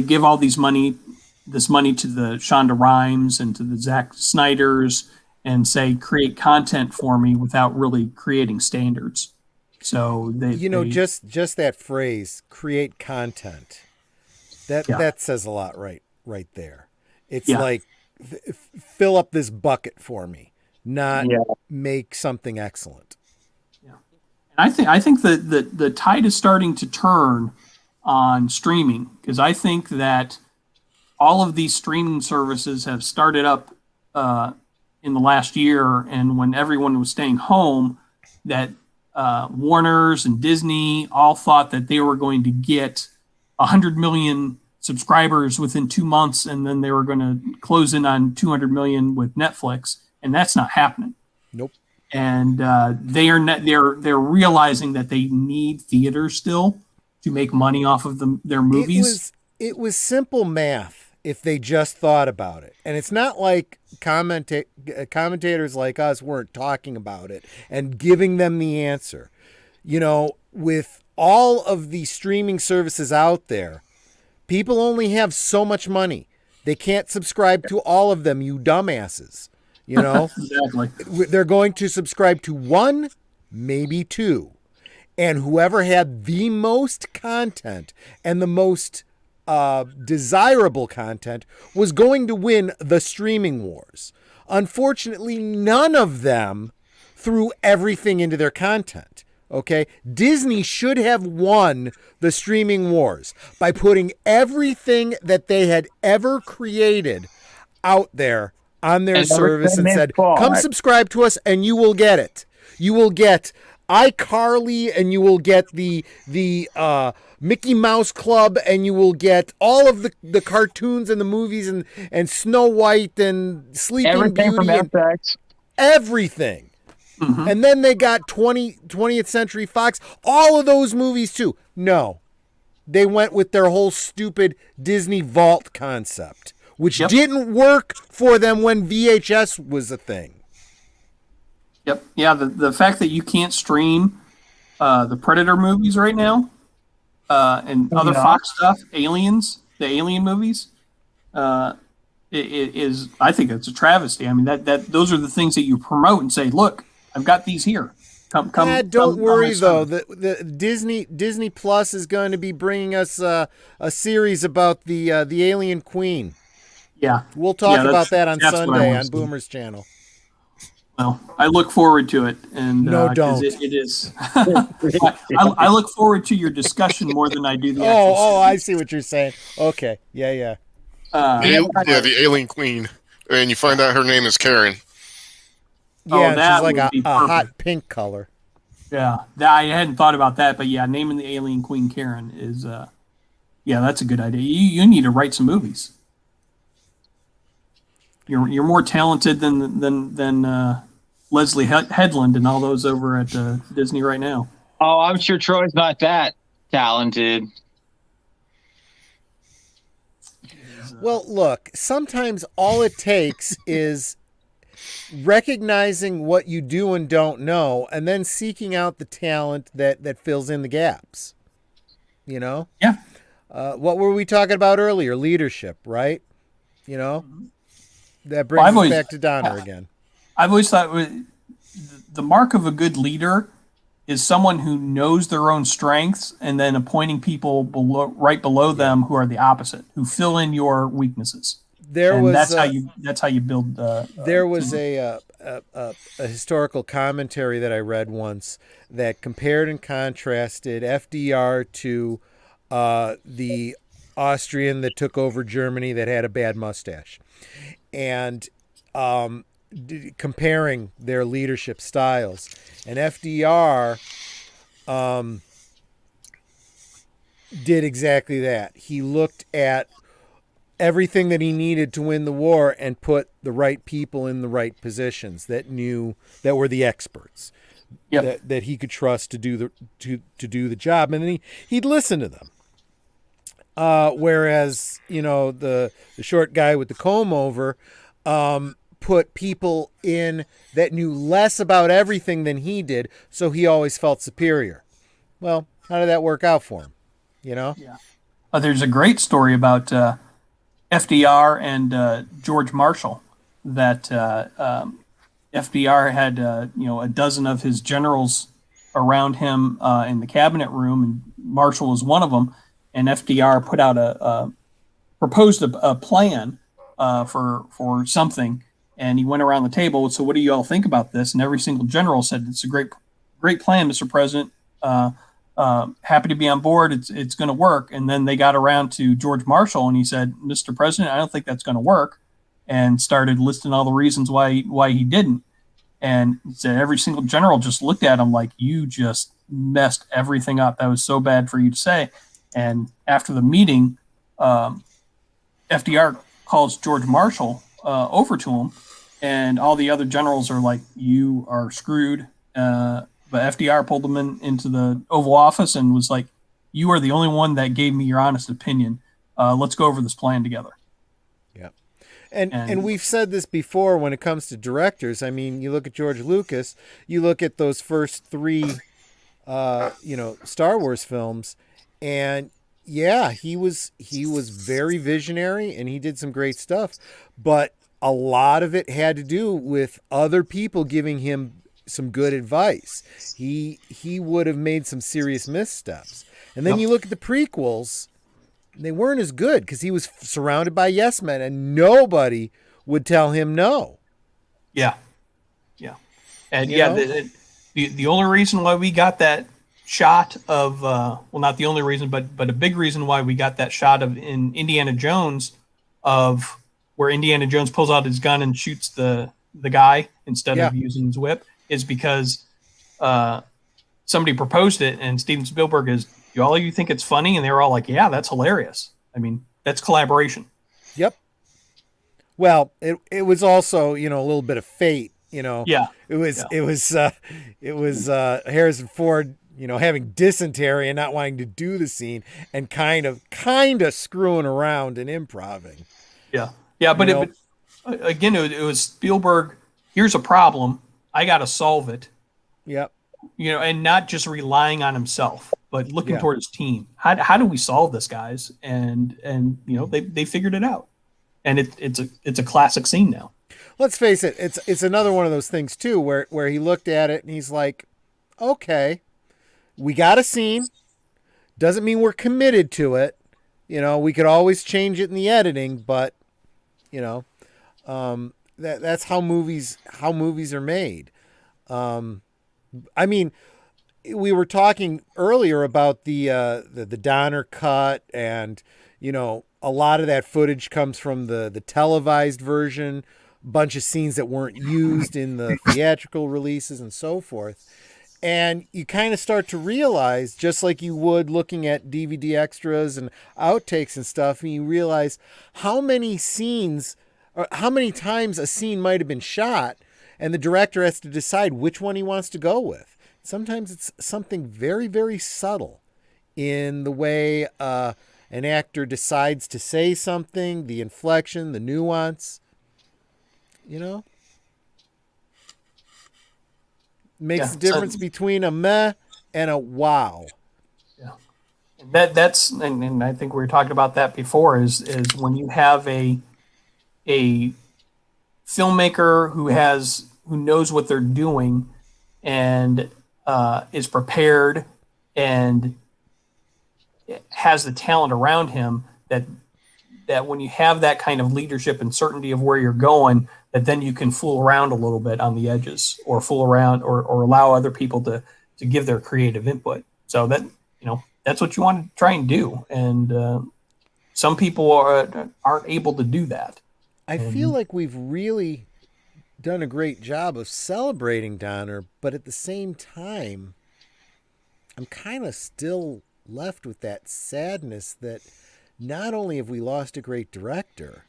give all this money to the Shonda Rhimes and to the Zack Snyders and say, create content for me, without really creating standards. So just that phrase, create content, that says a lot right there. It's like, fill up this bucket for me, not make something excellent. Yeah. And I think that the tide is starting to turn on streaming, because I think that all of these streaming services have started up in the last year, and when everyone was staying home, that Warner's and Disney all thought that they were going to get 100 million subscribers within 2 months, and then they were going to close in on 200 million with Netflix, and that's not happening. Nope. and they're realizing that they need theaters still to make money off of their movies. It was simple math if they just thought about it. And it's not like commentators like us weren't talking about it and giving them the answer. You know, with all of the streaming services out there, people only have so much money. They can't subscribe to all of them, you dumbasses. You know? Exactly. They're going to subscribe to one, maybe two. And whoever had the most content and the most desirable content was going to win the streaming wars. Unfortunately, none of them threw everything into their content. Okay, Disney should have won the streaming wars by putting everything that they had ever created out there on their service and said, come subscribe to us and you will get it. You will get iCarly and you will get the Mickey Mouse Club and you will get all of the cartoons and the movies and Snow White and Sleeping Everything Beauty from and FX. everything. Mm-hmm. And then they got 20th Century Fox, all of those movies too. No, they went with their whole stupid Disney Vault concept, which didn't work for them when VHS was a thing. Yep. Yeah, the fact that you can't stream the Predator movies right now and other Fox stuff, Aliens, the Alien movies, it is, I think it's a travesty. I mean, that those are the things that you promote and say, look, I've got these here. Don't worry though. The Disney Plus is going to be bringing us a series about the Alien Queen. Yeah, we'll talk about that on Sunday on Boomer's channel. Well, I look forward to it, and no, don't. It is. I look forward to your discussion more than I do the. I see what you're saying. Okay, yeah. The Alien Queen, and you find out her name is Karen. Yeah, she's like a hot pink color. Yeah, I hadn't thought about that, but yeah, naming the Alien Queen Karen is, that's a good idea. You need to write some movies. You're more talented than Leslie Headland and all those over at Disney right now. Oh, I'm sure Troy's not that talented. Well, look, sometimes all it takes is recognizing what you do and don't know, and then seeking out the talent that fills in the gaps. You know? Yeah. What were we talking about earlier? Leadership, right? You know? That brings us back to Donner again. I've always thought the mark of a good leader is someone who knows their own strengths and then appointing people right below them who are the opposite, who fill in your weaknesses. That's how you build. There was a historical commentary that I read once that compared and contrasted FDR to the Austrian that took over Germany that had a bad mustache, and comparing their leadership styles. And FDR did exactly that. He looked at everything that he needed to win the war and put the right people in the right positions that were the experts, that he could trust to do the job, and then he'd listen to them. Whereas the short guy with the comb over put people in that knew less about everything than he did, so he always felt superior. Well, how did that work out for him? Yeah. There's a great story about FDR and George Marshall that FDR had a dozen of his generals around him in the cabinet room, and Marshall was one of them. And FDR put out proposed a plan for something, and he went around the table. So, what do you all think about this? And every single general said, "It's a great plan, Mr. President. Happy to be on board. It's going to work." And then they got around to George Marshall, and he said, "Mr. President, I don't think that's going to work," and started listing all the reasons why he didn't. And said every single general just looked at him like, "You just messed everything up. That was so bad for you to say." And after the meeting, FDR calls George Marshall over to him and all the other generals are like, "You are screwed." But FDR pulled them into the Oval Office and was like, "You are the only one that gave me your honest opinion. Let's go over this plan together." Yeah. And we've said this before when it comes to directors. I mean, you look at George Lucas, you look at those first three, Star Wars films, and yeah, he was very visionary and he did some great stuff, but a lot of it had to do with other people giving him some good advice. He would have made some serious missteps. And then you look at the prequels, they weren't as good because he was surrounded by yes men and nobody would tell him no. Yeah. And the only reason why we got that shot of not the only reason, but a big reason why we got that shot of in Indiana Jones of where Indiana Jones pulls out his gun and shoots the guy instead of using his whip is because somebody proposed it, and Steven Spielberg is, "Do all of you think it's funny?" And they were all like, "Yeah, that's hilarious." I mean, that's collaboration. Yep. Well, it was also, a little bit of fate, Yeah. It was Harrison Ford, having dysentery and not wanting to do the scene and kind of screwing around and improvising. Yeah, but again, it was Spielberg. Here's a problem. I got to solve it. Yep. And not just relying on himself, but looking toward his team. How do we solve this, guys? And they figured it out, and it's a classic scene now. Let's face it, it's another one of those things too, where he looked at it and he's like, okay, we got a scene. Doesn't mean we're committed to it. We could always change it in the editing, but that's how movies are made. I mean, we were talking earlier about the Donner cut, and a lot of that footage comes from the televised version, bunch of scenes that weren't used in the theatrical releases and so forth. And you kind of start to realize, just like you would looking at DVD extras and outtakes and stuff, and you realize how many scenes, or how many times a scene might have been shot, and the director has to decide which one he wants to go with. Sometimes it's something very, very subtle in the way an actor decides to say something, the inflection, the nuance. Makes the difference between a meh and a wow. Yeah, that's and I think we were talking about that before. Is when you have a filmmaker who knows what they're doing and is prepared and has the talent around him, that when you have that kind of leadership and certainty of where you're going, that then you can fool around a little bit on the edges, or fool around or allow other people to give their creative input. So that, that's what you want to try and do. And some people aren't able to do that. I feel like we've really done a great job of celebrating Donner, but at the same time, I'm kind of still left with that sadness that not only have we lost a great director,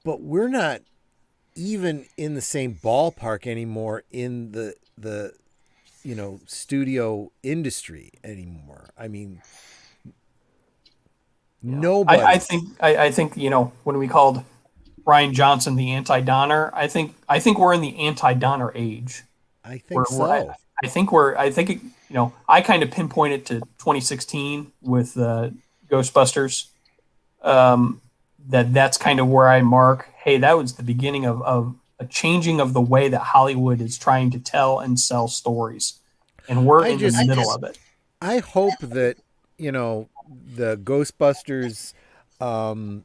but we're not even in the same ballpark anymore in the studio industry anymore. I mean, nobody. I think when we called Ryan Johnson the anti-Donner, I think we're in the anti-Donner age. I think so. I kind of pinpoint it to 2016 with Ghostbusters. That's kind of where I mark, hey, that was the beginning of a changing of the way that Hollywood is trying to tell and sell stories. And we're in the middle of it. I hope that, the Ghostbusters, I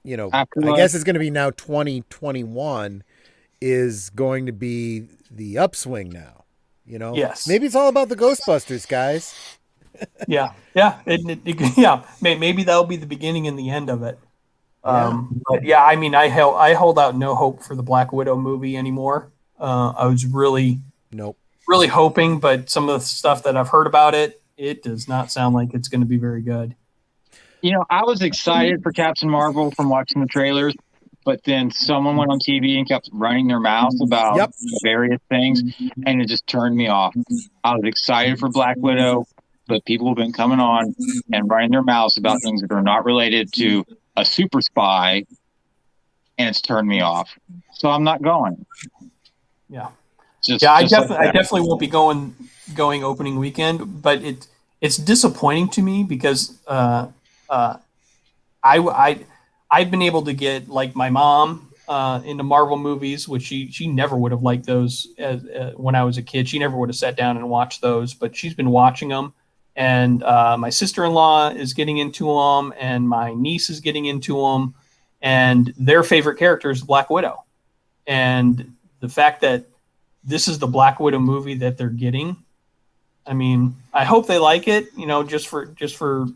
guess it's going to be now 2021 is going to be the upswing now. Yes. Maybe it's all about the Ghostbusters, guys. Yeah. Maybe that'll be the beginning and the end of it. But yeah, I mean, I hold out no hope for the Black Widow movie anymore. I was really hoping, but some of the stuff that I've heard about it does not sound like it's going to be very good. I was excited for Captain Marvel from watching the trailers, but then someone went on TV and kept running their mouth about various things, and it just turned me off. I was excited for Black Widow, but people have been coming on and running their mouths about things that are not related to a super spy, and it's turned me off. So I'm not going. Yeah. I definitely won't be going opening weekend, but it's disappointing to me because I've been able to get, like, my mom into Marvel movies, which she never would have liked those when I was a kid. She never would have sat down and watched those, but she's been watching them. And my sister-in-law is getting into them, and my niece is getting into them, and their favorite character is Black Widow. And the fact that this is the Black Widow movie that they're getting, I mean, I hope they like it, just for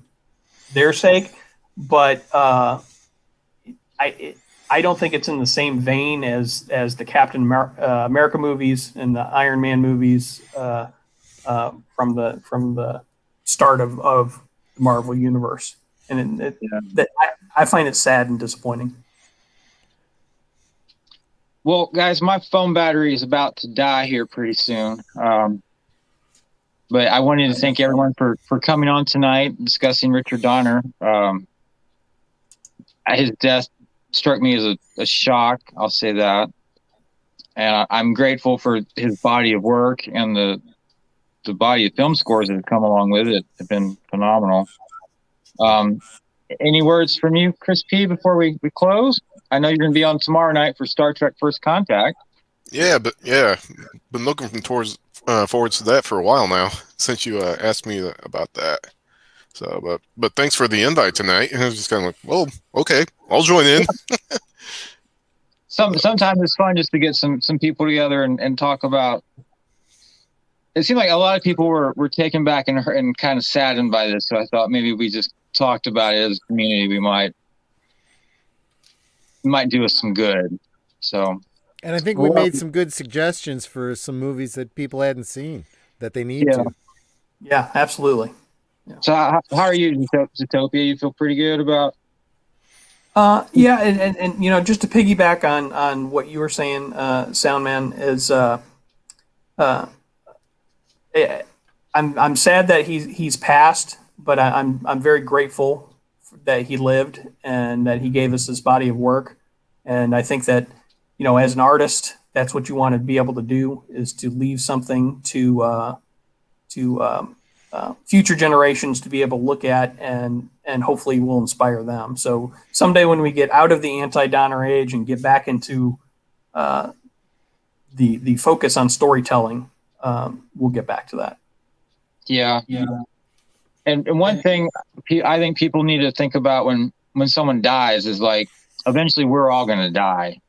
their sake. But I don't think it's in the same vein as the Captain America movies and the Iron Man movies from the start of the Marvel universe, and I find it sad and disappointing. Well, guys, my phone battery is about to die here pretty soon. But I wanted to thank everyone for coming on tonight, discussing Richard Donner. His death struck me as a shock, I'll say that. And I'm grateful for his body of work, and the body of film scores that have come along with it have been phenomenal. Any words from you, Chris P., before we close? I know you're going to be on tomorrow night for Star Trek First Contact. Yeah, been looking forward to that for a while now, since you asked me about that. So, but thanks for the invite tonight. And I was just kind of like, well, okay, I'll join in. Sometimes it's fun just to get some people together and talk about. It seemed like a lot of people were taken back and kind of saddened by this. So I thought maybe we just talked about it as a community. We might do us some good. So. And I think we made some good suggestions for some movies that people hadn't seen that they need to. Yeah, absolutely. Yeah. So how are you, Zootopia? You feel pretty good about? Yeah, and just to piggyback on what you were saying, Soundman, is I'm sad that he's passed, but I'm very grateful that he lived and that he gave us this body of work. And I think that, as an artist, that's what you want to be able to do, is to leave something to future generations to be able to look at, and hopefully will inspire them. So someday when we get out of the anti-Donner age and get back into the focus on storytelling, we'll get back to that. Yeah. And one thing I think people need to think about when someone dies is, like, eventually we're all going to die.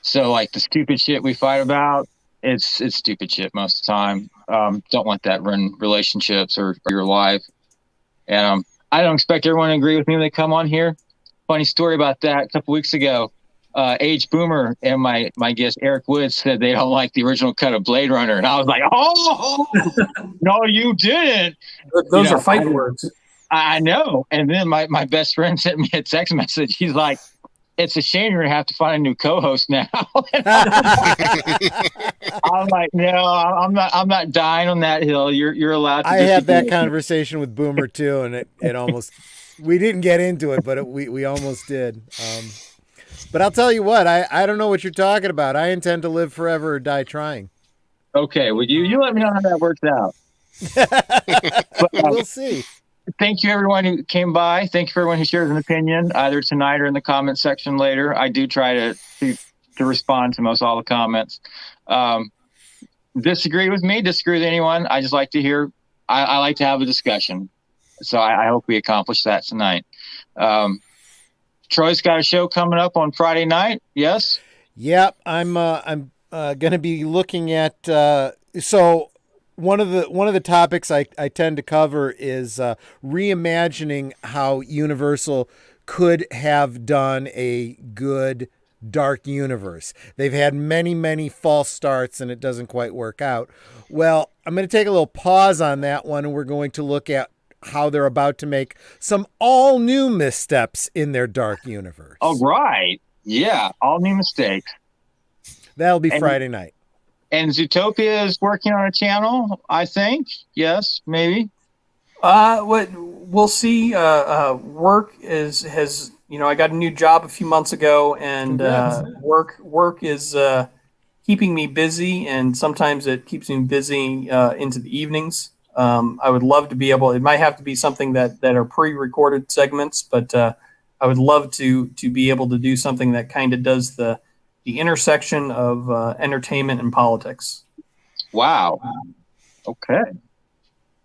So, like, the stupid shit we fight about, it's stupid shit most of the time. Don't let that ruin relationships or your life. And I don't expect everyone to agree with me when they come on here. Funny story about that. A couple weeks ago, Age Boomer and my guest Eric Woods said they don't like the original cut of Blade Runner, and I was like, "Oh, no, you didn't." Those are fighting words. I know. And then my best friend sent me a text message. He's like, "It's a shame you're gonna have to find a new co-host now." I'm like, "No, I'm not dying on that hill. You're allowed to." I had that conversation with Boomer too, and it almost, we didn't get into it, but we almost did. But I'll tell you what, I don't know what you're talking about. I intend to live forever or die trying. Okay, well, you let me know how that works out. But, we'll see. Thank you, everyone who came by. Thank you for everyone who shares an opinion, either tonight or in the comment section later. I do try to respond to most all the comments. Disagree with me, disagree with anyone. I just like to hear, I like to have a discussion. So I hope we accomplish that tonight. Troy's got a show coming up on Friday night. Yes? Yep. I'm going to be looking at, so one of the topics I tend to cover is reimagining how Universal could have done a good dark universe. They've had many, many false starts and it doesn't quite work out. Well, I'm going to take a little pause on that one, and we're going to look at how they're about to make some all new missteps in their dark universe. All right. Yeah, all new mistakes. That'll be And- Friday night. And Zootopia is working on a channel, I think. Yes, maybe. What we'll see. Work has I got a new job a few months ago, and Congrats. work is keeping me busy, and sometimes it keeps me busy into the evenings. I would love to be able. It might have to be something that are pre-recorded segments, but I would love to be able to do something that kind of does the intersection of entertainment and politics. Wow. Okay.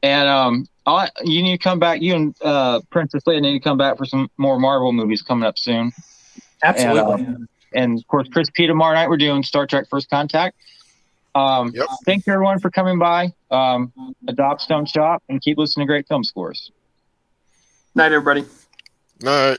And you need to come back. You and Princess Leia need to come back for some more Marvel movies coming up soon. Absolutely. And of course, Chris P. tomorrow night we're doing Star Trek: First Contact. Yep. Thank you everyone for coming by. Adopt, Stone Shop, and keep listening to great film scores. Night, everybody. All right.